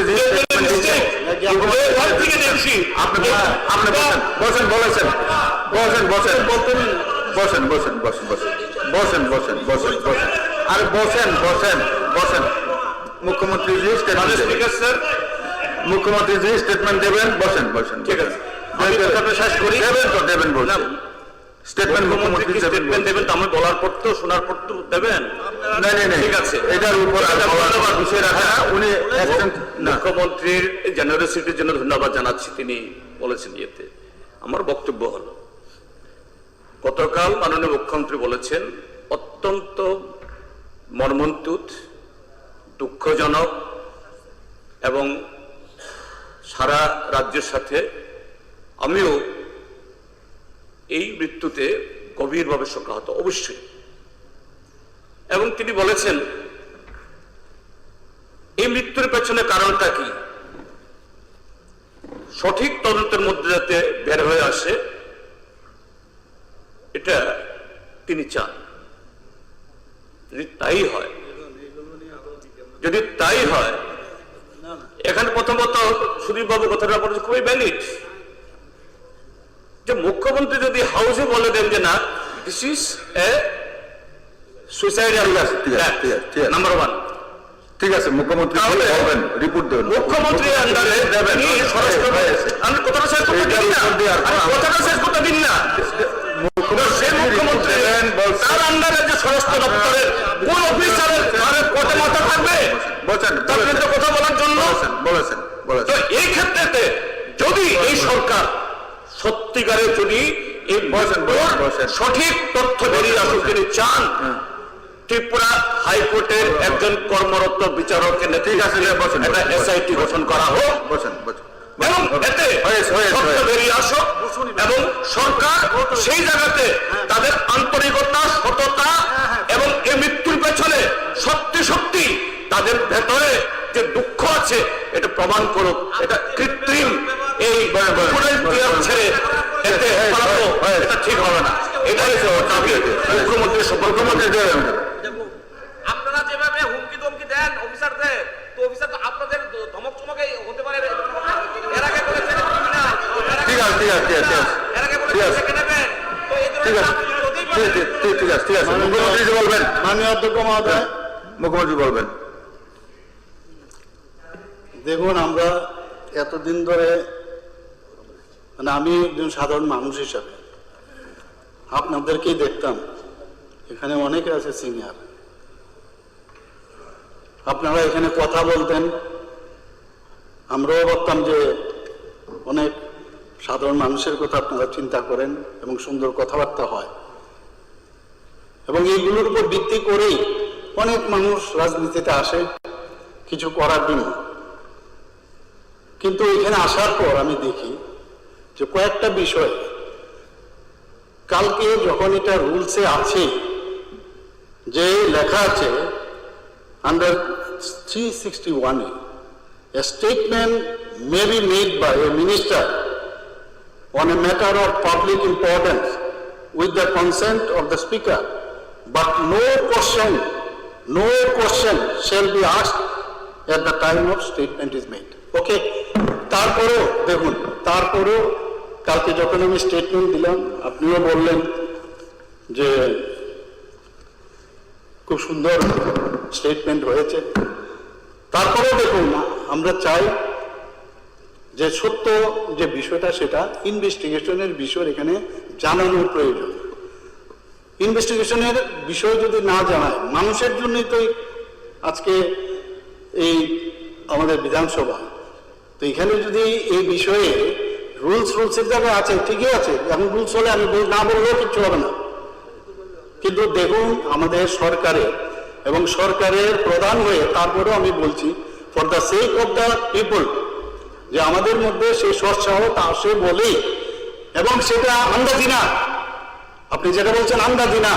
মুখ্যমন্ত্রী স্টেটমেন্ট দেবেন, বসেন। ঠিক আছে, শেষ করি, দেবেন বললাম স্টেটমেন্ট। মুখ্যমন্ত্রী স্টেটমেন্ট দেবেন, তো আমি বলার পর তো শোনার পর তো দেবেন। না, ঠিক আছে, এটার উপর বিষয় রাখা না। উনি মুখ্যমন্ত্রীর জেনারেসিটির জন্য ধন্যবাদ জানাচ্ছি, তিনি বলেছেন ইয়েতে। আমার বক্তব্য হলো, গতকাল মাননীয় মুখ্যমন্ত্রী বলেছেন অত্যন্ত মর্মন্তুদ, দুঃখজনক এবং সারা রাজ্যের সাথে আমিও এই মৃত্যুতে গভীরভাবে শোকাহত, অবশ্যই। এবং তিনি বলেছেন এই মৃত্যুর পেছনে কারণটা কি, সঠিক তদন্তের মধ্যে যাতে বের হয়ে আসে, এটা তিনি চান। যদি তাই হয়, এখানে প্রথমত সুদীপবাবু কথাটা বলেছে খুবই ভ্যালিড, যে মুখ্যমন্ত্রী যদি হাউসে বলে দেন যে না, this is a suicidal number one, ঠিক আছে, মুখ্যমন্ত্রী বলবেন, রিপোর্ট দেবেন, মুখ্যমন্ত্রীর আন্ডারে দেবেন। আমি কথাটা শেষ করতে দিন না। সেই মুখ্যমন্ত্রী তার আন্ডারে যে স্বরাষ্ট্র দপ্তরের কোন অফিসারের কত মাথা থাকবে তার বিরুদ্ধে কথা বলার জন্য বলেছেন। তো এই ক্ষেত্রে যদি এই সরকার সত্যিকারের যদি এই সঠিক তথ্য বেরিয়ে আসুক তিনি চান, ত্রিপুরা হাইকোর্টের একজন কর্মরত বিচারকের নেতৃত্বে এসআইটি গঠন করা হোক এবং এতে সত্য বেরিয়ে আসুক, এবং সরকার সেই জায়গাতে তাদের আন্তরিকতা, সততা এবং এই মৃত্যুর পেছনে সত্যি তাদের ভেতরে যে দুঃখ আছে এটা প্রমাণ করুক। এটা কৃত্রিম এই ছেড়ে এতে এটা ঠিক হবে না। এটাই মুখ্যমন্ত্রী আপনারা যেভাবে হুমকি ধমকি দেন অফিসারদের, তো অফিসার তো আপনাদের ধমক চমকে হতে পারে। এর আগে বলেছেন ঠিক আছে, এর আগে বলেছেন সেখানে নেবেন, তো এই ধরনের ঠিক আছে, মুখ্যমন্ত্রী বলবেন। মাননীয় অধ্যক্ষ মহোদয়, মুখ্যমন্ত্রী বলবেন। দেখুন, আমরা এতদিন ধরে, মানে আমি একজন সাধারণ মানুষ হিসাবে আপনাদেরকেই দেখতাম, এখানে অনেকে আছে সিনিয়র, আপনারা এখানে কথা বলতেন, আমরাও ভাবতাম যে অনেক সাধারণ মানুষের কথা আপনারা চিন্তা করেন এবং সুন্দর কথাবার্তা হয়, এবং এইগুলোর উপর ভিত্তি করেই অনেক মানুষ রাজনীতিতে আসে কিছু করার জন্য। কিন্তু এখানে আসার পর আমি দেখি যে কয়েকটা বিষয়, কালকে যখন এটা রুলসে আছে যে লেখা আছে under 361A, a statement may be made by a minister on a matter of public importance with the consent of the speaker, but no question shall be asked at the time of statement is made. Okay, তারপরেও দেখুন, তারপরেও কালকে যখন আমি statement দিলাম, আপনিও বললেন যে খুব সুন্দর স্টেটমেন্ট হয়েছে। তারপরেও দেখুন, আমরা চাই যে সত্য যে বিষয়টা সেটা ইনভেস্টিগেশনের বিষয় এখানে জানানোর প্রয়োজন। ইনভেস্টিগেশনের বিষয় যদি না জানায়, মানুষের জন্যই তো আজকে এই আমাদের বিধানসভা, তো এখানে যদি এই বিষয়ে রুলসের জায়গায় আছে, ঠিকই আছে, এখন রুলস হলে আমি না বললেও কিচ্ছু হবে না। কিন্তু দেখুন আমাদের সরকারের এবং সরকারের প্রধান হয়ে তারপরেও আমি বলছি, for the sake of the people, যে আমাদের মধ্যে সেই সৎসাহতা আসে বলেই, এবং সেটা আন্দাজি না, আপনি যেটা বলছেন আন্দাজি না,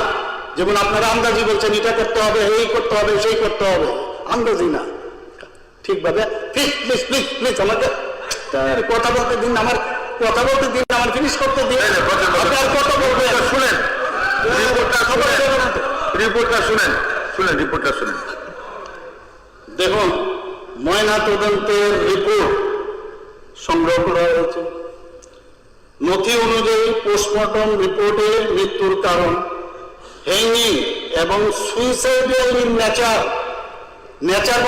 যেমন আপনারা আন্দাজি বলছেন এটা করতে হবে, এই করতে হবে, সেই করতে হবে, আন্দাজি না, ঠিকভাবে প্লিজ প্লিজ প্লিজ আমাকে কথা বলতে দিন, আমার কথা বলতে দিন, আমার ফিনিশ করতে দিন। আপনার কথা বলবেন, শুনেন রিপোর্টটা শুনেন। দেখুন, ময়না তদন্তের রিপোর্ট সংগ্রহ করা হয়েছে। নথি অনুযায়ী পোস্টমর্টম রিপোর্টে মৃত্যুর কারণ হ্যাঙ্গিং এবং সুইসাইডাল ইন নেচার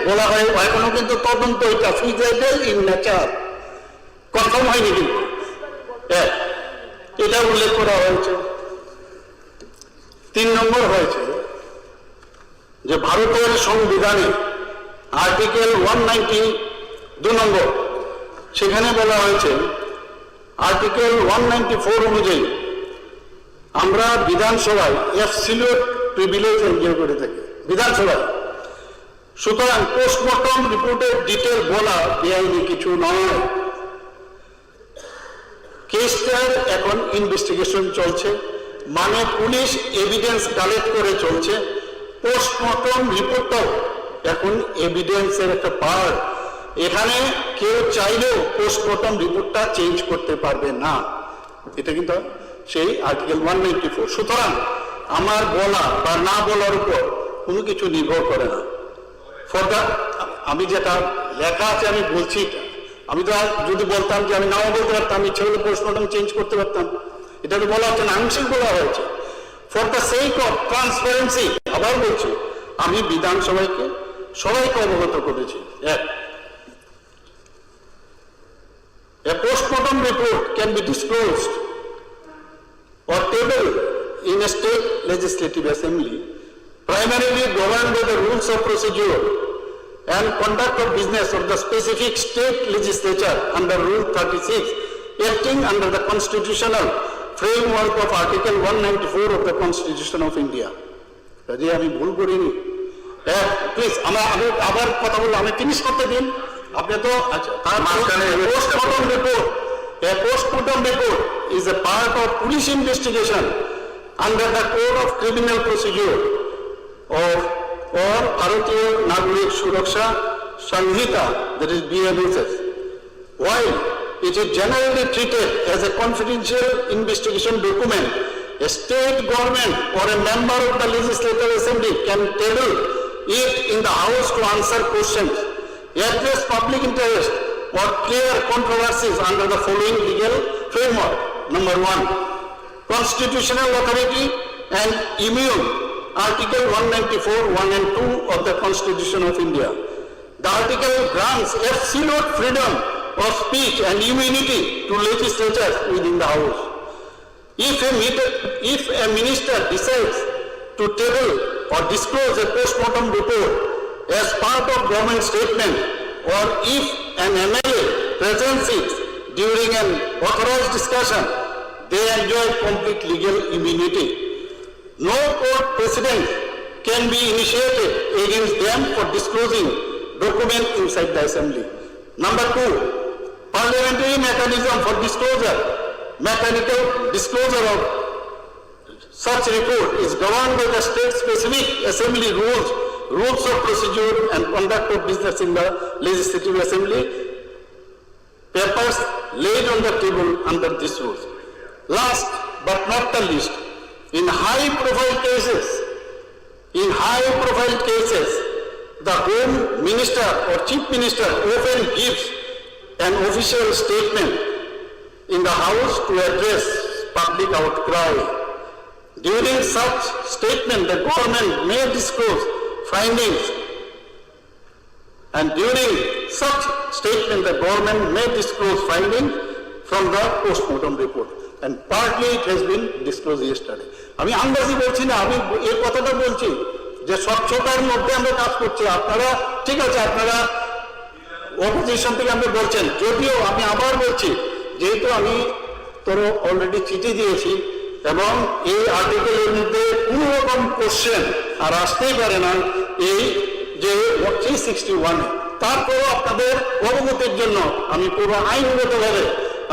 বলা হয় এখনো কিন্তু তদন্ত এটা সুইসাইডাল ইন নেচার কনফার্ম হয়নি, কিন্তু এটা উল্লেখ করা হয়েছে। 3 নম্বর হয়েছে যে ভারতের সংবিধানে আর্টিকেল 192 নম্বর, সেখানে বলা হয়েছে আর্টিকেল 194 অনুযায়ী আমরা বিধানসভায় অ্যাবসলিউট প্রিভিলেজ এনজয় করে থাকি বিধানসভায়। সুতরাং পোস্টমর্টম রিপোর্টের ডিটেল বলা বেআইনি কিছু নয়। কেসটার এখন ইনভেস্টিগেশন চলছে, মানে পুলিশ এভিডেন্স কালেক্ট করে চলছে। পোস্টমর্টম রিপোর্টটাও এখন এভিডেন্সের একটা পার্ট। এখানে কেউ চাইলেও পোস্টমর্টম রিপোর্টটা চেঞ্জ করতে পারবে না, এটা কিন্তু সেই আর্টিকেল 194। সুতরাং আমার বলা বা না বলার উপর কোনো কিছু নির্ভর করে না। আমি যেটা লেখা আছে আমি বলছি, আমি তো যদি বলতাম যে আমি নাও বলতে পারতাম, ইচ্ছে হলে পোস্টমর্টম চেঞ্জ করতে পারতাম, এটা তো বলা হচ্ছে না, আংশিক বলা হয়েছে। For the sake of transparency আবার বলছি, আমি বিধানসভাকে সবাইকে অবগত করেছি। A postmortem report can be disclosed or tabled in a state legislative assembly, primarily governed by the rules of procedure and conduct of business of the specific state legislature under Rule 36, acting under the constitutional framework of Article 194 of the Constitution of India. কাজে আমি ভুল করিনি। Please আমি আবার কথা বললাম, আমি finish করতে দিন। আপনি তো postmortem report is a part of police investigation under the Code of Criminal Procedure or Bharatiya Nagarik Suraksha Sanhita, that is BNSS. While it is generally treated as a confidential investigation document, a state government or a member of the Legislative Assembly can table it in the House to answer questions, address public interest or clear controversies under the following legal framework. Number 1, constitutional authority and immune, Article 194, 1 and 2 of the Constitution of India. The article grants absolute freedom of speech and immunity to legislatures within the House. If a minister decides to table or disclose a postmortem report as part of government statement, or if an MLA presents it during an authorized discussion, they enjoy complete legal immunity. No court precedent can be initiated against them for disclosing document inside the assembly. Number 2, parliamentary mechanism for disclosure. Mechanical disclosure of such report is governed by the state-specific assembly rules rules of procedure and conduct of business in the Legislative Assembly, papers laid on the table under these rules. Last but not the least, in high-profile cases, the Home Minister or Chief Minister often gives an official statement in the House to address public outcry. During such statement, the government may disclose findings, and during such statement, the government may disclose findings from the post-mortem report. And partly it has been disclosed yesterday. আমি আন্দাজি বলছি না, আমি এই কথাটা বলছি যে স্বচ্ছতার মধ্যে আমরা কাজ করছি। আপনারা ঠিক আছে, আপনারা অপোজিশন থেকে আমরা বলছেন, যদিও আমি আবার বলছি, যেহেতু আমি তোর অলরেডি চিঠি দিয়েছি এবং এই আর্টিকেলের মধ্যে কোনো রকম কোশ্চেন আর আসতেই পারে না এই যে 361, তারপরও আপনাদের অবগতির জন্য আমি পুরো আইনগতভাবে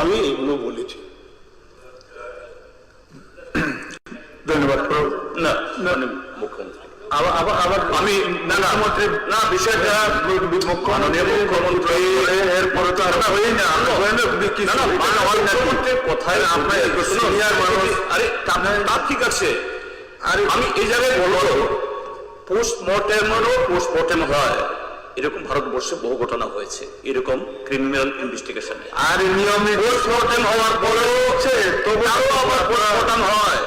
আমি এগুলো বলেছি। ধন্যবাদ। না না আবার আমি মুখ্যমন্ত্রী না বিষয়টা মাননীয় মুখ্যমন্ত্রী এরপরে তো আর হয়ই না, মুখ্যমন্ত্রীর কথায় আপনার সিনিয়র মানুষ। আরে তা ঠিক আছে, আরে আমি এই জায়গায় বলবো পোস্টমর্টেম হয়, এরকম ভারতবর্ষে বহু ঘটনা হয়েছে এরকম ক্রিমিনাল ইনভেস্টিগেশনে। আর নিয়মিত পোস্টমর্টেম হওয়ার পরেও হচ্ছে তবু আবার পোস্টমর্টেম হয়,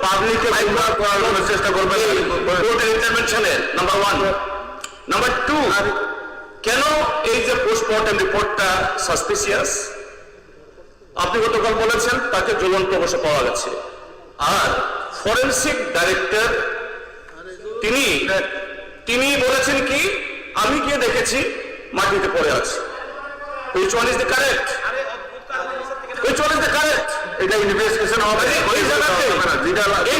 পাবলিককে করার চেষ্টা করবে কোর্টের ইন্টারভেনশনের। নাম্বার 1। নাম্বার 2, কেন এই যে পোস্টমর্টেম রিপোর্টটা সাসপিসিয়াস? আপনি গতকাল বলেছেন তাকে জ্বলন্ত অবস্থা পাওয়া গেছে, আর ফরেনসিক ডাইরেক্টর তিনি বলেছেন কি আমি গিয়ে দেখেছি মাটিতে পড়ে আছে। Which one is the correct? Which one is the correct? এটা ইনভেস্টিগেশন হবে, এই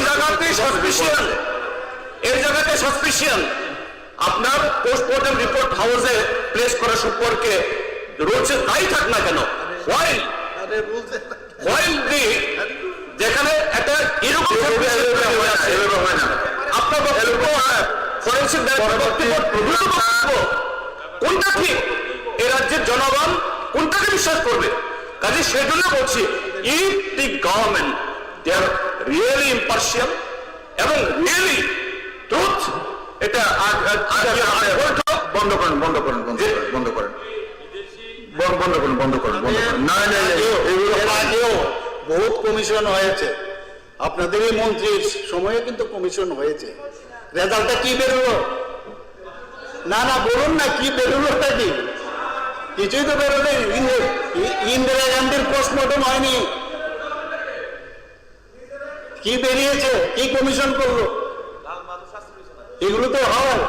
জায়গাতে সাসপিশন আপনার পোস্টমর্টেম রিপোর্ট হাউসে প্লেস করা সম্পর্কে রয়েছে, তাই থাক না কেন, যেখানে একটা এরকম হয় না আপনার ফরেন্সিক কোনটা ঠিক, এই রাজ্যের জনগণ কোনটাকে বিশ্বাস করবে? কাজে সেই জন্য বলছি, if the government they are really impartial এবং রিয়েলি ট্রুথ, এটা বন্ধ করেন বহুত কমিশন হয়েছে, আপনাদেরই মন্ত্রীর সময়ে কিন্তু কমিশন হয়েছে। রেজাল্টটা কি বেরোলো? না বলুন না, কি বেরোলোটা কি? কিছুই তো বেরোলে। ইন্দিরা গান্ধীর পোস্টমর্টম হয়নি, কি বেরিয়েছে, কি কমিশন করলো? এগুলো তো হয়,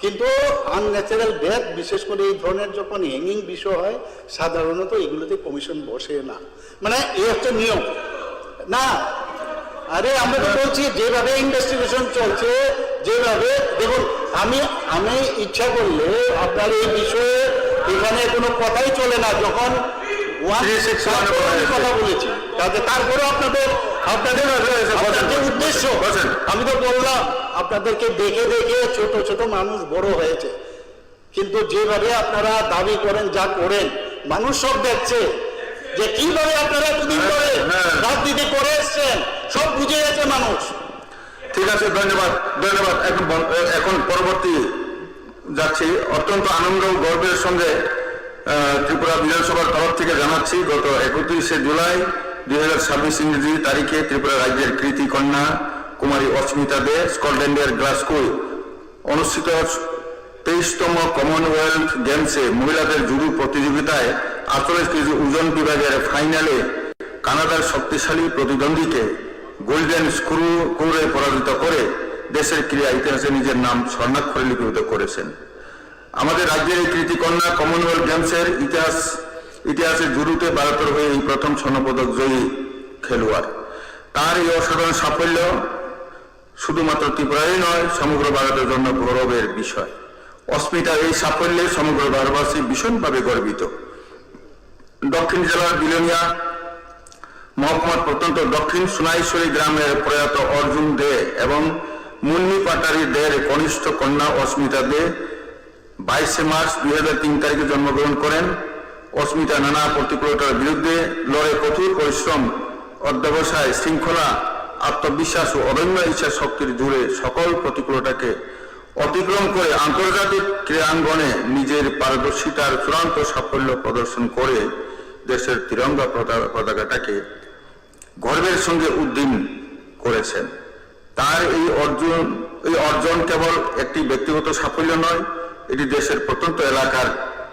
কিন্তু আনন্যাচারাল ডেথ, বিশেষ করে এই ধরনের যখন হ্যাঙ্গিং বিষয় হয়, সাধারণত এগুলোতে কমিশন বসে না, মানে এই হচ্ছে নিয়ম না। আরে আমরা তো বলছি যেভাবে ইনভেস্টিগেশন চলছে, যেভাবে দেখুন, আমি ইচ্ছা করলে আপনার এই বিষয়ে এখানে কোনো কথাই চলে না, যখন কথা বলেছি, তারপরে আপনাদের উদ্দেশ্য আমি তো বললাম, আপনাদেরকে দেখে দেখে ছোট ছোট মানুষ বড় হয়েছে, কিন্তু যেভাবে আপনারা দাবি করেন, যা করেন, মানুষ সব দেখছে যে কিভাবে আপনারা এতদিন ধরে রাজনীতি করে এসছেন, সব বুঝে গেছে মানুষ। ঠিক আছে, ধন্যবাদ। এখন পরবর্তী যাচ্ছি। অত্যন্ত আনন্দ ও গর্বের সঙ্গে ত্রিপুরা বিধানসভার তরফ থেকে জানাচ্ছি, গত 31শে জুলাই 2026 ইংরেজি তারিখে ত্রিপুরা রাজ্যের কৃতি কন্যা কুমারী অস্মিতা দে স্কটল্যান্ডের গ্লাসগোয় অনুষ্ঠিত 23তম কমনওয়েলথ গেমসে মহিলাদের জুডো প্রতিযোগিতায় 48 কেজি ওজন বিভাগের ফাইনালে কানাডার শক্তিশালী প্রতিদ্বন্দ্বীকে গোল্ডেন স্ক্রুরে পরাজিত করে দেশের ক্রীড়া ইতিহাসে নিজের নাম স্বর্ণাক্ষরে লিপিবদ্ধ করেছেন। আমাদের রাজ্যের এই কৃতিকন্যা কমনওয়েলথ গেমসের ইতিহাসে জুডোতে ভারতের হয়ে এই প্রথম স্বর্ণপদক জয়ী খেলোয়াড়। তার এই অসাধারণ সাফল্য শুধুমাত্র ত্রিপুরারই নয়, সমগ্র ভারতের জন্য গৌরবের বিষয়। অস্মিতার এই সাফল্যে সমগ্র ভারতবাসী ভীষণভাবে গর্বিত। দক্ষিণ জেলার বিলোনিয়া মহকুমার প্রত্যন্ত দক্ষিণ সোনাইশ্বরী গ্রামের প্রয়াত অর্জুন দে এবং মুন্নি পাটারি দের কনিষ্ঠ কন্যা অস্মিতা দে 22 মার্চ 2003 তারিখে জন্মগ্রহণ করেন। অস্মিতা নানা প্রতিকূলতার বিরুদ্ধে লড়ে কঠোর পরিশ্রম, অধ্যবসায়, শৃঙ্খলা, আত্মবিশ্বাস ও অদম্য ইচ্ছা শক্তির জুড়ে সকল প্রতিকূলতাকে অতিক্রম করে আন্তর্জাতিক ক্রীড়াঙ্গনে নিজের পারদর্শিতার চূড়ান্ত সাফল্য প্রদর্শন করে দেশের তিরঙ্গা পতাকাটাকে গর্বের সঙ্গে উড্ডীন করেছেন। তার এই অর্জন কেবল একটি ব্যক্তিগত সাফল্য নয়, এটি দেশের প্রত্যন্ত এলাকার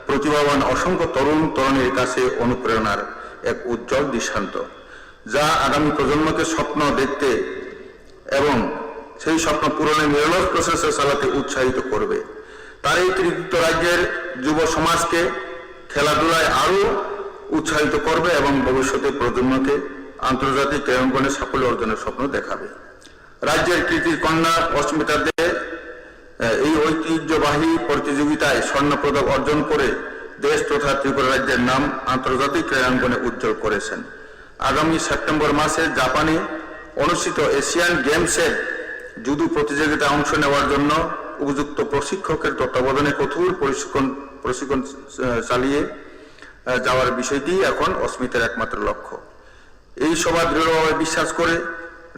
প্রতিভাবান অসংখ্য তরুণ তরুণীর কাছে অনুপ্রেরণার এক উজ্জ্বল দৃষ্টান্ত, যা আগামী প্রজন্মকে স্বপ্ন দেখতে এবং সেই স্বপ্ন পূরণে নিরলস প্রচেষ্টা চালাতে উৎসাহিত করবে। তার এই কৃতিত্ব রাজ্যের যুব সমাজকে খেলাধুলায় আরও উৎসাহিত করবে এবং ভবিষ্যতে প্রজন্মকে আন্তর্জাতিক ক্রীড়াঙ্গনে সাফল্য অর্জনের স্বপ্ন দেখাবে। রাজ্যের কৃতি কন্যা অস্মিতা দে এই ঐতিহ্যবাহী প্রতিযোগিতায় স্বর্ণপদক অর্জন করে দেশ তথা ত্রিপুরা রাজ্যের নাম আন্তর্জাতিক ক্রীড়াঙ্গনে উজ্জ্বল করেছেন। আগামী সেপ্টেম্বর মাসে জাপানে অনুষ্ঠিত এশিয়ান গেমসের জুডো প্রতিযোগিতায় অংশ নেওয়ার জন্য উপযুক্ত প্রশিক্ষকের তত্ত্বাবধানে কঠোর প্রশিক্ষণ চালিয়ে যাওয়ার বিষয়টি এখন অস্মিতার একমাত্র লক্ষ্য। এই সভা দৃঢ়ভাবে বিশ্বাস করে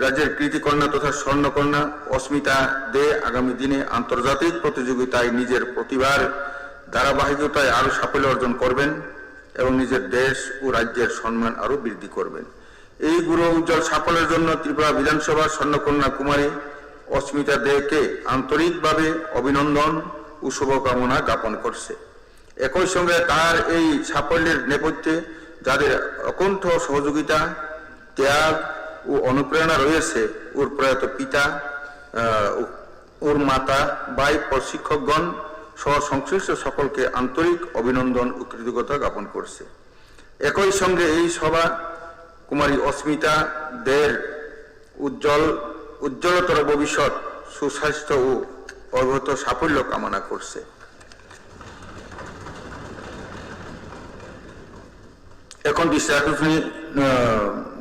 রাজ্যের কৃতিকন্যা তথা স্বর্ণকন্যা অস্মিতা দে আগামী দিনে আন্তর্জাতিক প্রতিযোগিতায় নিজের প্রতিভার ধারাবাহিকতায় আরও সাফল্য অর্জন করবেন এবং নিজের দেশ ও রাজ্যের সম্মান আরও বৃদ্ধি করবেন। এই গুরু উজ্জ্বল সাফল্যের জন্য ত্রিপুরা বিধানসভার স্বর্ণকন্যা কুমারী অস্মিতা দেকে আন্তরিকভাবে অভিনন্দন ও শুভকামনা জ্ঞাপন করছে। একই সঙ্গে তার এই সাফল্যের নেপথ্যে যাদের অকুণ্ঠ সহযোগিতা, ত্যাগ ও অনুপ্রেরণা রয়েছে, ওর প্রয়াত পিতা, ওর মাতা, ভাই, প্রশিক্ষকগণ সহ সংশ্লিষ্ট সকলকে আন্তরিক অভিনন্দন ও কৃতজ্ঞতা জ্ঞাপন করছে। একই সঙ্গে এই সভা কুমারী অস্মিতা দের উজ্জ্বলতর ভবিষ্যৎ, সুস্বাস্থ্য ও অব্যাহত সাফল্য কামনা করছে। এখন দৃষ্টি আকর্ষণী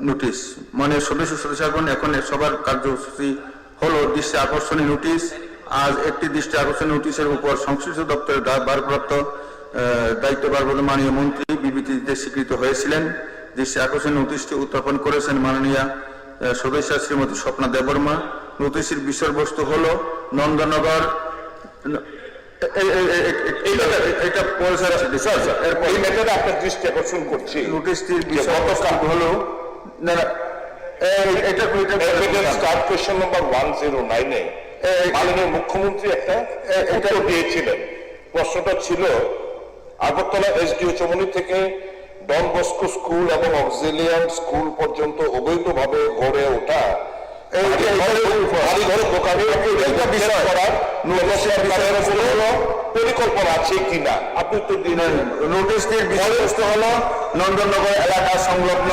নোটিশ, মানে সদস্যগণ, এখন সবার কার্যসূচি হলো দৃষ্টি আকর্ষণী নোটিশ। আজ একটি দৃষ্টি আকর্ষণী নোটিশের উপর সংশ্লিষ্ট দপ্তরের ভারপ্রাপ্ত দায়িত্বভার মাননীয় মন্ত্রী বিবৃতি দিতে স্বীকৃত হয়েছিলেন। দৃষ্টি আকর্ষণী নোটিশটি উত্থাপন করেছেন মাননীয় সদস্য শ্রীমতী স্বপ্না দেববর্মা। নোটিশের বিষয়বস্তু হলো নন্দনগর আপনার দৃষ্টি আকর্ষণ করছি। নোটিশটির বিষয়বস্তু হলো কোয়েশ্চন নম্বর 109-এ মাননীয় মুখ্যমন্ত্রী একটা উত্তর দিয়েছিলেন। প্রশ্নটা ছিল আগরতলা এসডিও চমনি থেকে ডন বস্কো স্কুল এবং অক্সিলিয়াম স্কুল পর্যন্ত অবৈধভাবে গড়ে ওঠা পরিকল্পনা আছে কিনা আপনি তো দিলেন। নোটিশটির বিষয়বস্তু হলো নন্দননগর এলাকা সংলগ্ন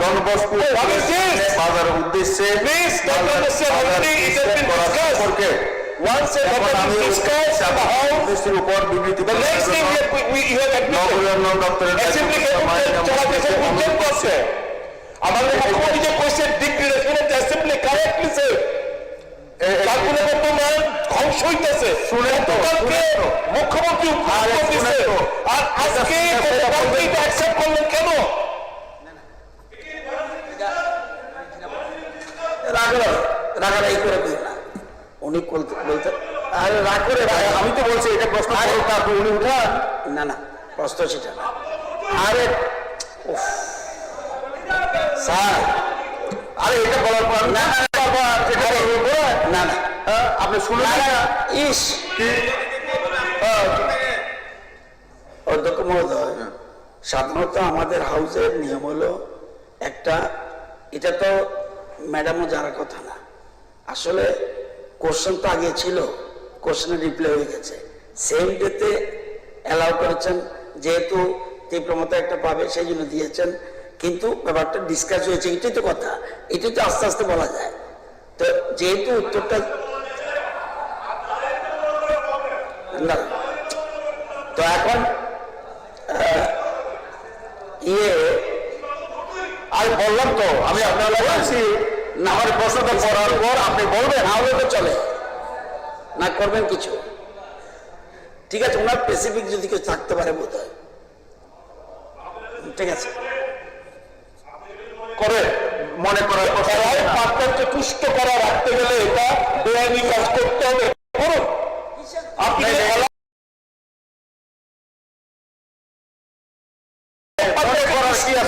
ডন বস্কো বাজার উদ্দেশ্যে উপর বিবৃতি আমাদের মুখ্যমন্ত্রী যে কোয়েশ্চেন ডিক্লারেশন অ্যাসেম্বলি কারেক্টলি সে তারপরে বর্তমান ধ্বংস হইতেছে মুখ্যমন্ত্রী আর আজকে অ্যাকসেপ্ট করলেন কেন? রাগারাগি করে দিই না, উনি বলতে আরে রাগ করে, আমি তো বলছি এটা প্রশ্ন উনি উঠান। না না, প্রশ্ন সেটা না। আরে স্যার, আরে এটা বলার পর না না না, আপনি শুনুন ইস অধ্যক্ষ মহোদয়, সাধারণত আমাদের হাউসের নিয়ম হলো একটা, এটা তো ম্যাডামও জানার কথা না, আসলে কোশ্চেন তো আগে ছিল, কোশ্চেনের রিপ্লাই হয়ে গেছে, সেম ডেতে অ্যালাউ করেছেন, যেহেতু তীব্রমতা একটা পাবে সেই জন্য দিয়েছেন, কিন্তু ব্যাপারটা ডিসকাস হয়েছে, এটাই তো কথা, এটাই তো আস্তে আস্তে বলা যায়। তো যেহেতু উত্তরটা না, তো এখন আর বললাম তো আমি আপনারা বলছি না আমার প্রশ্নটা করার পর আপনি বলবেন তাহলে তো চলে না করবেন কিছু ঠিক আছে ওনার স্পেসিফিক যদি কেউ থাকতে পারে বোধ হয় ঠিক আছে করে মনে করার পার্টনারকে তুষ্ট করা রাখতে গেলে এটা বেআইনি কাজ করতে হবে করুন আপনি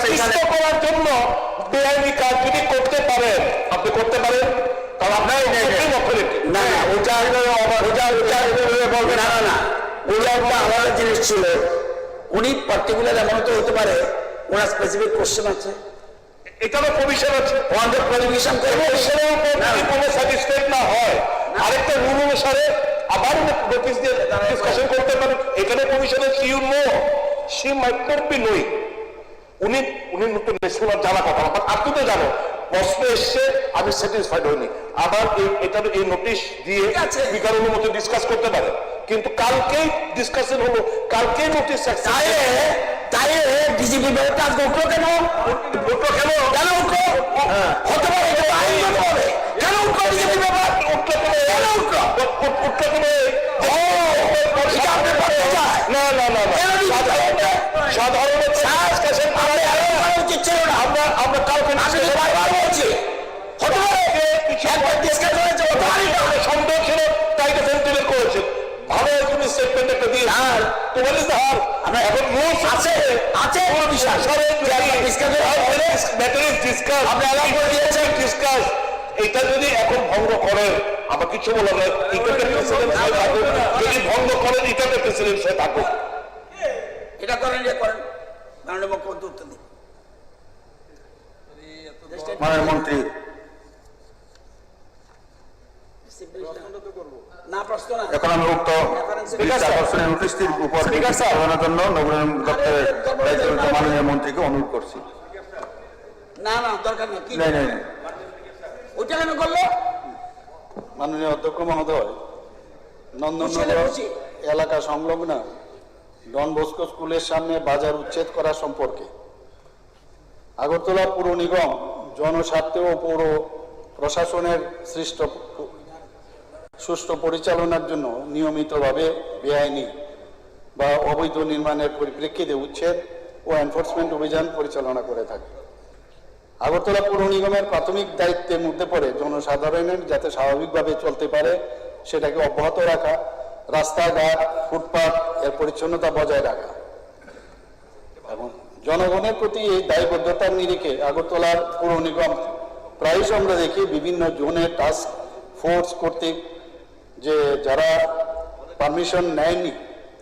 তুষ্ট করার জন্য বেআইনি কাজ যদি করতে পারেন আপনি করতে পারেন তাহলে আপনার না না ওটা বলবেন না না ওটা একটা আলাদা জিনিস ছিল উনি পার্টিকুলার এমন তো হতে পারে ওনার স্পেসিফিক কোশ্চেন আছে এটারও কমিশন আছে ওনাদের কোয়ালিফিকেশন করবে সেটার উপর যদি কোনো স্যাটিসফাইড না হয় আরেকটা রুল অনুসারে আবার নোটিশ দিয়ে ডিসকাশন করতে পারেন এখানে কমিশনের সিইউ নো সে মাইট নট বি নোয়িং উনি উনি নতুন ওনার জানা কথা আপনি তো জানো প্রশ্ন এসছে আমি স্যাটিসফাইড হইনি আবার এটার এই নোটিশ দিয়ে স্পিকার অনুমতি ডিসকাস করতে পারে কিন্তু কালকেই ডিসকাশন হলো কালকেই নোটিশ তাই ডিজিপি ব্যাপারটা আজকে উঠলো কেন কেন উঠলো হতে পারে এটা আইনগত হবে কেন উঠলো ডিজিপি ব্যাপার উঠলো কেন উঠলো সাধারণত উচিত ছিল না আমরা কালকে বারবার বলছি হতে পারে একবার ডিসকাস হয়েছে সন্দেহ ছিল তাই তো ভেন্টিলেট করেছে ভালো তুমি স্টেটমেন্ট একটা দিয়ে আর তোমার হার আমরা এখন রুলস আছে কোনো বিষয় আপনি আলাপ করে দিয়েছেন ডিসকাস এটা যদি এখন ভঙ্গ করেন আমার কিছু বলার নয় ইটাকে প্রেসিডেন্ট হয়ে থাকুক যদি ভঙ্গ করেন ইটাকে প্রেসিডেন্ট হয়ে থাকুক এটা করেন যে করেন মাননীয় মুখ্যমন্ত্রী উত্তর দিন মাননীয় মন্ত্রী না প্রশ্ন না এখন আমি উক্ত আকর্ষণের নোটিশটির উপর চালানোর জন্য নবীন দপ্তরের দায়িত্বরত মাননীয় মন্ত্রীকে অনুরোধ করছি না না দরকার নেই কি নাই নাই ওইটা কেন করলো মাননীয় অধ্যক্ষ মহোদয় নন্দননগর এলাকা সংলগ্ন ডন বস্কো স্কুলের সামনে বাজার উচ্ছেদ করা সম্পর্কে আগরতলা পুর নিগম জনস্বার্থে ও পৌর প্রশাসনের সুষ্ঠু পরিচালনার জন্য নিয়মিতভাবে বেআইনি বা অবৈধ নির্মাণের পরিপ্রেক্ষিতে উচ্ছেদ ও এনফোর্সমেন্ট অভিযান পরিচালনা করে থাকে আগরতলা পুর নিগমের প্রাথমিক দায়িত্বের মধ্যে পড়ে জনসাধারণের যাতে স্বাভাবিকভাবে চলতে পারে সেটাকে অব্যাহত রাখা রাস্তাঘাট ফুটপাত এর পরিচ্ছন্নতা বজায় রাখা এবং জনগণের প্রতি এই দায়বদ্ধতার নিরিখে আগরতলার পুর নিগম প্রায়শ আমরা দেখি বিভিন্ন জোনের টাস্ক ফোর্স কর্তৃক যে যারা পারমিশন নেয়নি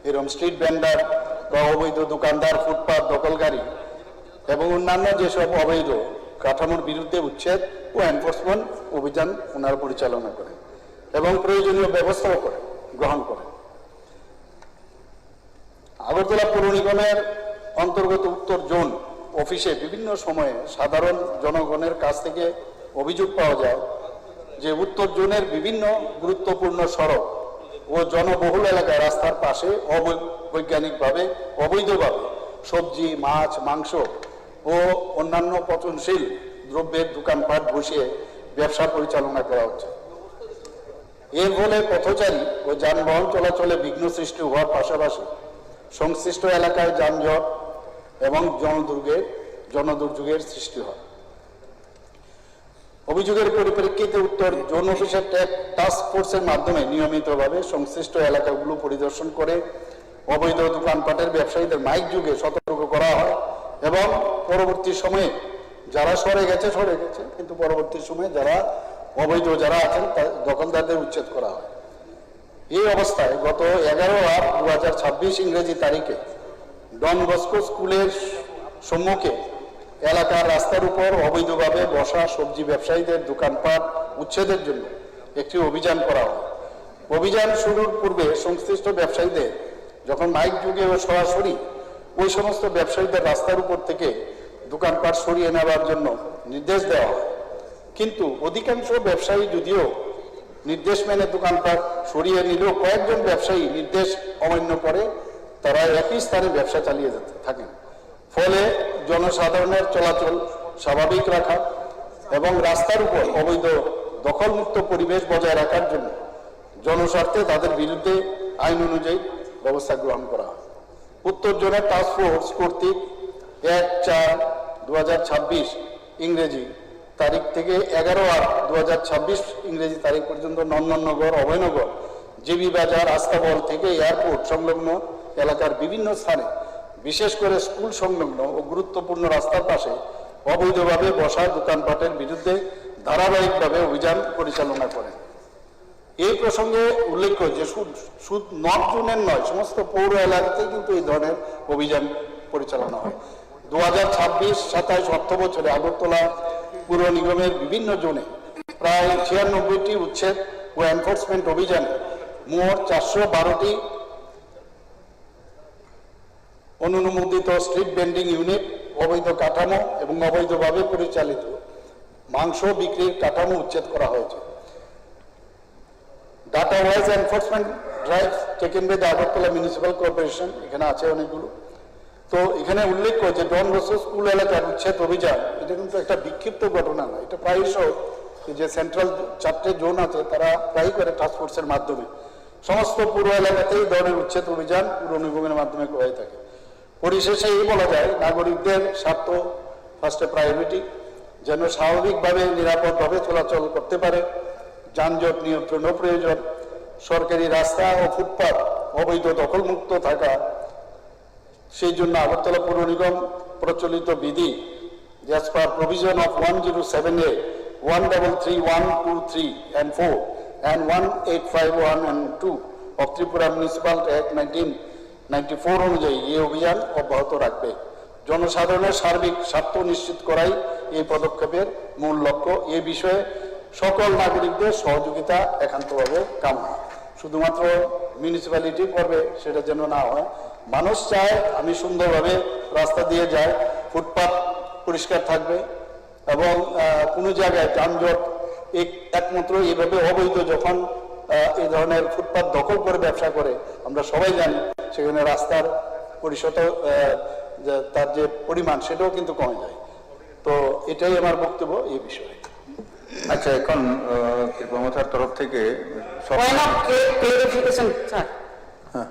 এরকম স্ট্রিট ভেন্ডার বা অবৈধ দোকানদার ফুটপাত দখলকারী এবং অন্যান্য যেসব অবৈধ কাঠামোর বিরুদ্ধে উচ্ছেদ ও এনফোর্সমেন্ট অভিযান ওনারা পরিচালনা করেন এবং প্রয়োজনীয় ব্যবস্থাও গ্রহণ করেন আগরতলা পৌর নিগমের অন্তর্গত উত্তর জোন অফিসে বিভিন্ন সময়ে সাধারণ জনগণের কাছ থেকে অভিযোগ পাওয়া যায় যে উত্তর জোনের বিভিন্ন গুরুত্বপূর্ণ সড়ক ও জনবহুল এলাকায় রাস্তার পাশে অবৈজ্ঞানিকভাবে অবৈধভাবে সবজি মাছ মাংস ও অন্যান্য পচনশীল দ্রব্যের দোকানপাট বসিয়ে ব্যবসা পরিচালনা করা হচ্ছে এর ফলে পথচারী ও যানবাহন চলাচলে বিঘ্ন সৃষ্টি হওয়ার পাশাপাশি সংশ্লিষ্ট এলাকায় যানজট এবং জনদুর্যোগের সৃষ্টি হয় অভিযোগের পরিপ্রেক্ষিতে উত্তর জোন অফিসের টাস্ক ফোর্সের মাধ্যমে নিয়মিতভাবে সংশ্লিষ্ট এলাকাগুলো পরিদর্শন করে অবৈধ দোকানপাটের ব্যবসায়ীদের মাইক যুগে সতর্ক করা হয় এবং পরবর্তী সময়ে যারা সরে গেছে কিন্তু পরবর্তী সময়ে যারা অবৈধ যারা আছেন দখলদারদের উচ্ছেদ করা হয় এই অবস্থায় গত 11/8/2026 ইংরেজি তারিখে ডন বস্কো স্কুলের সম্মুখে এলাকার রাস্তার উপর অবৈধভাবে বসা সবজি ব্যবসায়ীদের দোকানপাট উচ্ছেদের জন্য একটি অভিযান করা হয় অভিযান শুরুর পূর্বে সংশ্লিষ্ট ব্যবসায়ীদের যখন মাইক যুগে ও সরাসরি ওই সমস্ত ব্যবসায়ীদের রাস্তার উপর থেকে দোকানপাট সরিয়ে নেওয়ার জন্য নির্দেশ দেওয়া হয় কিন্তু অধিকাংশ ব্যবসায়ী যদিও নির্দেশ মেনে দোকানপাট সরিয়ে নিলেও কয়েকজন ব্যবসায়ী নির্দেশ অমান্য করে তারা একই স্থানে ব্যবসা চালিয়ে যেতে থাকেন ফলে জনসাধারণের চলাচল স্বাভাবিক রাখা এবং রাস্তার উপর অবৈধ দখলমুক্ত পরিবেশ বজায় রাখার জন্য জনস্বার্থে তাদের বিরুদ্ধে আইন অনুযায়ী ব্যবস্থা গ্রহণ করা হয়। উত্তর জোনের টাস্ক ফোর্স কর্তৃক 1/4/2026 ইংরেজি তারিখ থেকে 11/8/2026 ইংরেজি তারিখ পর্যন্ত নন্দননগর, অভয়নগর, জিবি বাজার, আস্তাবল থেকে এয়ারপোর্ট সংলগ্ন এলাকার বিভিন্ন স্থানে, বিশেষ করে স্কুল সংলগ্ন ও গুরুত্বপূর্ণ রাস্তার পাশে অবৈধভাবে বসা দোকানপাটের বিরুদ্ধে ধারাবাহিকভাবে অভিযান পরিচালনা করেন। এই প্রসঙ্গে উল্লেখ্য যে শুধু নর্থ জোনের নয়, সমস্ত পৌর এলাকাতেই কিন্তু এই ধরনের অভিযান পরিচালনা হয়। 2026-27 অর্থ বছরে আগরতলা পুর নিগমের বিভিন্ন জোনে প্রায় 96টি উচ্ছেদ ও এনফোর্সমেন্ট অভিযানে মোট 412টি অনুমোদিত স্ট্রিট ভেন্ডিং ইউনিট, অবৈধ কাঠামো এবং অবৈধভাবে পরিচালিত মাংস বিক্রির কাঠামো উচ্ছেদ করা হয়েছে। Data wise enforcement drive taken by the Agartala municipal corporation, এখানে আছে অনেকগুলো। তো এখানে উল্লেখ্য যে ডন বসকো স্কুল এলাকার উচ্ছেদ অভিযান এটা কিন্তু একটা বিক্ষিপ্ত ঘটনা নয়, এটা প্রায়শ যে সেন্ট্রাল 4টে জোন আছে তারা প্রায় করে টাস্ক ফোর্সের মাধ্যমে সমস্ত পুরো এলাকাতেই ধরনের উচ্ছেদ অভিযান পুর নিগমের মাধ্যমে হয়ে থাকে। পরিশেষে এই বলা যায়, নাগরিকদের স্বার্থ ফার্স্টে প্রায়োরিটি, যেন স্বাভাবিকভাবে নিরাপদভাবে চলাচল করতে পারে, যানজট নিয়ন্ত্রণও প্রয়োজন, সরকারি রাস্তা ও ফুটপাত অবৈধ দখলমুক্ত থাকা, সেই জন্য আগরতলা পৌর নিগম প্রচলিত বিধি as per provision of 107A, 133(1), 2(3) and 4 and 185(1) and 2 of Tripura Municipal Act 1994 অনুযায়ী এই অভিযান অব্যাহত রাখবে। জনসাধারণের সার্বিক স্বার্থ নিশ্চিত করাই এই পদক্ষেপের মূল লক্ষ্য। এ বিষয়ে সকল নাগরিকদের সহযোগিতা একান্তভাবে কামনা। শুধুমাত্র মিউনিসিপ্যালিটি করবে সেটা যেন না হয়। মানুষ চায় আমি সুন্দরভাবে রাস্তা দিয়ে যাই, ফুটপাত পরিষ্কার থাকবে এবং কোনো জায়গায় যানজট একমাত্র এইভাবে অবৈধ যখন এই ধরনের ফুটপাত দখল করে ব্যবসা করে, আমরা সবাই জানি সেখানে রাস্তার পরিশোধ তার যে পরিমাণ সেটাও কিন্তু কমে যায়। তো এটাই আমার বক্তব্য এই বিষয়ে। আচ্ছা, এখন কৃপমথার তরফ থেকে ক্লারিফিকেশন স্যার। হ্যাঁ,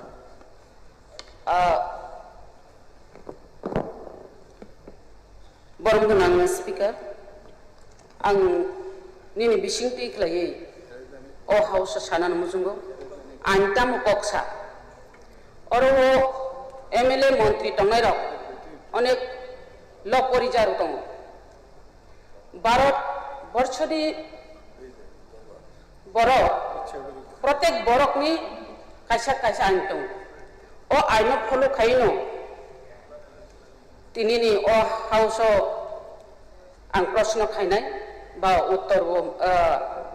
बरमगोनां स्पिकार, आं निनि बिसिंथि खालायै अ हाउस सानान मुजुंगो आंता मुकक्सा और एमएलए मंत्री तंगाइराव अनेक लपरिजारु दङ। भारत बर्षनि बरक प्रत्येक बरकनि कायसा कायसा आइन दङ। अ आइनो फलो खाइनो दिनैनि अ हाउसआव आं प्रश्न खायनाय बा उत्तर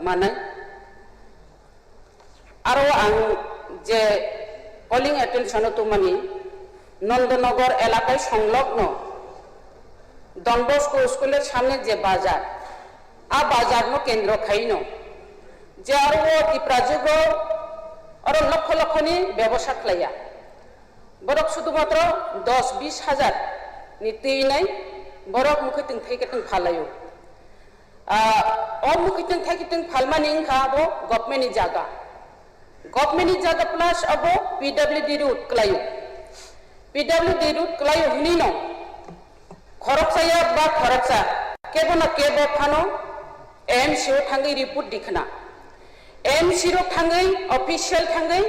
मानाय आरो आं जे पोलिंग एटेंशन तो मानी नंदनगर एलाकाय संलग्न डन बस्को स्कुलेर सामने जे बाजार आ बाजारनो केंद्र खाइनो जे आरो टिप्राजुग आरो लक्ष लक्षनि व्यवसाय खालाया बरक शुधुमात्र 10-20 हाजार नीतिनाय बरक मुखैथिं थाइकेथिं फालायो अ मुखैथिं थाइकेथिं फालमानि इंखा अब गभर्नमेंटनि जागा प्लस अब पीडब्ल्यूडी रूट क्लायो पीडब्ल्यूडी रूट क्लायो हिनिनो खरकसाया बा खरकसा केबो न केबो फानो एमसी ओ थांगै रिपोर्ट दिखना एमसी रो थांगै ऑफिशियल थांगै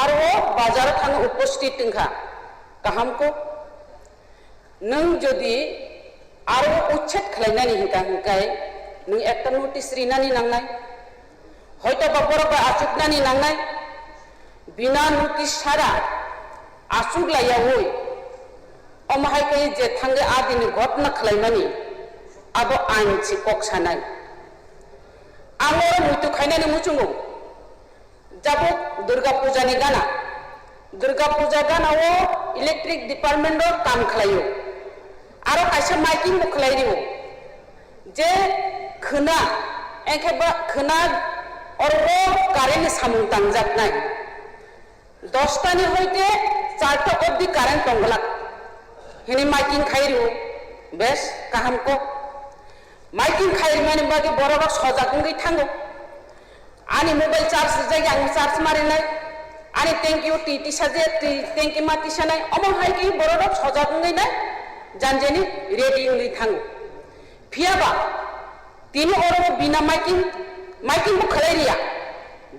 आरो बाजार थांगै उपस्थित तिंखा गाहामको नों जदि आरो उच्छेद खालायनानै हिंखाय नों एकटा नोटिस रिनानै नांनाय हयतो बरक आचुकनानै नांनाय बिना नोटिस सारा आचुक लायावै अमाहायकै जे थांगै आदिनि घटना खालायनानै आबो आइनसि कक्सानाय आङो मुइतु खायनानै मुचुंगौ जाबो दुर्गा पूजानि गाना दुर्गा पूजा गानाव इलेक्ट्रिक डिपार्टमेंट काम खालायो आरो कायसे माइकिंग खालायो जे खोना एखेबा खोना और वो कारेन्ट सामुं दांजाबनाय 10टानि हयते 4टा अब्दि कारेन्ट दंगला हिनि माइकिंग खाइरियो बेस गाहामको माइकिं खालामनायनि बागै बर'आ सजागै थांगौ आंनि मबाइल चार्ज जायगा आं चार्ज मारिनाय आंनि टेंकि टिसा जे टेंकि मा टिसानाय अमहायखि बर'आ सजागै नाय जानजेनि रेडिंनि थांगौ फियाबा তিনি অরব বিনা মাইকিং মাইকিং বো খালাইরিয়া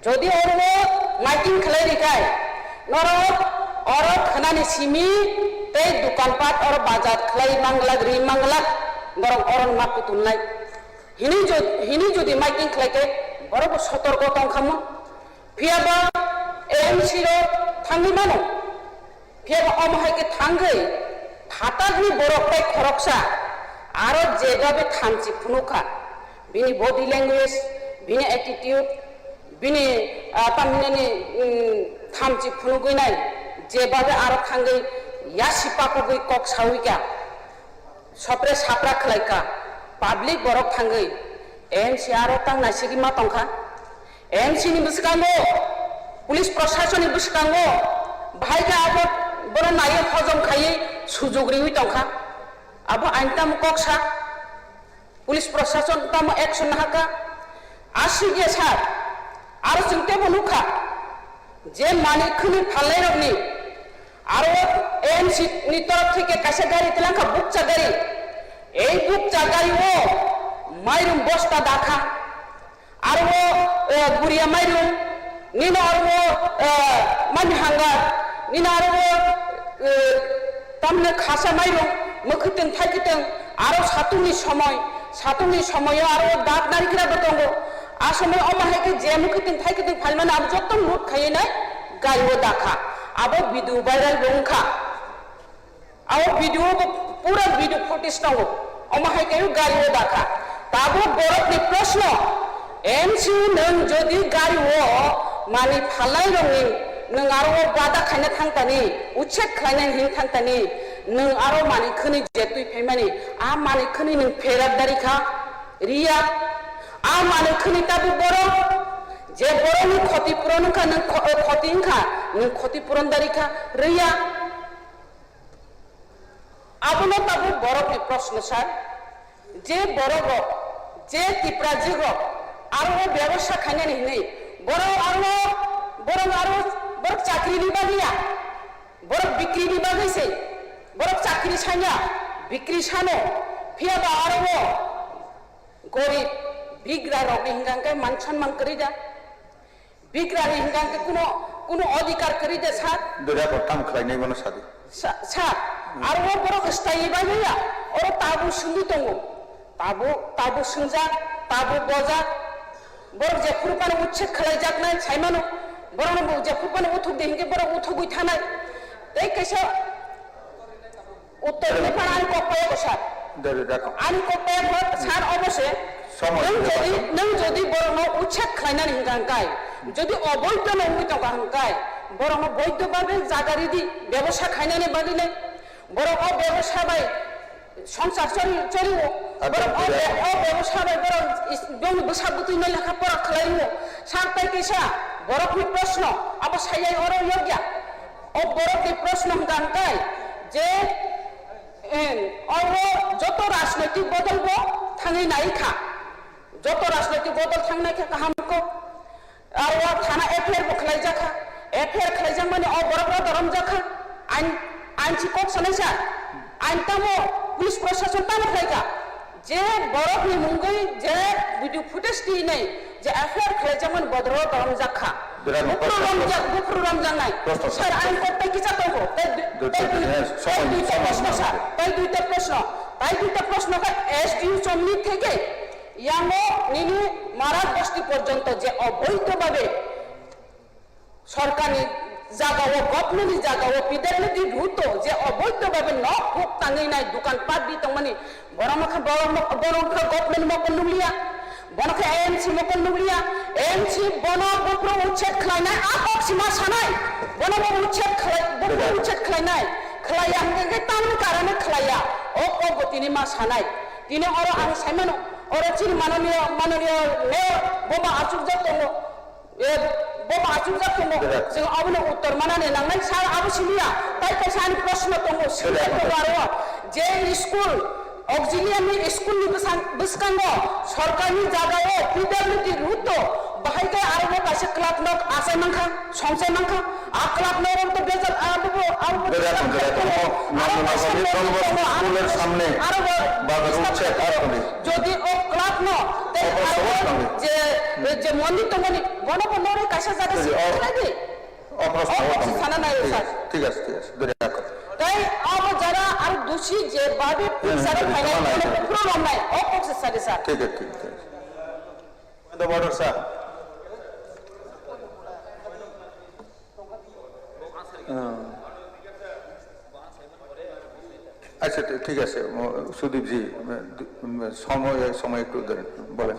যদি অরব মাইকিং খালাইরিকায় নরব অরব খানানি সিমি তৈ দোকানপাট অর বাজার খালাই মাংলা রি মাংলা নরম অরন মাকু তুলনাই হিনি যদি মাইকিং খালাইকে অরব সতর্ক তংখামো ফিয়াবা এমসির থাঙ্গি মানো ফিয়াবা অমহাইকে থাঙ্গै ফাটাগনি বরকটাই খরকসা आरो जेबाबे थामसि फुनुखा बिनि बॉडी लैंग्वेज बिनि एटीट्यूड बिनि तामने थामसि फुनुगैनाय जेबाबे आरो थांगै या सिपाको गै कक साविका सप्रे साप्रा खलायका पब्लिक बरक थांगै एमसी आरो तांना सिगि मा तंखा एमसी नि बिसकांगो पुलिस प्रशासन नि बिसकांगो भाइगा आबो बर नाय हजम खायै सुजुगरि तंखा अब आइनता मुकसा पुलिस प्रशासन तम एक्शन हाका आसि गे सार आरो जोंते बनुखा जे मानिकनि फालाय रनि आरो एमसी नि तरफ থেকে কাছে গাড়ি তেলাঙ্কা বুক চা গাড়ি এই বুক চা গাড়ি ও মাইরুম বস্তা দেখা আর ও গুড়িয়া মাইরুম নিনা আর ও মানি হাঙ্গার নিনা আর ও তামনে খাসা মাইরুম মখতেন থাকিতেন আরো সাতুনি সময় আরো দাঁত নারিকেরা বতঙ্গ আসলে অমাহাইকে যে মুখতেন থাকিতেন ফালমানে আব যত মুখ খাইয়ে নাই গাইও দেখা আবো ভিডিও ভাইরাল বংখা আবো ভিডিও পুরা ভিডিও ফুটেজ দङ অমাহাইকে গাইও দেখা তাবো বরফনি প্রশ্ন एमसी नों যদি গাড়িও मानि फालाय रंनि नों आरो बादा खायना थांतानि उच्छेद खालायनाय हिं थांतानि नों आरो मानिखनि जेतुइ फेमानि आ मानिखनि नों फेरादारिखा रिया आ मानिखनि ताबु बर जे बरनि क्षतिपूरण का नों क्षतिंखा नों क्षतिपूरण दारिखा रिया आबनो ताबु बरनि प्रश्न सार जे बरग जे तिप्राजिग आरो व्यवसाय खायनानि नै बर आरो बर चाकरिनि बागिया बर बिक्रिनि बागैसै बर चाकरि साया बिक्रि सानो फियाबा आरो गरीब बिग्रा रगनि हिंगांके मान सम्मान करिदा बिग्रानि हिंगांके कोनो अधिकार करिदा सार दोरा बटाम खलायनाय बनो सादि सार आरो बर हस्ताय बागिया और ताबु सुंदि दङ ताबु सुंजा ताबु बजा बर जेफुरपान उच्छेद खालायजाकनाय सायमानो बरनो जेफुरपान उथुक देहिंके बर उथुगै थानाय दै कैसा उत्तर निफान आन कपाय सार दोरा दाखो आन कपाय सार अबसे नों जदि बरनो उच्छेद खालायनानै हिंगांकाय जदि अबैध नङै तंगांकाय बरनो बैधभाबे जागारिदि व्यवसाय खायनानै बादिनै बर व्यवसाय बाय संसार चलियो बर व्यवसाय बाय बर जों बैसागुतै लेखा परा खालायो सारताय कैसा बरफनि प्रश्न अब सायाय अर योग्य ओ बरफनि प्रश्न हिंगांकाय जे যত রাজনৈতিক বদলব থাঙै नायखा যত রাজনৈতিক বদল থাंनायखा गाहामखौ आरो थाना एफआईआर बखलाय जाखा एफआईआर खालायजां माने बरफरा दरम जाखा आइन सिकक सनायसा आइन तामो पुलिस प्रशासन तामो खालायगा जे बरफनि मुंगै जे भिडिअ फुटेज दिनै जे एफआईआर खालायजां माने बदर दरम जाखा गुफुर रमजानाय सर आइन कतै किसा दङ তাই দুইটা প্রশ্ন এসডিউ চমনি থেকে ইয়ামো নিনি মারাত বস্তি পর্যন্ত যে অবৈধভাবে সরকারি জায়গা ও গভর্নমেন্ট জায়গা ও পিডাব্লিউডি রুট যে অবৈধভাবে ন হুক টাঙাই নাই দোকান পাট দি তংমানি বড়মখা government মকন Nuliya বনখা AMC মকন Nuliya AMC বন বক্র উচ্ছেদ খালাयनाय আকক সীমা সানাय বন উচ্ছেদ খালাयनाय खलाया हमके तामन कारण खलाया ओ गतिनि मा सानाय दिने और आं साइमन और चिन माननीय ने बोमा आचुजा दङ ए बोमा आचुजा दङ जों आबनो उत्तर मानाने नांनाय सार आबो सिलिया ताइ सान प्रश्न दङ सिलिया आरो जे school auxiliary school ni biskango sarkari jaga o PWD ruto bahai ke arbo kaise club nok asai mangkha somsai mangkha a club nok to bejar arbo স্কুলের সামনে যদি ও ক্লাব ন যে যে মন্দির তো মনি গণপল্লরের কাছে জায়গা লাগে সানা নাই স্যার ঠিক আছে ধরে রাখো তাই আবার যারা আর দোষী যে ভাবে সারা ফাইনাল প্রবলেম নাই অপক্ষ সাথে স্যার ঠিক আছে বড় স্যার আচ্ছা ঠিক আছে সুদীপজি সময় একটু বলেন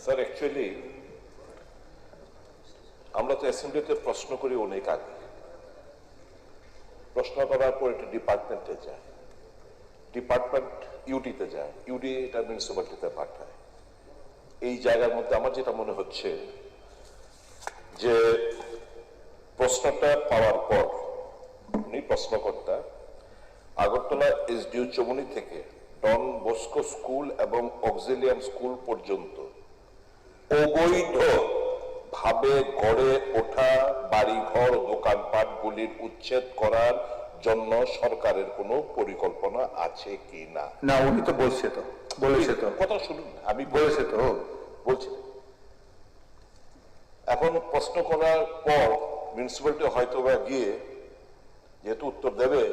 স্যার অ্যাকচুয়ালি আমরা তো অ্যাসেম্বলিতে প্রশ্ন করি অনেক আগে প্রশ্ন করার পর এটা ডিপার্টমেন্টে যায় ডিপার্টমেন্ট ইউডিতে যায় ইউডি এটা মিউনিসিপ্যালিটিতে পাঠায় এই জায়গার মধ্যে আমার যেটা মনে হচ্ছে যে প্রশ্নটা পাওয়ার পর উনি প্রশ্নকর্তা আগরতলা এসডিও চৌমুহনী থেকে ডন বস্কো স্কুল এবং অক্সিলিয়াম স্কুল পর্যন্ত অবৈধ ভাবে গড়ে ওঠা বাড়িঘর দোকানপাটগুলির উচ্ছেদ করার জন্য সরকারের কোনো পরিকল্পনা আছে কি না না উনি তো বলছে তো কথা শুনুন আমি বলেছে তো বলছি এখন প্রশ্ন করার পর মিউনিসিপ্যালিটি হয়তো বা গিয়ে যেহেতু উত্তর দেবে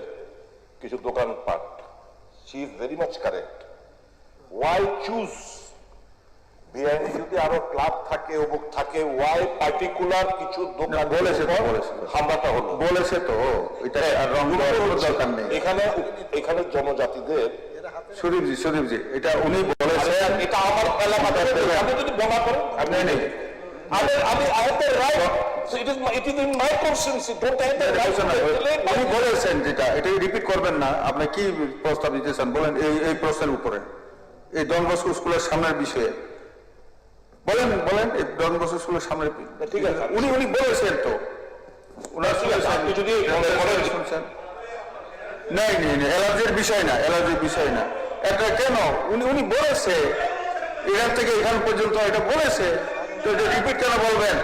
কিছু দোকানপাট she is very much correct why choose বিআইনি যদি আরো ক্লাব থাকে অমুক থাকে ওয়াই পার্টিকুলার কিছু দোকান হামলাটা হলো বলেছে তো এটা রং দরকার নেই এখানে জনজাতিদের সুদীপজি এটা উনি বলেছে এটা আমার এলাকা আপনি যদি বলা করেন আপনি নেই আমি I have the right. So it is in my conscience. Don't I have the right? উনি বলেছেন যেটা এটা রিপিট করবেন না আপনি কি প্রস্তাব দিতেছেন বলেন এই প্রশ্নের উপরে এই ডন বস্কো স্কুলের সামনের বিষয়ে বলেন এই ডন বস্কো স্কুলের সামনে ঠিক আছে উনি বলেছেন তো ওনার আপনি যদি শুনছেন নেই অ্যালার্জির বিষয় না এটা কেন উনি বলেছে এখান থেকে এখান পর্যন্ত এটা বলেছে তো এটা রিপিট কেন বলবেন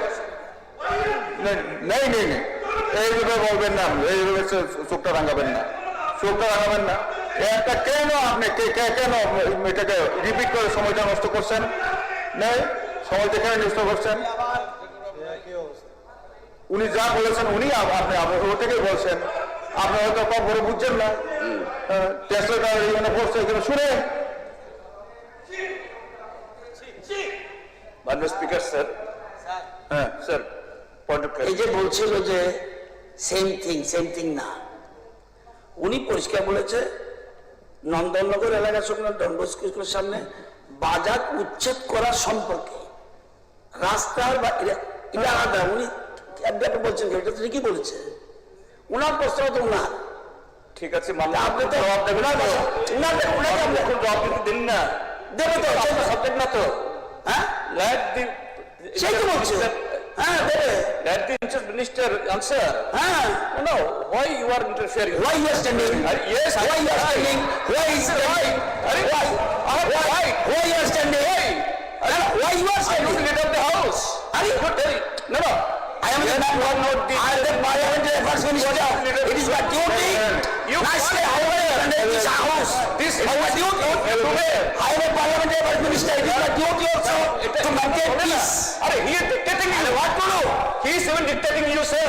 নেই এইভাবে বলবেন না এইভাবে চোখটা রাঙাবেন না একটা কেন আপনি কেন এটাকে রিপিট করে সময়টা নষ্ট করছেন নেই সময়টা কেন নষ্ট করছেন উনি যা বলেছেন উনি আপনি ওটাকেই বলছেন আপনি হয়তো কখনো বুঝছেন না টেসলাটা এখানে পড়ছে এখানে শুনে মাননীয় স্পিকার স্যার হ্যাঁ স্যার এই যে বলছিল যে সেম থিং না উনি পরিষ্কার বলেছে নন্দননগর এলাকার সঙ্গে ডন বস্কো স্কুলের সামনে বাজার উচ্ছেদ করার সম্পর্কে রাস্তার এটা আলাদা উনি বলছেন এটা ঠিকই বলেছে উনার প্রশ্ন তো উনার ঠিক আছে আপনি তো জবাব দেবেন উনাকে আপনি জবাব দিতে দিন না দেবে তো সাবজেক্ট না তো হ্যাঁ সেই তো বলছে হ্যাঁ দেবে Let the minister answer. No, Why you are interfering? why you are standing? Yes, Why you are standing? Why is standing? Why you are standing? Why you are standing? Lead of the house. Are you good? No. I am the parliamentary affairs minister. It is my duty. I stay in this house. This is my duty. I am a parliamentary affairs minister. It is my duty also to maintain peace. He is dictating you. What to do? He is even dictating you, sir.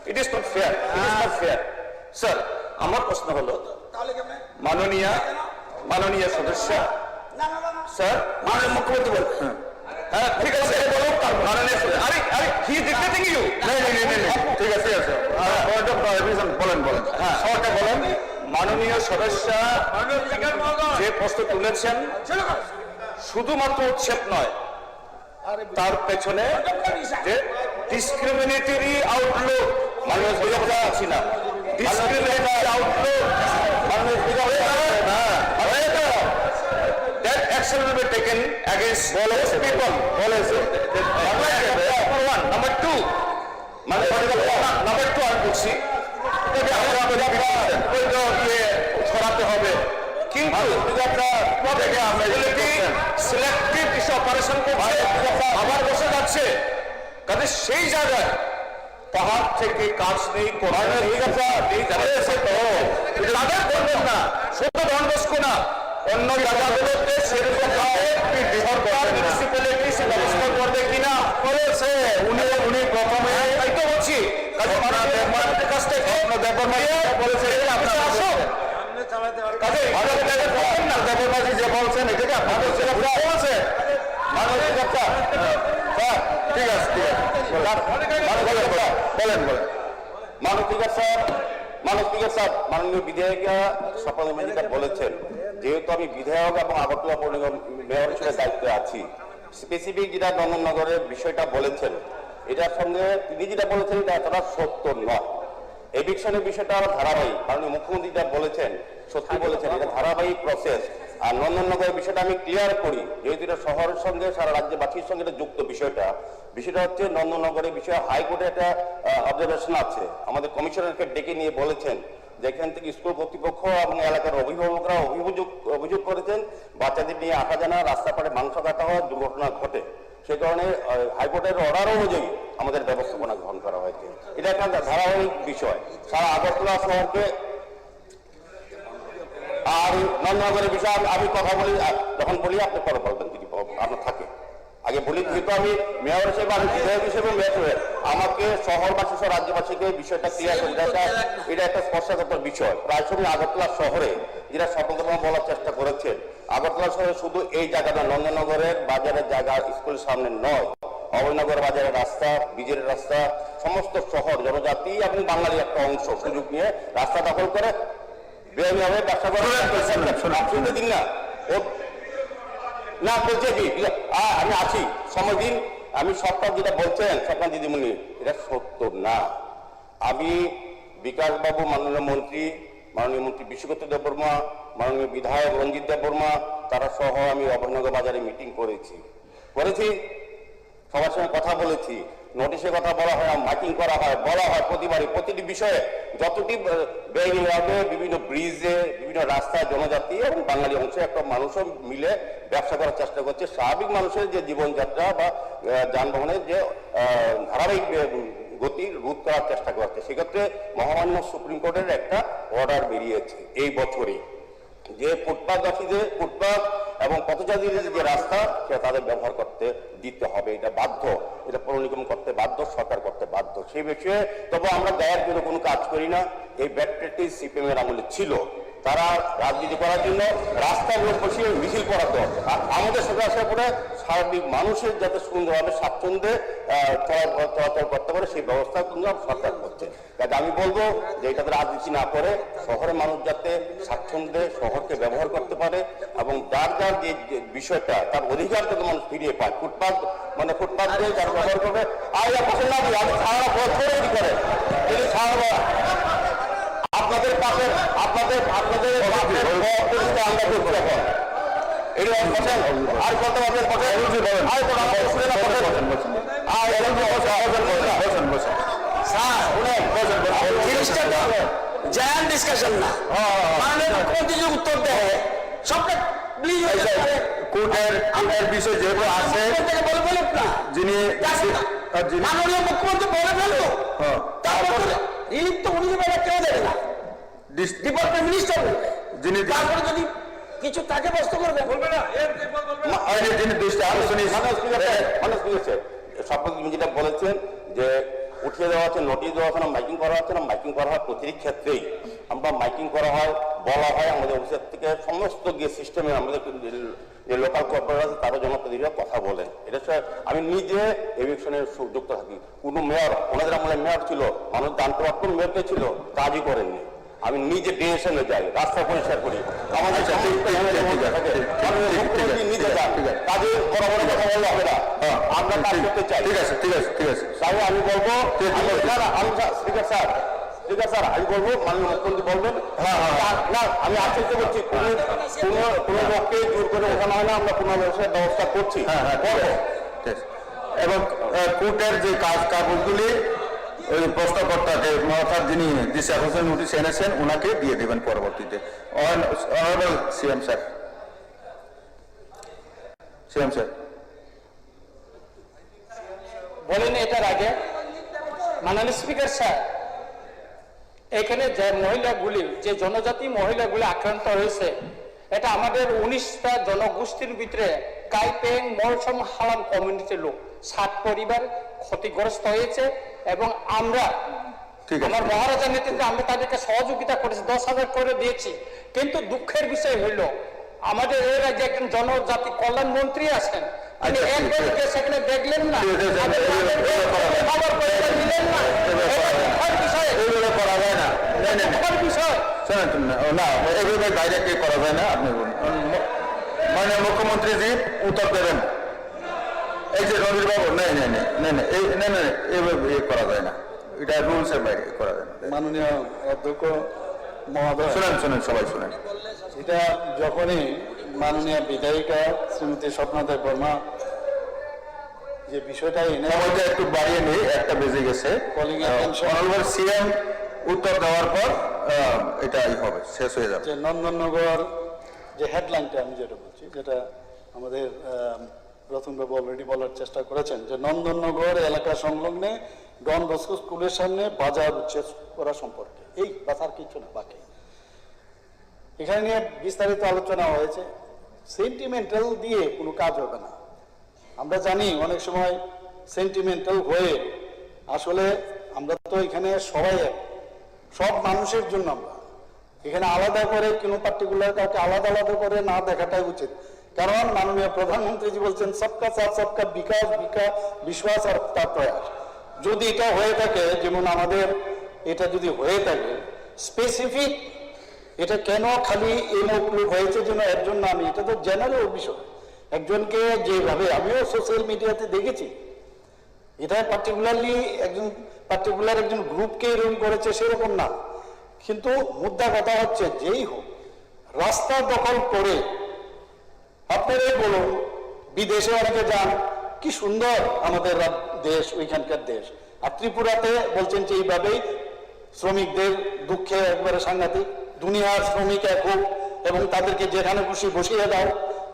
It is not fair. It is not fair. Sir, আমার প্রশ্ন হলো মাননীয় সদস্য sir মাননীয় মুখ্যমন্ত্রী বল হ্যাঁ ঠিক আছে মাননীয় আরে হি ডিক্টেটিং ইউ ঠিক আছে বলেন হ্যাঁ শর্টে বলেন মাননীয় সদস্য যে প্রশ্ন তুলেছেন শুধুমাত্র উচ্ছেদ নয় তার পেছনে যে ডিসক্রিমিনেটরি আউটলুক মাননীয় সদস্য আছি না ডিসক্রিমিনেটরি আউটলুক মাননীয় সদস্য that action will be taken against those people. Number two, আমি বলছি ছড়াতে হবে কিন্তু এগুলো কি সিলেক্টিভ কিছু অপারেশন করছে আবার বসে যাচ্ছে, কাজে সেই জায়গায় পাহাড় থেকে কাজ নেই তাদের বলবেন না, শুধু ডনবস্কো না অন্য জায়গাগুলোতে সেরকম সরকার মিউনিসিপ্যালিটি সে ব্যবস্থা করবে কিনা করেছে। উনি প্রথমে তাই তো বলছি কাছ থেকে বলেছে যে বলছেন এটাকে আপনাদের বলছেন ঠিক আছে বলেন মাননীয় বিধায়িকা স্বপ্ন মল্লিক বলেছেন, যেহেতু আমি বিধায়ক এবং আগরতলা পৌর নিগম মেয়র হিসেবে দায়িত্বে আছি, স্পেসিফিক যেটা নন্দননগরের বিষয়টা বলেছেন এটার সঙ্গে তিনি যেটা বলেছেন এটা এতটা সত্য নয়। এভিকশনের বিষয়টা আরো ধারাবাহিক, মাননীয় মুখ্যমন্ত্রী যা বলেছেন সত্যি বলেছেন, এটা ধারাবাহিক প্রসেস। আর নন্দননগরের বিষয়টা আমি ক্লিয়ার করি, যেহেতু এটা শহরের সঙ্গে সারা রাজ্যবাসীর সঙ্গে এটা যুক্ত বিষয়টা হচ্ছে নন্দননগরের বিষয়ে হাইকোর্টে একটা অবজারভেশন আছে। আমাদের কমিশনারকে ডেকে নিয়ে বলেছেন যে এখান থেকে স্কুল কর্তৃপক্ষ এবং এলাকার অভিভাবকরা অভিযোগ করেছেন বাচ্চাদের নিয়ে আসা জানা রাস্তা পাড়ে মাংস কাটা হওয়ার দুর্ঘটনা ঘটে, সে কারণে হাইকোর্টের অর্ডার অনুযায়ী আমাদের ব্যবস্থাপনা গ্রহণ করা হয়েছে। এটা একটা ধারাবাহিক বিষয় সারা আগরতলা শহরকে। আর নন্দননগরের বিষয়ে আমি কথা বলি, যখন বলি আপনি পরে বলবেন যদি আপনার থাকে। আগে বলি, যেহেতু আমি মেয়র হিসেবে, আমি বিধায়ক হিসেবে মেয়র, আমাকে শহরবাসী সহ রাজ্যবাসীকে বিষয়টা ক্লিয়ার করে এটা একটা স্পর্শকাতর বিষয়। প্রায় সময় আগরতলা শহরে যেটা স্বতন্ত্র বলার চেষ্টা করেছেন, আগরতলা শহরে শুধু এই জায়গাটা নন্দননগরের বাজারের জায়গা স্কুলের সামনে নয়, অভয়নগর বাজারের রাস্তা, বিজের রাস্তা, সমস্ত শহর জনজাতি এবং বাঙালির একটা অংশ সুযোগ নিয়ে রাস্তা দখল করে বেআইনিভাবে ব্যবসা করে দিন না বলছে কি আমি আছি সময় দিন। আমি সবটা যেটা বলছেন স্বপ্না দিদিমণি এটা সত্য না। আমি বিকাশবাবু, মাননীয় মন্ত্রী বিশ্বজিৎ দেববর্মা, মাননীয় বিধায়ক রঞ্জিত দেববর্মা, তারা সহ আমি অভয়নগর বাজারে মিটিং করেছি, সবার সঙ্গে কথা বলেছি, নোটিশে কথা বলা হয়, মাইকিং করা হয়, বলা হয় প্রতিবারই প্রতিটি বিষয়ে যতটি বেআইনিভাবে বিভিন্ন ব্রিজে, বিভিন্ন রাস্তায় জনজাতি এবং বাঙালি অংশে একটা মানুষও মিলে ব্যবসা করার চেষ্টা করছে। স্বাভাবিক মানুষের যে জীবনযাত্রা বা যানবাহনের যে ধারাবাহিক গতি রোধ করার চেষ্টা করছে, সেক্ষেত্রে মহামান্য সুপ্রিম কোর্টের একটা অর্ডার বেরিয়েছে এই বছরই, যে ফুটপাথবাসীদের ফুটপাথ এবং পথচারীদের যে রাস্তা সেটা তাদের ব্যবহার করতে দিতে হবে, এটা বাধ্য, এটা পৌর নিগম করতে বাধ্য, সরকার করতে বাধ্য। সেই বিষয়ে তবে আমরা গায়ের জন্য কোনো কাজ করি না। এই ব্যাড প্র্যাকটিস সিপিএম এর আমলে ছিল, তারা রাজনীতি করার জন্য রাস্তাগুলো বসিয়ে মিছিল করাতো, আর আমাদের সাথে আসার পরে স্বাভাবিক মানুষের যাতে সুন্দরভাবে স্বাচ্ছন্দ্যে চলাচল করতে পারে সেই ব্যবস্থা কিন্তু সরকার করছে। কাজে আমি বলবো যে এটাতে রাজনীতি না করে শহরের মানুষ যাতে স্বাচ্ছন্দ্যে শহরকে ব্যবহার করতে পারে এবং যার যে বিষয়টা তার অধিকার যাতে মানুষ ফিরিয়ে পায়। ফুটপাথ দিয়ে যারা ব্যবহার করবে আর পছন্দ না আমি সারা বছর করে যদি সারা আপনাদের পাশে আপনাদের আমরা করছি এখন এই আর কত ডিসকাশন না উত্তর দেয় সবটা কোর্টের বিষয় যেহেতু আছে যিনি মাননীয় মুখ্যমন্ত্রী বলে ফেললো, তারপরে রিলিফ তো উনি দেবে, কেউ দেবে না, ডিপার্টমেন্ট মিনিস্টার বলবে, যিনি তারপরে যদি কিছু তাকে ব্যস্ত করবে বলবে না। স্বপ্ন যেটা বলেছেন যে উঠিয়ে দেওয়া হচ্ছে, নোটিশ দেওয়া হচ্ছে না, মাইকিং করা হচ্ছে না, মাইকিং করা হয় প্রতিটি ক্ষেত্রেই আমরা মাইকিং করা হয়, বলা হয় আমাদের অফিসের থেকে সমস্ত গিয়ে সিস্টেমে আমাদের যে লোকাল কর্পোরেট আছে তারও জনপ্রতিনিধিরা কথা বলেন। এটা আমি নিজে এভিকশনের যুক্ত থাকি। কোনো মেয়র ওনাদের আমলে মেয়র ছিল, মানুষ জানতে পারত মেয়রকে ছিল, কাজই করেননি। আমি নিজে ডিএসএমে যাই, রাস্তা পরিষ্কার করি, আমাদের নিজে যান, কাজে বড় বড় কথা বললে হবে না, আমরা কাজ করতে চাই। ঠিক আছে তাই আমি বলবো স্পিকার স্যার আমি বলবো মাননীয় মুখ্যমন্ত্রী বলবেন না, আমি আশ্বস্ত করছি কোনো লোককে জোর করে ওঠানো হয় না, আমরা পুনর্বাসনের ব্যবস্থা করছি। এবং কোর্টের যে কাজগুলি ওই প্রশ্নকর্তাকে অর্থাৎ যিনি দিশা হোসেন নোটিশ এনেছেন ওনাকে দিয়ে দেবেন পরবর্তীতে। Honourable CM sir, CM sir বলেন এটার আগে। মাননীয় স্পিকার স্যার, এখানে যে মহিলাগুলি, যে জনজাতি মহিলাগুলি আক্রান্ত হয়েছে, এটা আমাদের 19টা জনগোষ্ঠীর ভিতরে কাইপেং মলসম হালাম কমিউনিটির লোক 7 পরিবার ক্ষতিগ্রস্ত হয়েছে এবং আমরা আমার মহারাজা নেতৃত্বে আমরা তাদেরকে সহযোগিতা করেছি, 10,000 করে দিয়েছি। কিন্তু দুঃখের বিষয় হইল আমাদের এই রাজ্যে একজন জনজাতি কল্যাণ মন্ত্রী আছেন, তিনি একবার সেখানে দেখলেন না, খবর পয়সা দিলেন না। বিষয় করা যায় না, বিষয় না এভাবে ডাইরেক্টলি করা যায় না। আপনি মাননীয় মুখ্যমন্ত্রীজি উত্তর দেবেন। এই যে রবির বাবু, এইভাবে করা যায় না, এটা রুলসের বাইরে করা যায় না। মাননীয় অধ্যক্ষ মহোদয়, শোনেন সবাই শোনেন। এটা যখনই মাননীয় বিধায়িকা শ্রীমতী স্বপ্নাদেব বর্মা যে বিষয়টা এনে সময়টা একটু বাড়িয়ে নেই, 1টা বেজে গেছে। অনারেবল সিএম উত্তর দেওয়ার পর এটাই হবে, শেষ হয়ে যাবে। যে নন্দননগর যে হেডলাইনটা আমি যেটা বলছি, যেটা আমাদের প্রথমবাবু অলরেডি বলার চেষ্টা করেছেন, যে নন্দননগর এলাকা সংলগ্নে ডন বস্কো স্কুলের সামনে বাজার উচ্ছেদ করা সম্পর্কে, এই বাসার কিছু না বাকি। এখানে নিয়ে বিস্তারিত আলোচনা হয়েছে। সেন্টিমেন্টাল দিয়ে কোনো কাজ হবে না। আমরা জানি অনেক সময় সেন্টিমেন্টাল হয়ে আসলে আমরা তো এখানে সবাই সব মানুষের জন্য আমরা এখানে আলাদা করে কোনো পার্টিকুলার কাউকে আলাদা আলাদা করে না দেখাটাই উচিত। কারণ মাননীয় প্রধানমন্ত্রীজি বলছেন সবকা সাথ সবকা বিকাশ, বিশ্বাস আর তার প্রয়াস। যদি এটা হয়ে থাকে, যেমন আমাদের এটা যদি হয়ে থাকে স্পেসিফিক, এটা কেন খালি এই লোক হয়েছে যেন এর জন্য আমি, এটা তো জেনারেল বিষয়। একজনকে যেভাবে আমিও সোশ্যাল মিডিয়াতে দেখেছি, এটা পার্টিকুলারলি একজন গ্রুপকে এরকম করেছে সেরকম না। কিন্তু মুদ্রা কথা হচ্ছে, যেই হোক রাস্তা দখল করে, আপনারাই বলুন বিদেশে অনেকে যান, কি সুন্দর আমাদের দেশ, ওইখানকার দেশ। আর ত্রিপুরাতে বলছেন যে এইভাবেই শ্রমিকদের দুঃখে একবারে সাংঘাতিক, দুনিয়ার শ্রমিক এক হোক এবং তাদেরকে যেখানে খুশি বসিয়ে দাও,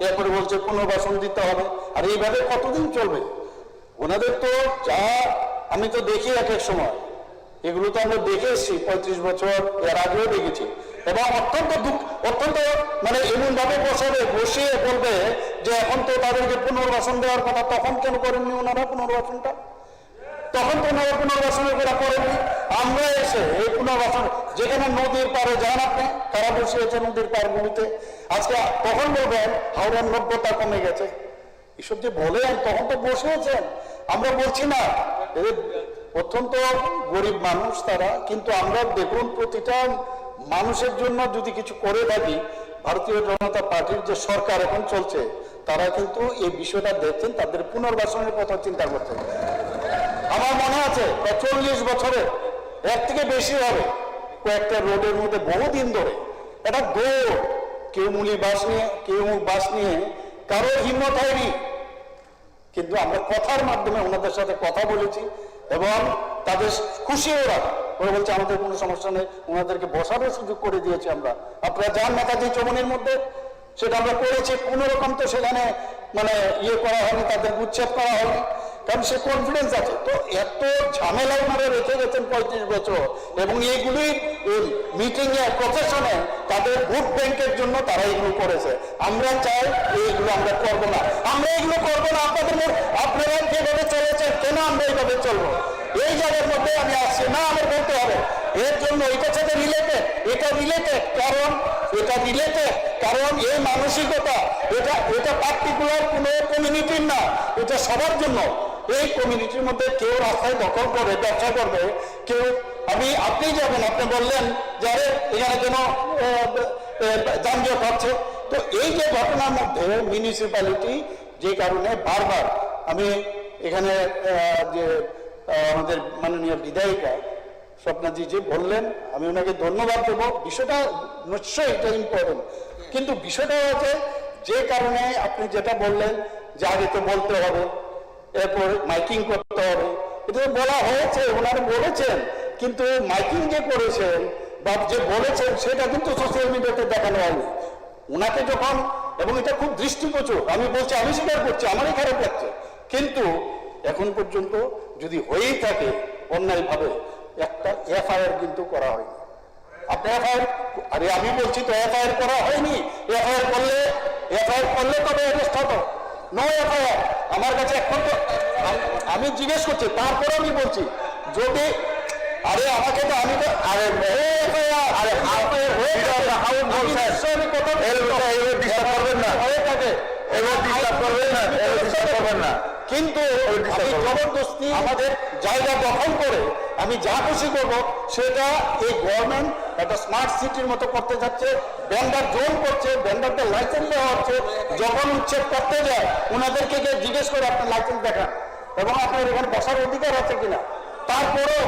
এরপরে বলছে পুনর্বাসন দিতে হবে। আর এইভাবে কতদিন চলবে? ওনাদের তো যা আমি তো দেখি এক এক সময়, এগুলো তো আমরা দেখে এসেছি 35 বছর, এর আগেও দেখেছি। এবং অত্যন্ত মানে এমন ভাবে বসিয়ে বলবে যে এখন তো তাদেরকে পুনর্বাসন দেওয়ার কথা, তখন কেন করেননি ওনারা পুনর্বাসনটা? তখন তো ওনারা পুনর্বাসনের কথা করেননি। আমরা এসে এই পুনর্বাসন, যেখানে নদীর পাড়ে যান আপনি, তারা বসিয়েছে নদীর পাড়গুলিতে, আজকে তখন বলবেন হাওড়ার নব্যতা কমে গেছে। এসব যে বলেন, তখন তো বসিয়েছেন। আমরা বলছি না, অত্যন্ত গরিব মানুষ তারা, কিন্তু আমরা দেখুন প্রতিটা মানুষের জন্য যদি কিছু করে থাকি, ভারতীয় জনতা পার্টির যে সরকার এখন চলছে, তারা কিন্তু এই বিষয়টা দেখছেন, তাদের পুনর্বাসনের কথা চিন্তা করছেন। আমার মনে আছে 40 বছরের এর থেকে বেশি হবে, কয়েকটা রোডের মধ্যে বহুদিন ধরে এটা দৌড়, কেউ মুলি বাস নিয়ে, কেউ বাস নিয়ে, কারোর হিম্মত হয়নি। কিন্তু আমরা কথার মাধ্যমে ওনাদের সাথে কথা বলেছি এবং তাদের খুশি ওরা বলছে আমাদের কোনো সমস্যা নেই, ওনাদেরকে বসারও সুযোগ করে দিয়েছি আমরা। আপনারা যান নেতাজি চমনির মধ্যে, সেটা আমরা করেছি, কোনো রকম তো সেখানে মানে করা হয়নি, তাদের উচ্ছেদ করা হয়নি, কারণ সে কনফিডেন্স আছে। তো এত ঝামেলা ওনারা রেখে গেছেন 35 বছর, এবং এইগুলি মিটিংয়ে প্রফেশনে তাদের ভোট ব্যাংকের জন্য তারা এগুলো করেছে। আমরা চাই এইগুলো আমরা করবো না, আমরা এগুলো করবো না। আপনারা যেভাবে চলেছেন, কেন আমরা এইভাবে চলবো? এই জায়গার মধ্যে আমি আসছি না, আমার বলতে হবে এর জন্য এটার সাথে রিলেটেড, এটা রিলেটেড, কারণ এই মানসিকতা এটা পার্টিকুলার কোনো কমিউনিটির না, এটা সবার জন্য। এই কমিউনিটির মধ্যে কেউ রাস্তায় দখল করে ব্যবসা করবে, কেউ আপনি যাবেন, আপনি বললেন যে আরে এখানে কেন যানজট হচ্ছে। তো এই যে ঘটনার মধ্যে মিউনিসিপ্যালিটি যে কারণে বারবার আমি এখানে যে আমাদের মাননীয় বিধায়িকা স্বপ্নাজি যে বললেন, আমি ওনাকে ধন্যবাদ দেবো। বিষয়টা নিশ্চয়ই এটা ইম্পর্টেন্ট, কিন্তু বিষয়টা হচ্ছে যে কারণে আপনি যেটা বললেন যে আগে তো বলতে হবে, এরপর মাইকিং করতে হবে, এটা তো বলা হয়েছে, ওনারা বলেছেন, কিন্তু মাইকিং যে করেছেন বা যে বলেছেন সেটা কিন্তু সোশ্যাল মিডিয়াতে দেখানো হয়নি ওনাকে যখন, এবং এটা খুব দৃষ্টিগোচর। আমি বলছি, আমি স্বীকার করছি, আমারই খারাপ লাগছে, কিন্তু এখন পর্যন্ত যদি হয়েই থাকে অন্যায়ভাবে, একটা এফআইআর কিন্তু করা হয়নি। আপনি এফআইআর, আরে আমি বলছি তো এফআইআর করা হয়নি। এফআইআর করলে তবে অ্যারেস্ট হতো। নো এফআইআর আমার কাছে এখন তো, আমি জিজ্ঞেস করছি, তারপরে আমি বলছি যদি, আরে আমাকে তো, আমি তো, আরে আরে কিন্তু জবরদস্তি আমাদের জায়গা দখল করে আমি যা খুশি করবো সেটা এই গভর্নমেন্ট একটা স্মার্ট সিটির মতো করতে যাচ্ছে, ভেন্ডার জোন করছে, ভেন্ডারদের লাইসেন্স দেওয়া হচ্ছে। যখন উচ্ছেদ করতে যায় ওনাদেরকে গিয়ে জিজ্ঞেস করে আপনার লাইসেন্স দেখান এবং আপনার এখানে বসার অধিকার আছে কিনা। তারপরেও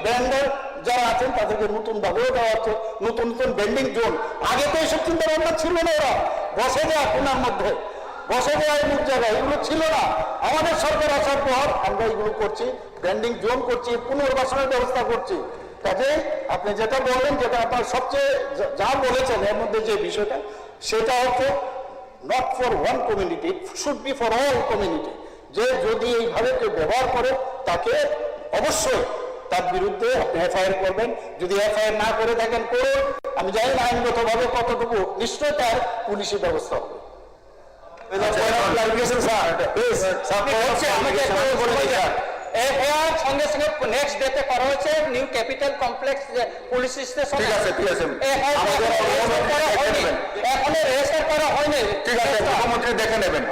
ভেন্ডার যারা আছেন তাদেরকে নতুন ভাবেও দেওয়া হচ্ছে, নতুন নতুন ভেন্ডিং জোন। আগে তো এইসব চিন্তা ভাবনা ছিল না, ওরা বসে যায় কোনার মধ্যে, বসে যায় মুখ জায়গায়, এগুলো ছিল না। আমাদের সরকার আসার পর আমরা এগুলো করছি, ভেন্ডিং জোন করছি, পুনর্বাসনের ব্যবস্থা করছি। কাজে আপনি যেটা বললেন, যেটা আপনার সবচেয়ে যা বলেছেন এর মধ্যে যে বিষয়টা, সেটা হচ্ছে not for one community, it should be for all community. যে যদি এইভাবে কেউ ব্যবহার করে তাকে অবশ্যই তার বিরুদ্ধে আপনি এফআইআর করবেন। যদি এফআইআর না করে থাকেন করুন, আমি জানি না আইনগতভাবে কতটুকু, নিশ্চয় তার পুলিশি ব্যবস্থা হবে। সঙ্গে সঙ্গে নেক্সট ডেতে করা হয়েছে new capital complex police station. ঠিক আছে, ঠিক আছে, এখনো রেজিস্টার করা হয়নি। ঠিক আছে, মুখ্যমন্ত্রী দেখে নেবেন।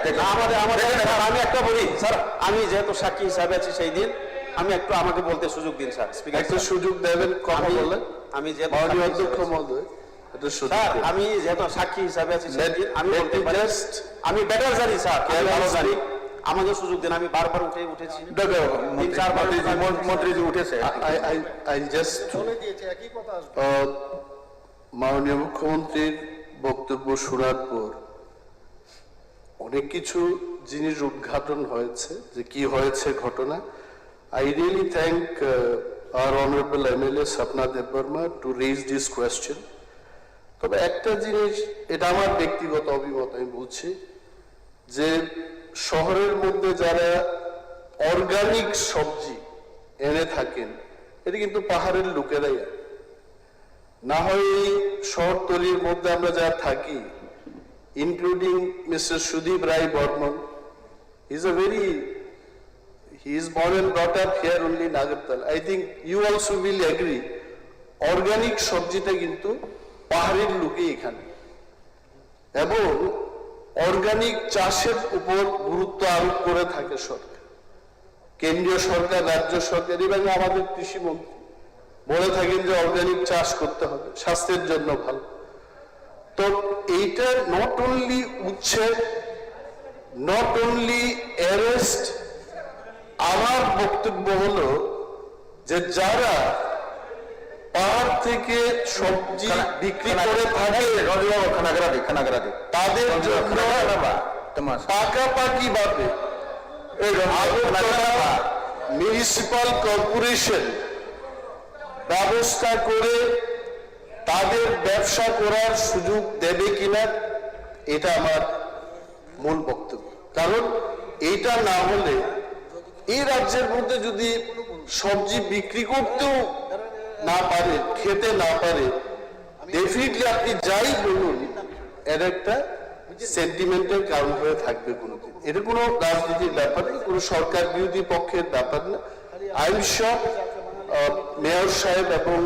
আমি একটা বলি স্যার, আমি যেহেতু সাক্ষী হিসাবে আছি সেই দিন, আমি একটু আমাকে বলতে সুযোগ দিন স্যার। স্পিকার একটু সুযোগ দেবেন কথা বললেন। আমি যেহেতু অধ্যক্ষ মহোদয়, স্যার আমি যেহেতু সাক্ষী হিসাবে আছি সেই দিন আমি বলতে পারি, আমি বেটার জানি স্যার, ভালো জানি, আমাকে সুযোগ দিন। আমি বারবার উঠেছি, মন্ত্রীজি উঠেছে। মাননীয় মুখ্যমন্ত্রীর বক্তব্য শোনার পর অনেক কিছু জিনিস উদ্ঘাটন হয়েছে, যে কি হয়েছে ঘটনা। I really thank our honorable MLA Sapna Debbarma to raise this question. তবে একটা জিনিস, এটা আমার ব্যক্তিগত অভিমত, আমি বলছি যে শহরের মধ্যে যারা অর্গানিক সবজি এনে থাকেন, এটা কিন্তু পাহাড়ের লোকেরাই। না হয় এই শহরতলির মধ্যে আমরা যারা থাকি, including mister Sudip Roy Barman, he is born and brought up here only in Agartala. I think you also will agree, organic সবজিটা কিন্তু পাহাড়ের লোকই এখানে, এবং অর্গানিক চাষের উপর গুরুত্ব আরোপ করে থাকে সরকার, কেন্দ্রীয় সরকার, রাজ্য সরকার এবং আমাদের কৃষিমন্ত্রী বলে থাকেন যে অর্গানিক চাষ করতে হবে, স্বাস্থ্যের জন্য ভালো। তো এইটা নট অনলি উচ্ছেদ, নট অনলি অ্যারেস্ট। আমার বক্তব্য হলো যে যারা পাহাড় থেকে সবজি বিক্রি করে থাকে তাদের জন্য পাকাপাকি ভাবে মিউনিসিপাল কর্পোরেশন ব্যবস্থা করে তাদের ব্যবসা করার সুযোগ দেবে কিনা, এটা আমার মূল বক্তব্য। কারণ এইটা না হলে এই রাজ্যের মধ্যে যদি সবজি বিক্রি করতেও না পারে, খেতে না পারে, ডেফিনেটলি আপনি যাই বলুন এর একটা সেন্টিমেন্টের কারণ হয়ে থাকবে কোনোদিন। এটা কোনো রাজনীতির ব্যাপার না, কোনো সরকার বিরোধী পক্ষের ব্যাপার না। আই এম শিওর মেয়র সাহেব এবং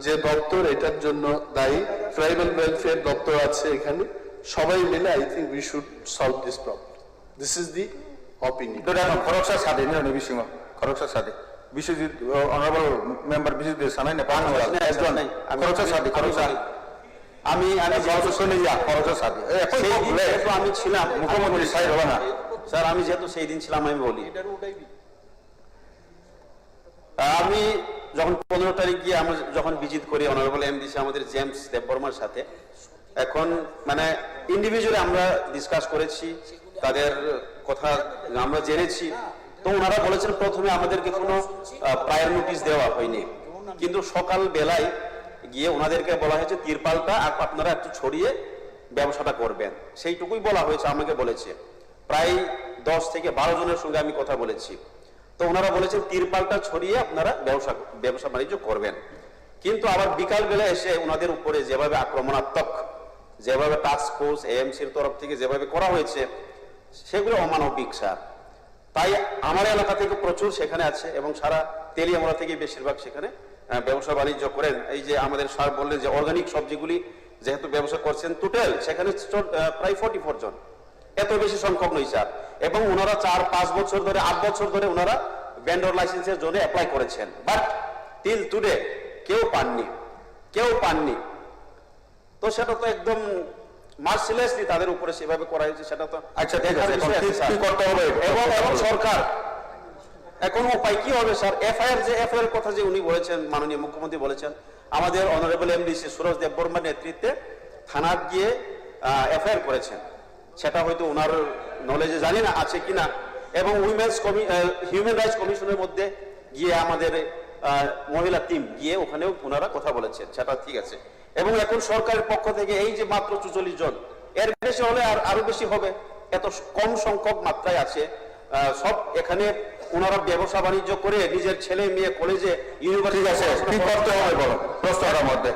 যে দপ্তর এটার জন্য দায়ী, ট্রাইবাল ওয়েলফেয়ার দপ্তর আছে এখানে, সবাই মিলে I think we should solve this problem. This is the opinion. খরকসা সাথে নবী সিংহ খরকসা সাথে বিশ্বজিৎ অনারেবল মেম্বার বিশ্বজিৎ সানাই না পান একজন খরকসা সাথে খরকসা আমি শুনে যা খরকসা সাথে আমি ছিলাম মুখ্যমন্ত্রী সাহেব হবে না স্যার, আমি যেহেতু সেই দিন ছিলাম আমি বলি, আমি যখন 15 তারিখ গিয়ে আমরা যখন ভিজিট করি অনারেবল এমডিসি আমাদের জেমস দেববর্মার সাথে, এখন মানে ইন্ডিভিজুয়ালি আমরা ডিসকাস করেছি, তাদের কথা আমরা জেনেছি তো ওনারা বলেছেন প্রথমে আমাদেরকে কোনো প্রায়র নোটিশ দেওয়া হয়নি, কিন্তু সকাল বেলায় গিয়ে ওনাদেরকে বলা হয়েছে তিরপালটা আপনারা একটু ছড়িয়ে ব্যবসাটা করবেন, সেইটুকুই বলা হয়েছে। আমাকে বলেছে প্রায় 10 থেকে 12 জনের সঙ্গে আমি কথা বলেছি। তো ওনারা বলেছেন তিরপালটা ছড়িয়ে আপনারা ব্যবসা বাণিজ্য করবেন। কিন্তু আবার বিকাল বেলা এসে ওনাদের উপরে যেভাবে আক্রমণাত্মক, যেভাবে টাস্ক ফোর্স এএমসির তরফ থেকে যেভাবে করা হয়েছে, সেগুলো অমানবিক স্যার। তাই আমার এলাকা থেকে প্রচুর সেখানে আছে এবং সারা তেলিয়ামুড়া থেকে বেশিরভাগ সেখানে ব্যবসা বাণিজ্য করেন। এই যে আমাদের স্যার বললেন যে অর্গানিক সবজিগুলি যেহেতু ব্যবসা করছেন, টোটাল সেখানে প্রায় 44 জন, এত বেশি সংখ্যক নয় স্যার। এবং ওনারা 4-5 বছর ধরে 8 বছর ধরে ওনারা ভেন্ডর লাইসেন্সের জন্য অ্যাপ্লাই করেছেন, বাট টিল টুডে কেউ পাননি। তো সেটা তো একদম মার্সিলেসলি তাদের উপরে সেভাবে করা হয়েছে, সেটা তো আচ্ছা ঠিক আছে, কি করতে হবে? এবং সরকার এখন উপায় কি হবে স্যার? এফআইআর কথা যে উনি বলেছেন, মাননীয় মুখ্যমন্ত্রী বলেছেন, আমাদের অনারেবল এমডিসি সুরজ দেববর্মার নেতৃত্বে থানা গিয়ে এফআইআর করেছেন। সেটা হয়তো ওনার নলেজে জানি না আছে কিনা। এবং হিউম্যান রাইটস কমিশনের মধ্যে গিয়ে আমাদের মহিলা টিম গিয়ে ওখানেও ওনারা কথা বলেছেন, সেটা ঠিক আছে। এবং এখন সরকারের পক্ষ থেকে এই যে মাত্র 44 জন, এর বেশি হলে আরো বেশি হবে, এত কম সংখ্যক মাত্রায় আছে সব। এখানে ওনারা ব্যবসা বাণিজ্য করে নিজের ছেলে মেয়ে কলেজে ইউনিভার্সিটি আছে, কি করতে হবে বলো প্রশ্নটার মধ্যে,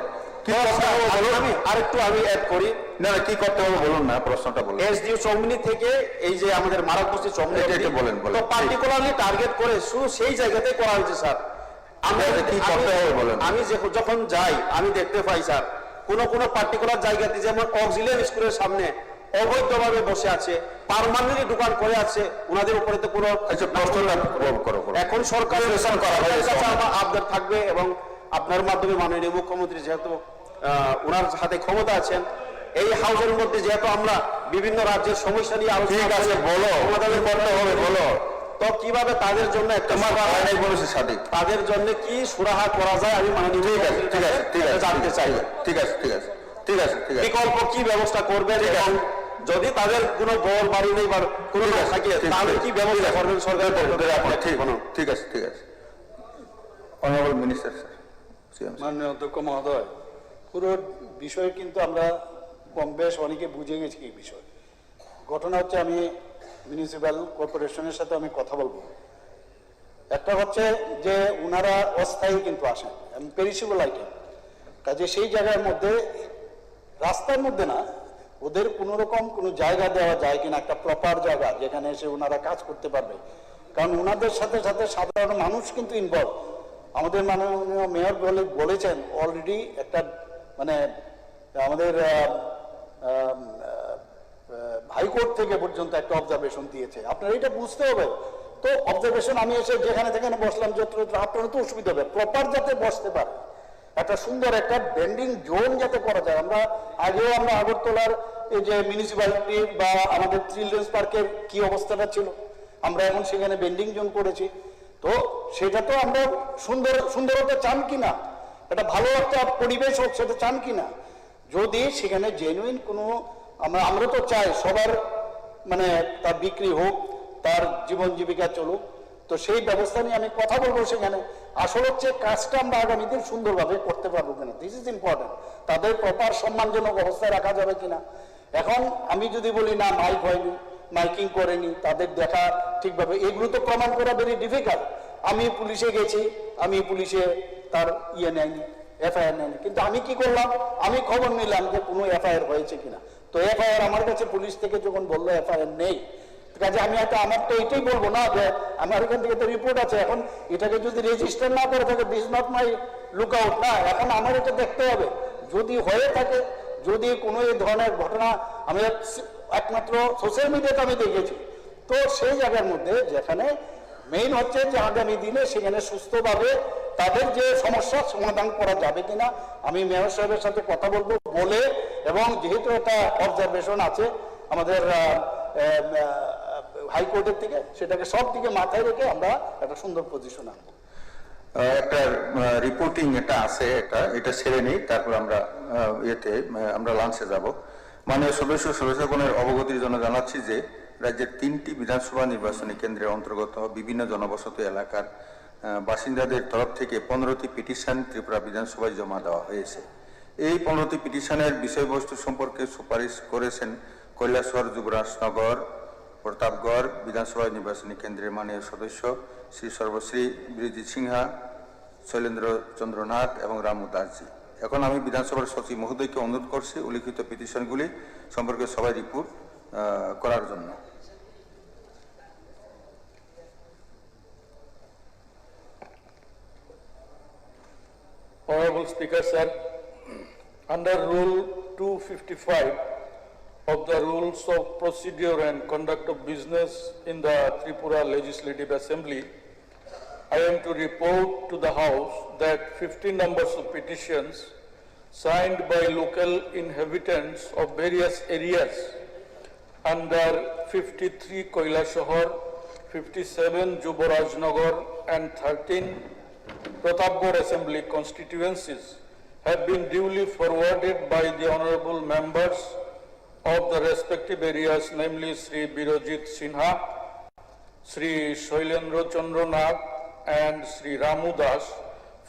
কি করতে হবে বলুন। আমি অ্যাড করি, না কি করতে হবে বলুন না, প্রশ্নটা বলুন। এসডিও চৌমনি থেকে এই যে আমাদের মারাকুস্তি চৌমনি, বলেন তো পার্টিকুলারলি টার্গেট করে শুধু সেই জায়গাতে করা হয়েছে স্যার। কি করতে হবে বলেন। আমি যখন যাই আমি দেখতে পাই স্যার, কোন পার্টিকুলার জায়গাতে যেমন অক্সিলিয়াম স্কুলের সামনে অবৈধভাবে বসে আছে, পার্মানেন্টলি দোকান করে আছে, ওনাদের উপরে তো কোনো এখন সরকারের আবদার থাকবে। এবং আপনার মাধ্যমে মাননীয় মুখ্যমন্ত্রী যেহেতু ওনার হাতে ক্ষমতা আছেন, এই হাউসের মধ্যে যেহেতু আমরা বিভিন্ন রাজ্যের সমস্যা নিয়ে আলোচনা করতে হবে, বলো তো কিভাবে তাদের জন্য একটা তাদের জন্য কি সুরাহা করা যায়, আমি মাননীয় জানতে চাই। ঠিক আছে বিকল্প কি ব্যবস্থা করবেন, এবং যদি তাদের কোনো ঘর বাড়ি নেই বা কোনো থাকে তাহলে কি ব্যবস্থা করবেন সরকার? ঠিক আছে অনারেবল মিনিস্টার স্যার। মাননীয় অধ্যক্ষ মহোদয়, পুরো বিষয় কিন্তু আমরা কম বেশ অনেকে বুঝে গেছি এই বিষয়। ঘটনা হচ্ছে, আমি মিউনিসিপ্যাল কর্পোরেশনের সাথে আমি কথা বলবো। একটা হচ্ছে যে ওনারা অস্থায়ী কিন্তু আসেন, পেরিশেবল আইটেম, কাজে সেই জায়গার মধ্যে রাস্তার মধ্যে না, ওদের কোনো রকম কোনো জায়গা দেওয়া যায় কিনা, একটা প্রপার জায়গা যেখানে এসে ওনারা কাজ করতে পারবে। কারণ ওনাদের সাথে সাথে সাধারণ মানুষ কিন্তু ইনভলভ। আমাদের মাননীয় মেয়র বলেছেন অলরেডি একটা মানে আমাদের হাইকোর্ট থেকে পর্যন্ত একটা অবজারভেশন দিয়েছে। আপনারা এটা বুঝতে হবে। তো অবজারভেশন আমি এসে যেখানে যেখানে বসলাম, যত্র আপনারা তো অসুবিধা হবে, প্রপার যাতে বসতে পারে, একটা সুন্দর একটা বেন্ডিং জোন যাতে করা যায়। আমরা আগরতলার এই যে মিউনিসিপ্যালিটি বা আমাদের চিলড্রেন্স পার্কের কি অবস্থাটা ছিল, আমরা এখন সেখানে বেন্ডিং জোন করেছি। তো সেটা তো আমরা সুন্দরতা চান কিনা, একটা ভালো একটা পরিবেশ হোক, সেটা চান কিনা। যদি সেখানে জেনুইন কোনো আমরা তো চাই সবার মানে তার বিক্রি হোক, তার জীবন জীবিকা চলুক, তো সেই ব্যবস্থা নিয়ে আমি কথা বলবো সেখানে। আসল হচ্ছে কাজটা আমরা আগামী দিন সুন্দরভাবে করতে পারবো কিনা, দিস ইজ ইম্পর্টেন্ট। তাদের প্রপার সম্মানজনক অবস্থায় রাখা যাবে কিনা। এখন আমি যদি বলি না মাইক হয়নি, মাইকিং করেনি, তাদের দেখা ঠিকভাবে, এগুলো তো প্রমাণ করা ভেরি ডিফিকাল্ট। আমি পুলিশে গেছি, আমি পুলিশে তার নেয়নি, এফআইআর নেয়নি, কিন্তু আমি কি করলাম, আমি খবর নিলাম যে কোনো এফআইআর হয়েছে কিনা। তো এফআইআর আমার কাছে পুলিশ থেকে যখন বললো এফআইআর নেই, কাজে আমি আমার তো এটাই বলবো না যে আমার এখান থেকে তো রিপোর্ট আছে, এখন এটাকে যদি রেজিস্টার না করে থাকে, this not my look out না, এখন আমার এটা দেখতে হবে। যদি হয়ে থাকে, যদি কোনো এই ধরনের ঘটনা আমি একমাত্র সোশ্যাল মিডিয়াতে আমি দেখেছি, তো সেই জায়গার মধ্যে যেখানে মেইন হচ্ছে যে আগামী দিনে সেখানে সুস্থভাবে তাদের যে সমস্যা সমাধান করা যাবে কিনা, আমি মেয়র সাহেবের সাথে কথা বলবো বলে, এবং যেহেতু একটা অবজারভেশন আছে আমাদের হাইকোর্টের থেকে, সেটাকে সব দিকে মাথায় রেখে আমরা একটা সুন্দর পজিশন আনবো। একটা রিপোর্টিং এটা আছে, এটা ছেড়ে নেই, তারপর আমরা আমরা লাঞ্চে যাব। মাননীয় সদস্যগণের অবগতির জন্য জানাচ্ছি যে রাজ্যের 3টি বিধানসভা নির্বাচনী কেন্দ্রের অন্তর্গত বিভিন্ন জনবসতি এলাকার বাসিন্দাদের তরফ থেকে 15টি পিটিশন ত্রিপুরা বিধানসভায় জমা দেওয়া হয়েছে। এই 15টি পিটিশনের বিষয়বস্তু সম্পর্কে সুপারিশ করেছেন কৈলাসহর, যুবরাজনগর, প্রতাপগড় বিধানসভা নির্বাচনী কেন্দ্রের মাননীয় সদস্য শ্রী সর্বশ্রী বিরজিৎ সিনহা, শৈলেন্দ্র চন্দ্রনাথ এবং রামু দাসজি। এখন আমি বিধানসভার সচিব মহোদয়কে অনুরোধ করছি উল্লিখিত পিটিশনগুলি সম্পর্কে সবাই রিপোর্ট করার জন্য। Honorable Speaker, sir, under Rule 255 of the Rules of Procedure and Conduct of Business in the Tripura Legislative Assembly, I am to report to the House that 50 numbers of petitions signed by local inhabitants of various areas under 53 Kailasahar, 57 Juborajnagar and 13 Pratapgarh Assembly constituencies have been duly forwarded by the honorable members of the respective areas, namely Sri Birojit Sinha, Sri Shoilendra Chandranath and Sri Ramu Das,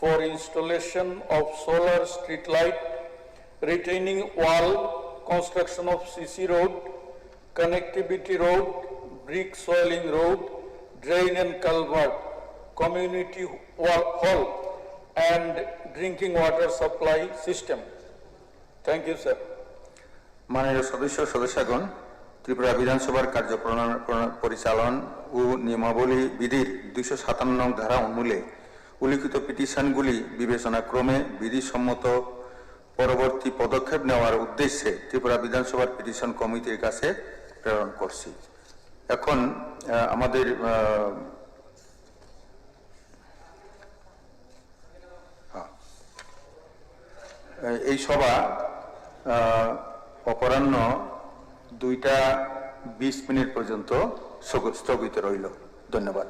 for installation of solar street light, retaining wall, construction of CC road, connectivity road, brick soiling road, drain and culvert, community hall and drinking water supply system. Thank you, sir. মাননীয় সদস্যগণ, ত্রিপুরা বিধানসভার কার্যপ্রণালী পরিচালন ও নিয়মাবলী বিধির 257 নং ধারা অনুযায়ী উল্লিখিত পিটিশনগুলি বিবেচনাক্রমে বিধিসম্মত পরবর্তী পদক্ষেপ নেওয়ার উদ্দেশ্যে ত্রিপুরা বিধানসভার পিটিশন কমিটির কাছে প্রেরণ করছি। এখন আমাদের এই সভা অপরাহ্ন 2টা 20 মিনিট পর্যন্ত স্থগিত রইল। ধন্যবাদ।